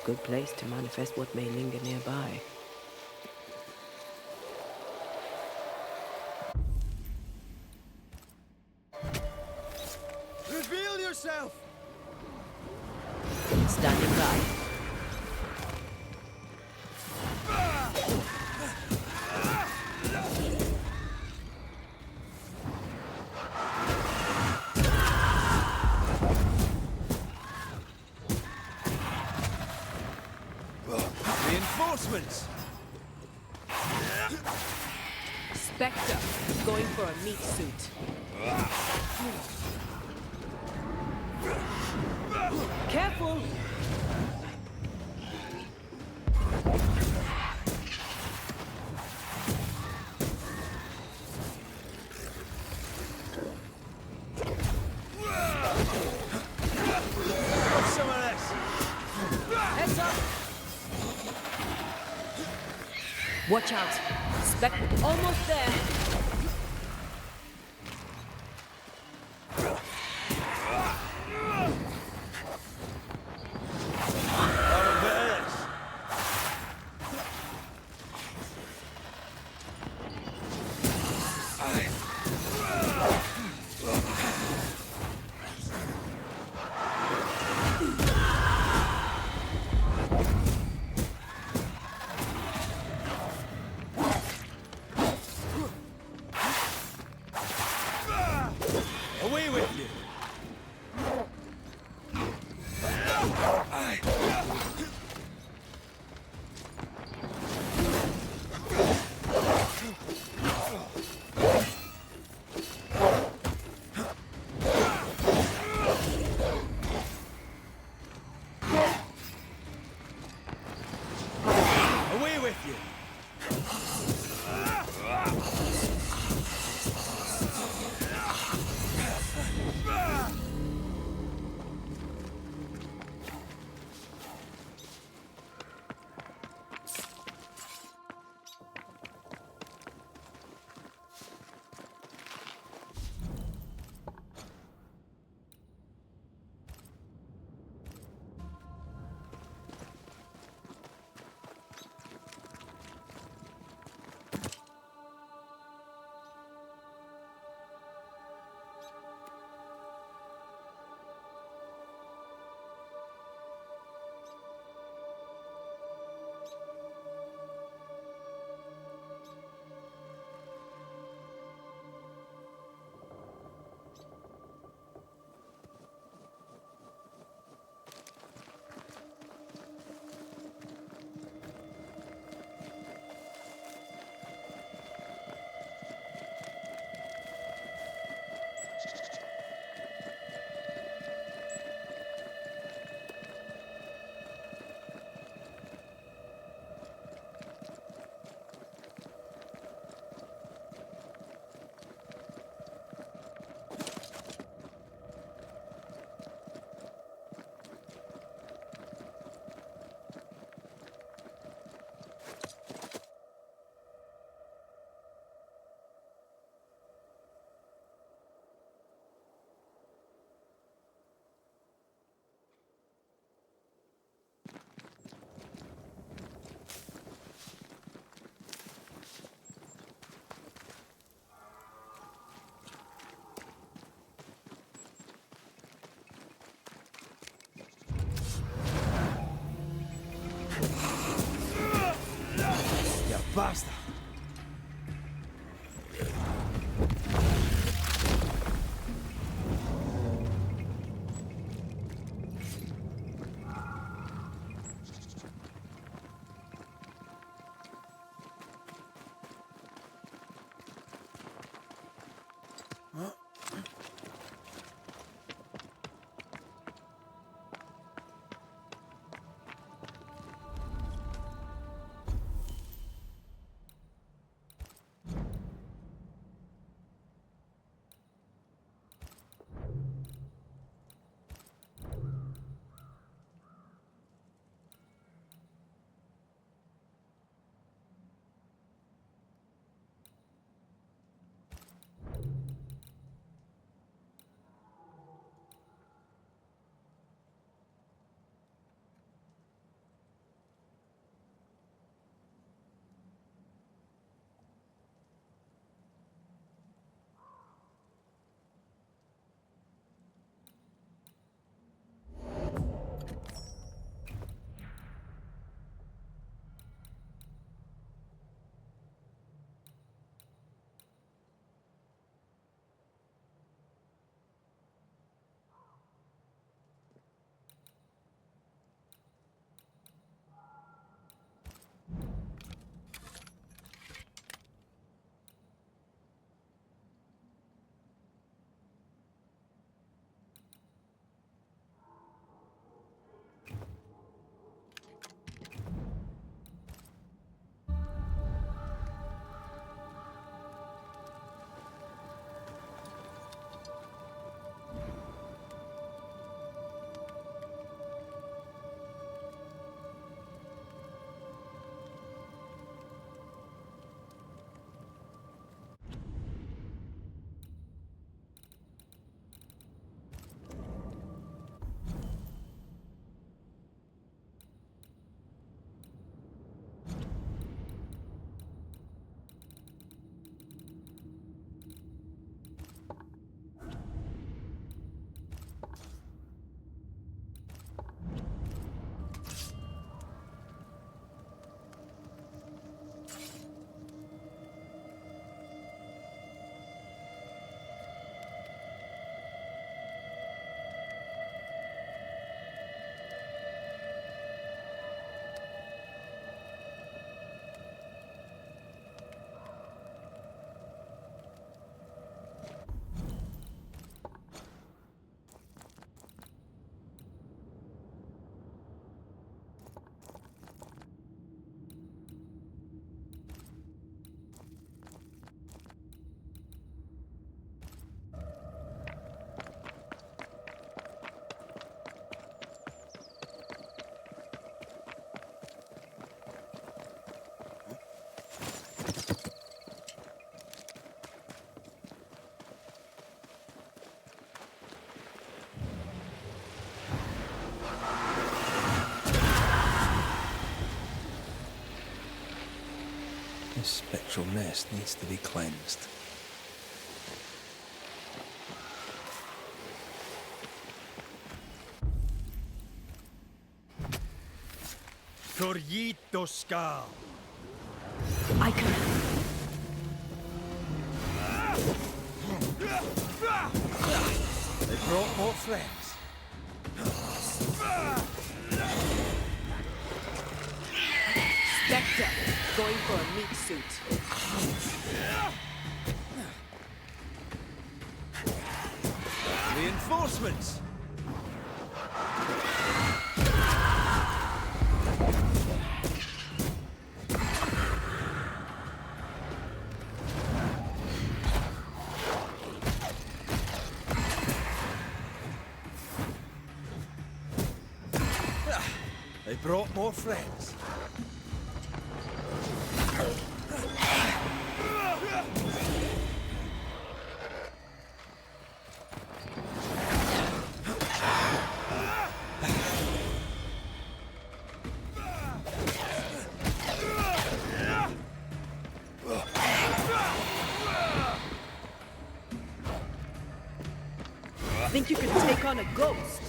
Good place to manifest what may linger nearby. Reveal yourself! Standing by. reinforcements! Spectre, going for a meat suit. Careful! Have some of this! Heads up! Watch out! Spectre, almost there! Have a bit of this! Away with you! Away with you! You bastard! This spectral nest needs to be cleansed. Corrito Ska. I can. They brought more friends. Spectre, going for a meat suit. Reinforcements! They brought more friends. Think you can take on a ghost?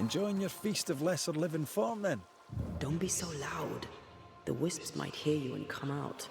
Enjoying your feast of lesser living form, then? Don't be so loud. The wisps might hear you and come out.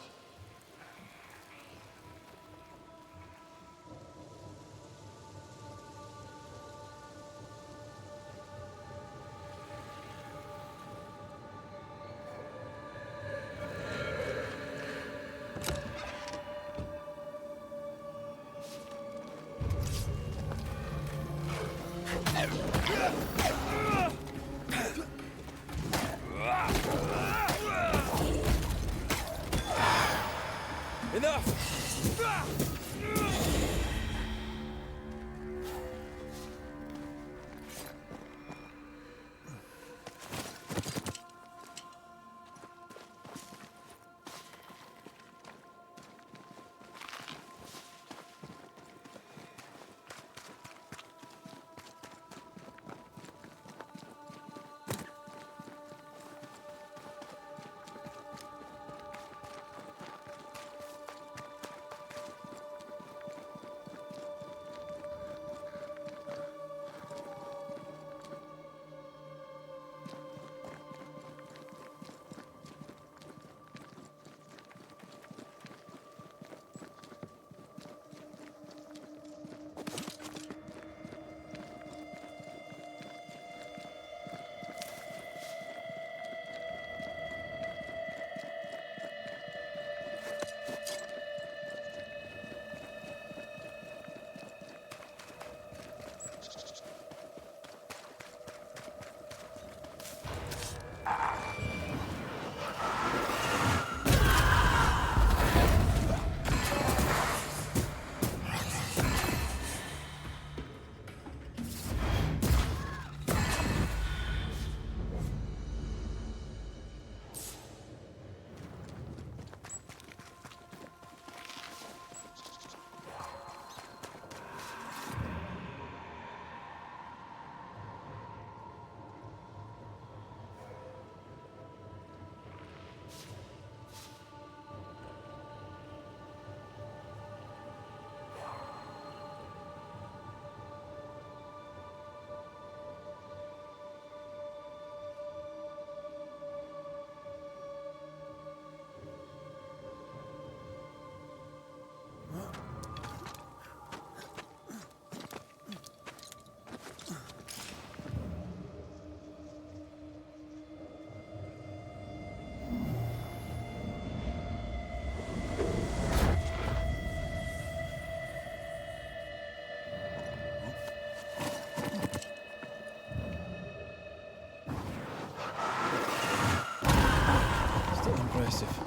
Still impressive.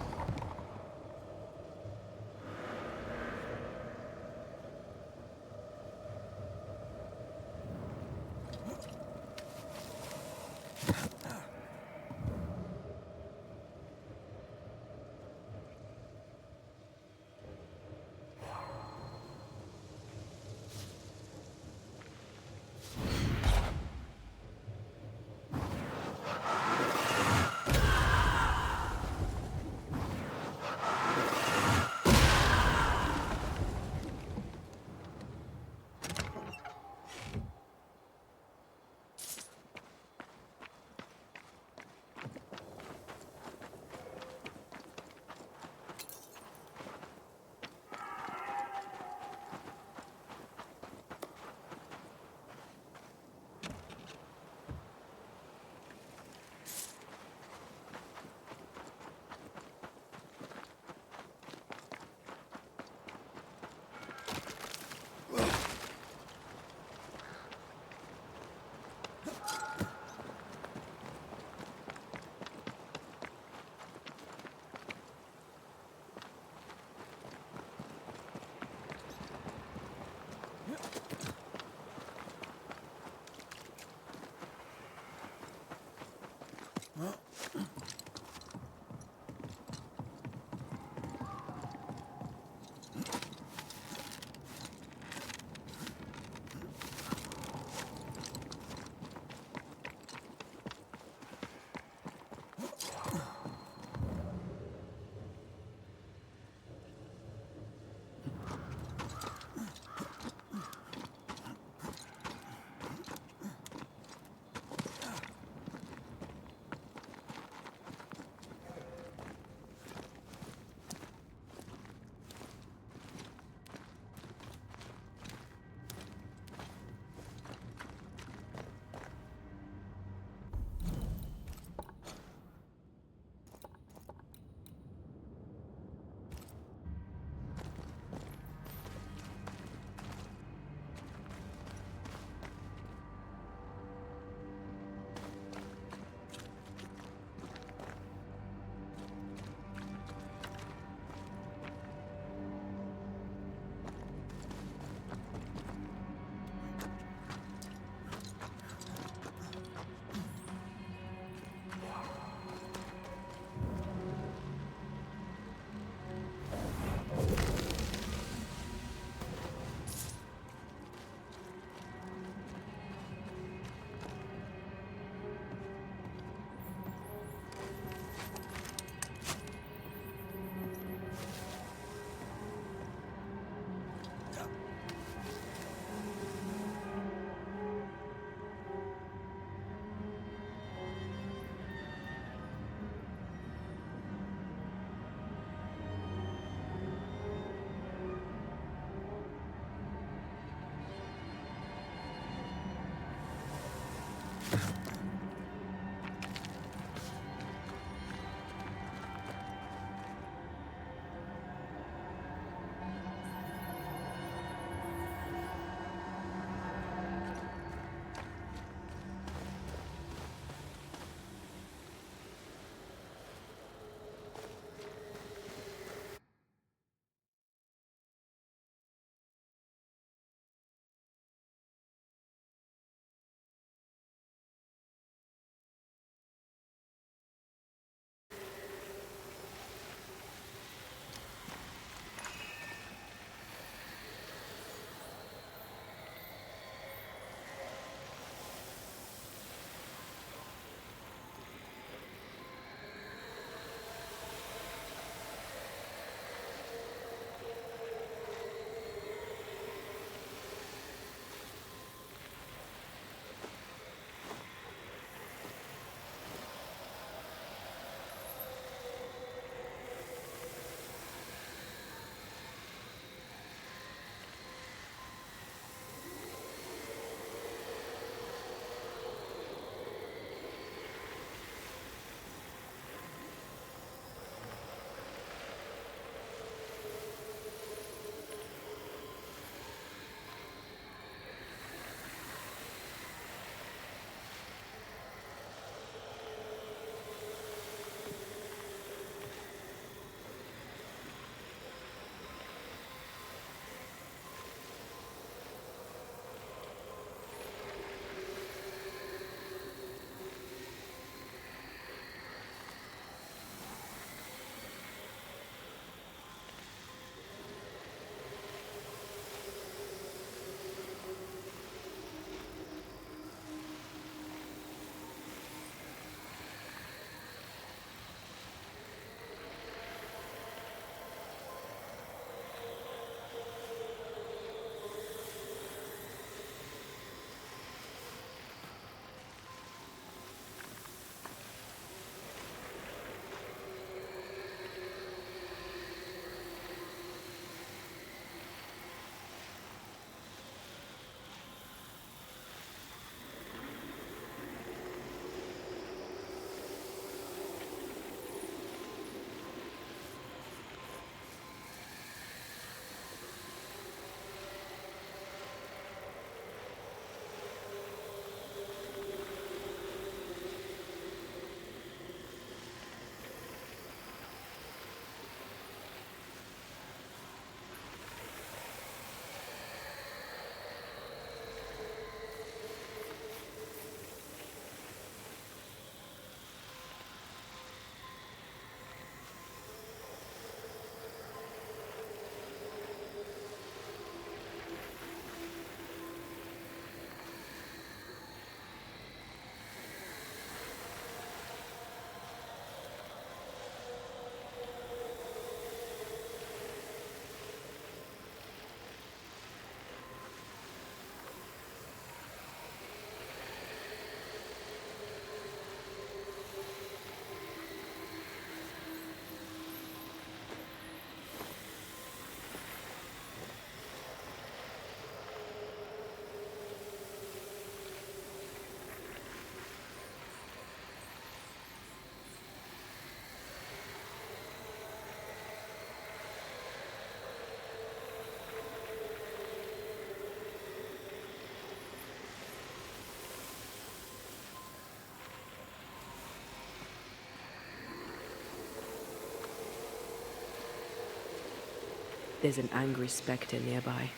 There's an angry specter nearby.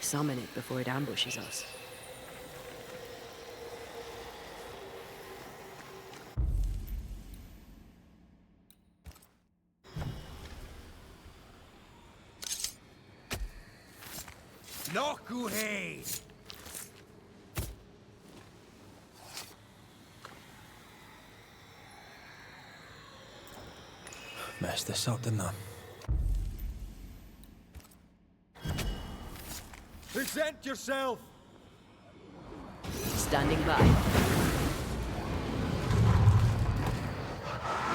Summon it before it ambushes us. Nokuhei! Messed this up, didn't I? Present yourself! Standing by.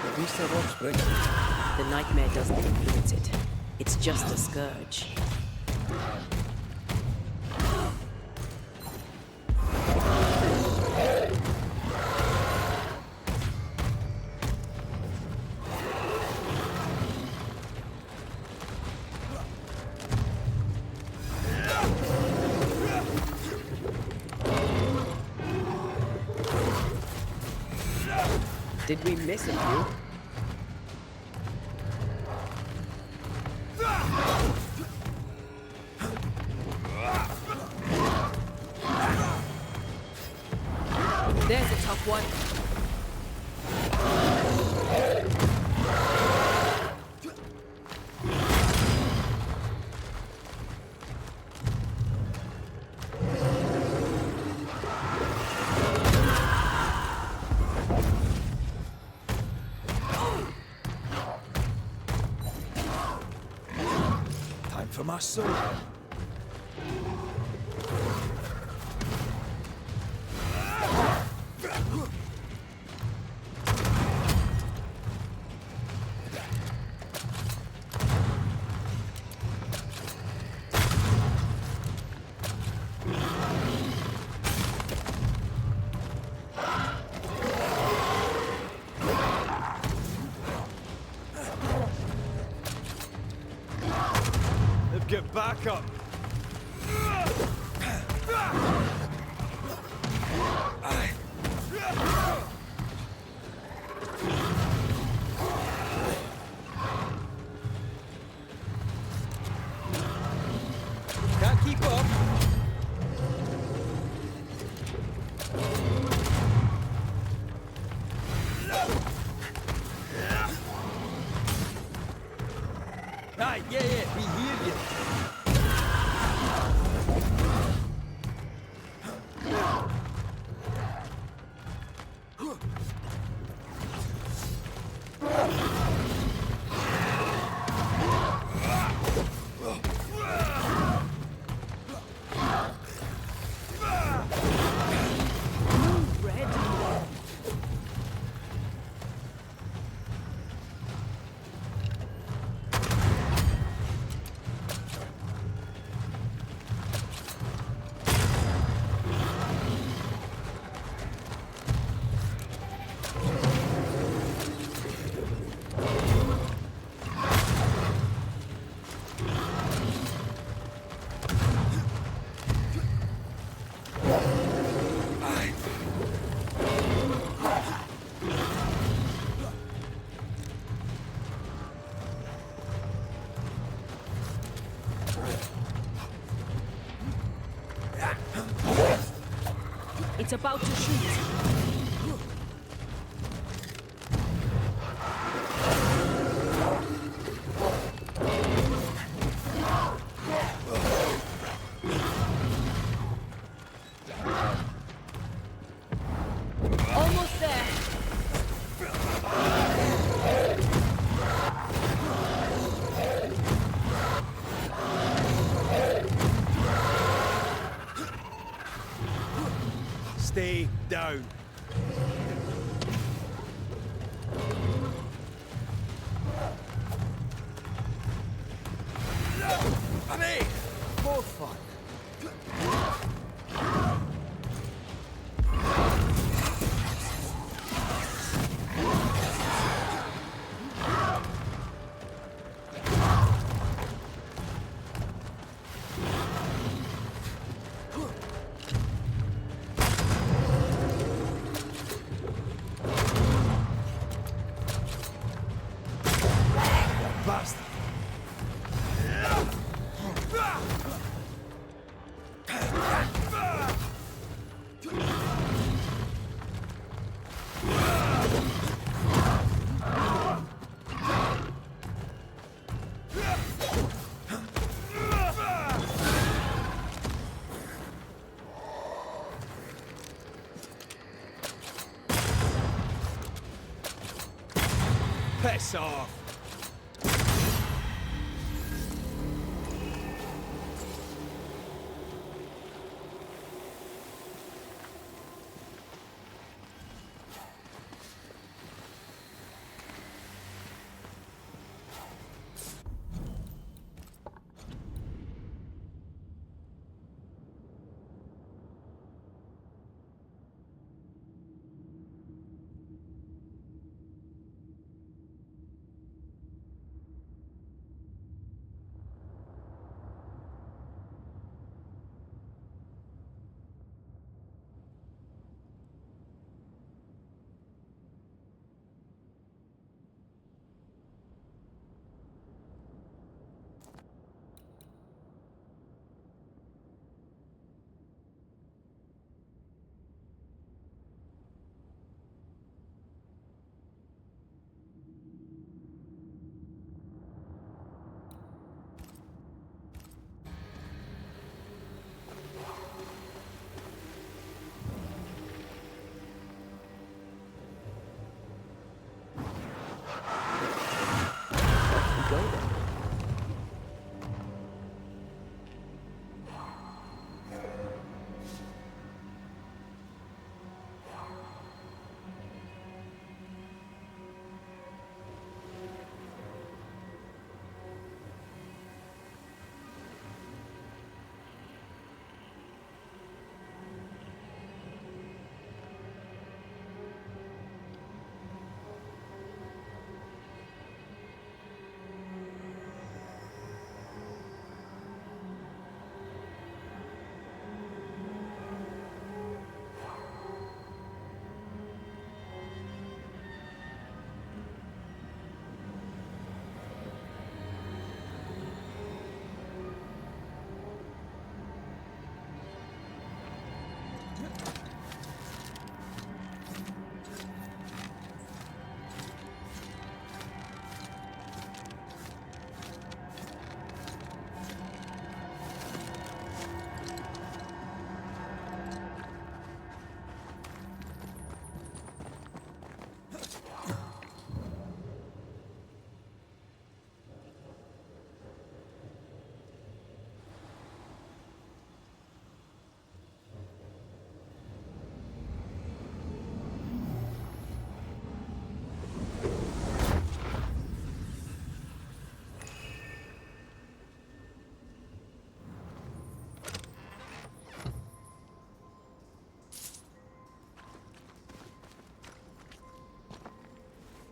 At least our offspring. The nightmare doesn't influence it. It's just a scourge. Did we miss a few? There's a tough one. Time for my soul. Get back up! Can't keep up! Right, yeah, we hear you. It's about to shoot. Almost there. Stay down. Honey! More fun. Bastard. Piss off!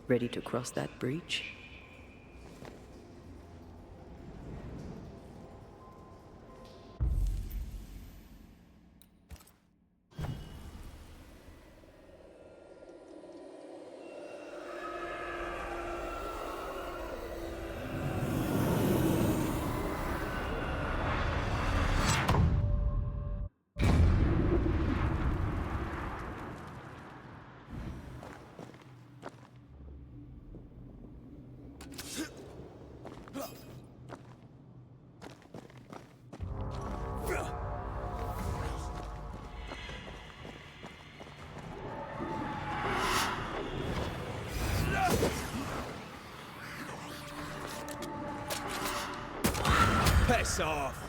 Ready to cross that breach? Piss off!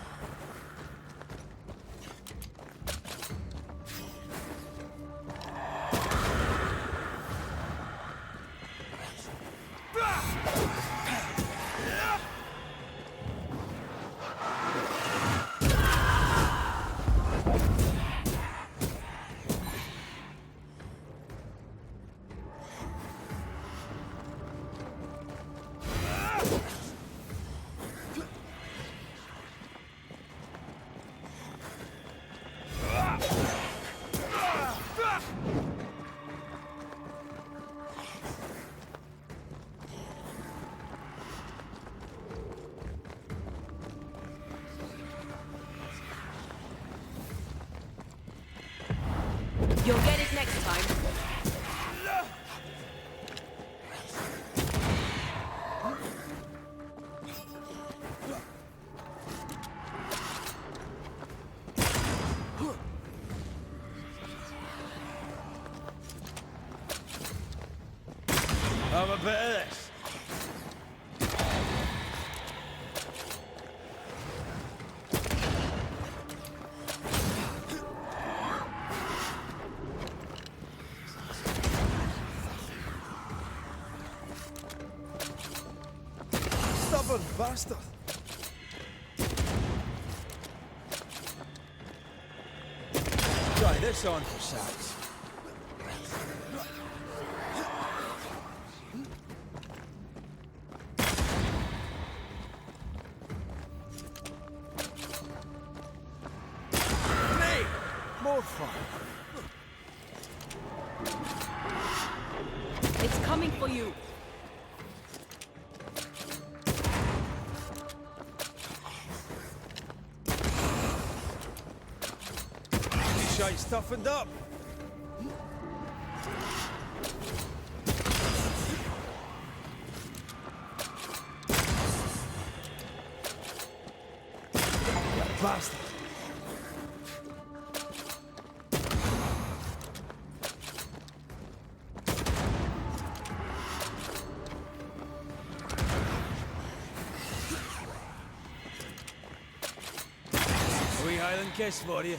You'll get it next time. Have a bit of this. bastard! Try this on for size. Nay! More fun. It's coming for you. Shite's toughened up. You bastard. A wee Highland kiss for you.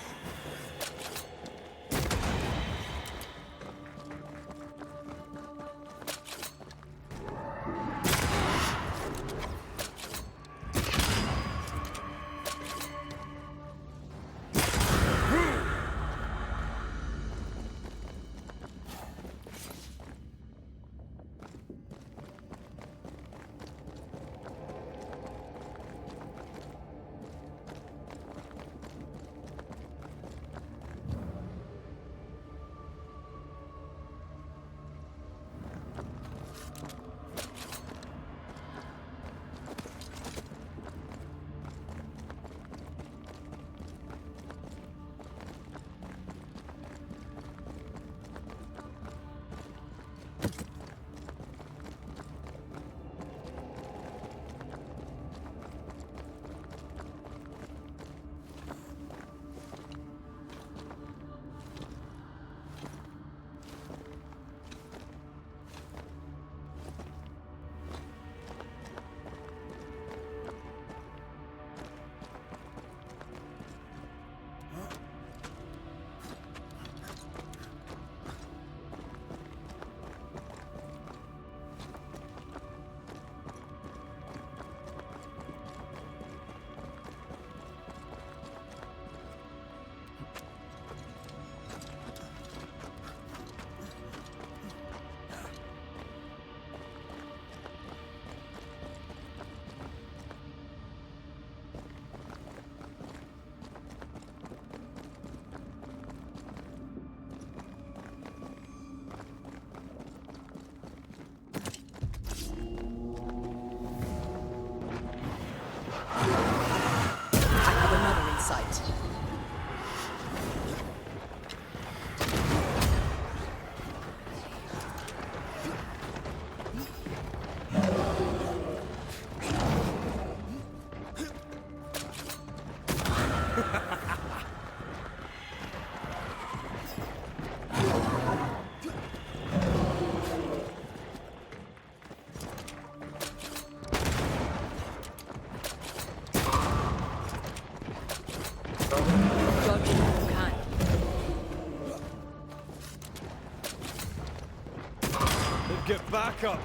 Get back up!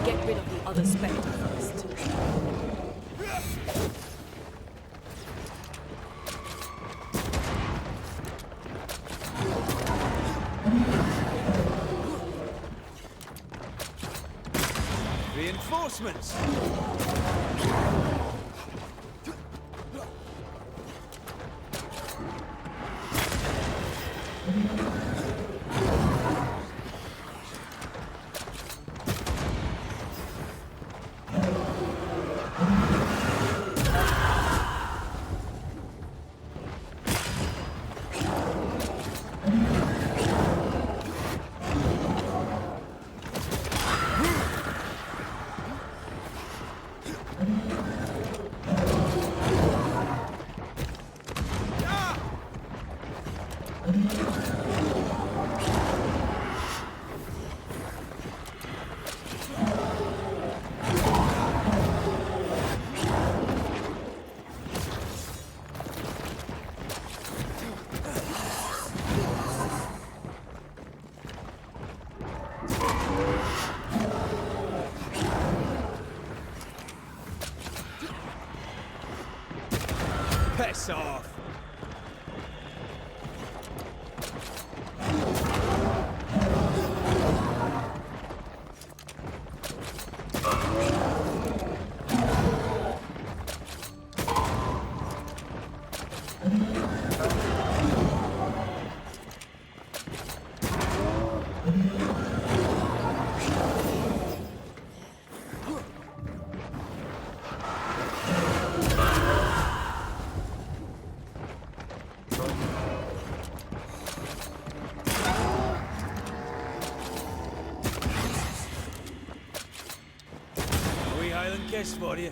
Get rid of the other spectre first. Reinforcements! Piss off! Highland kiss for you.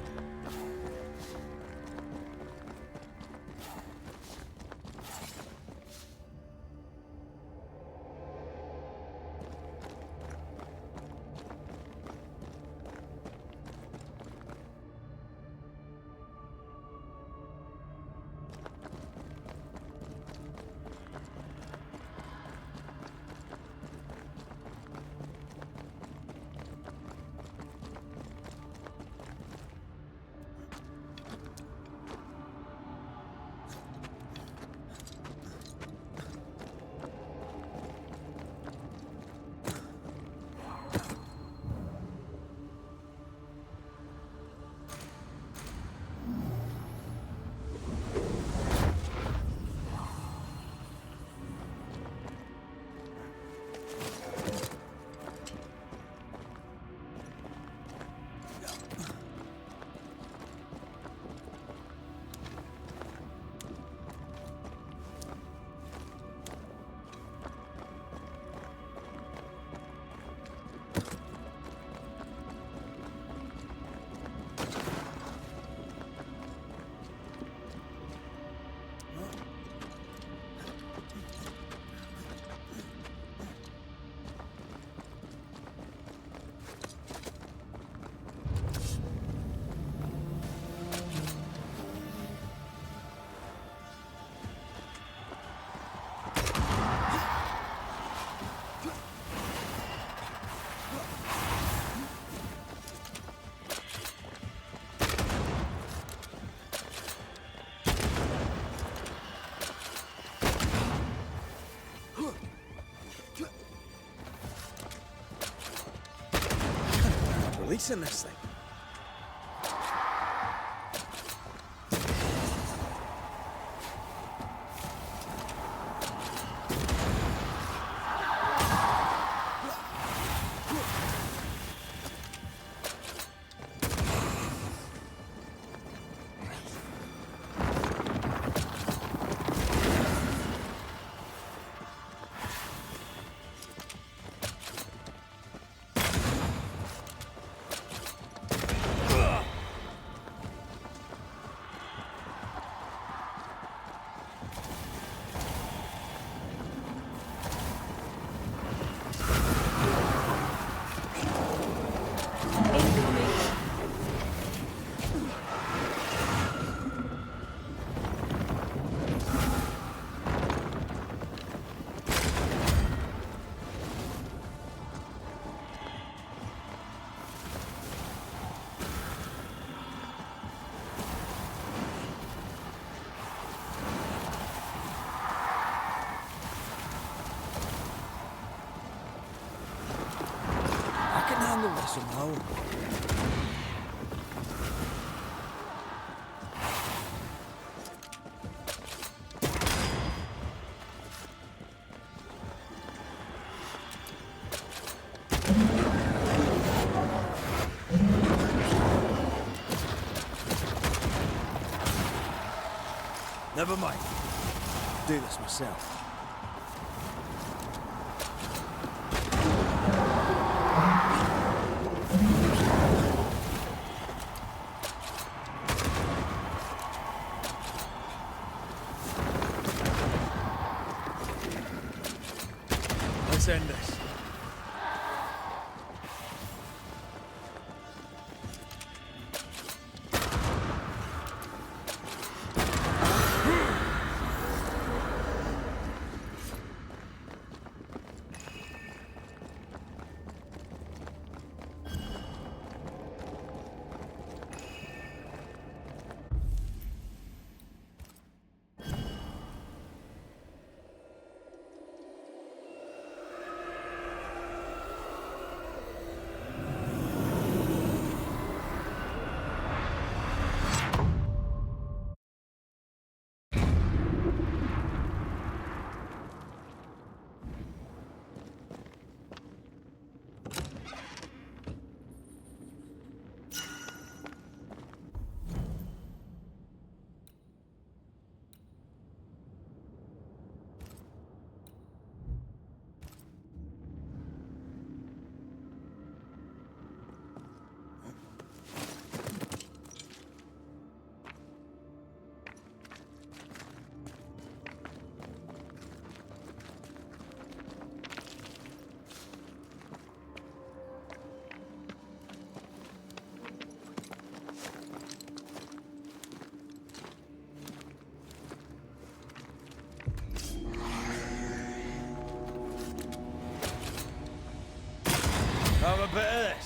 Releasing this thing. Somehow. Never mind. I'll do this myself. Let's end this. have a bit of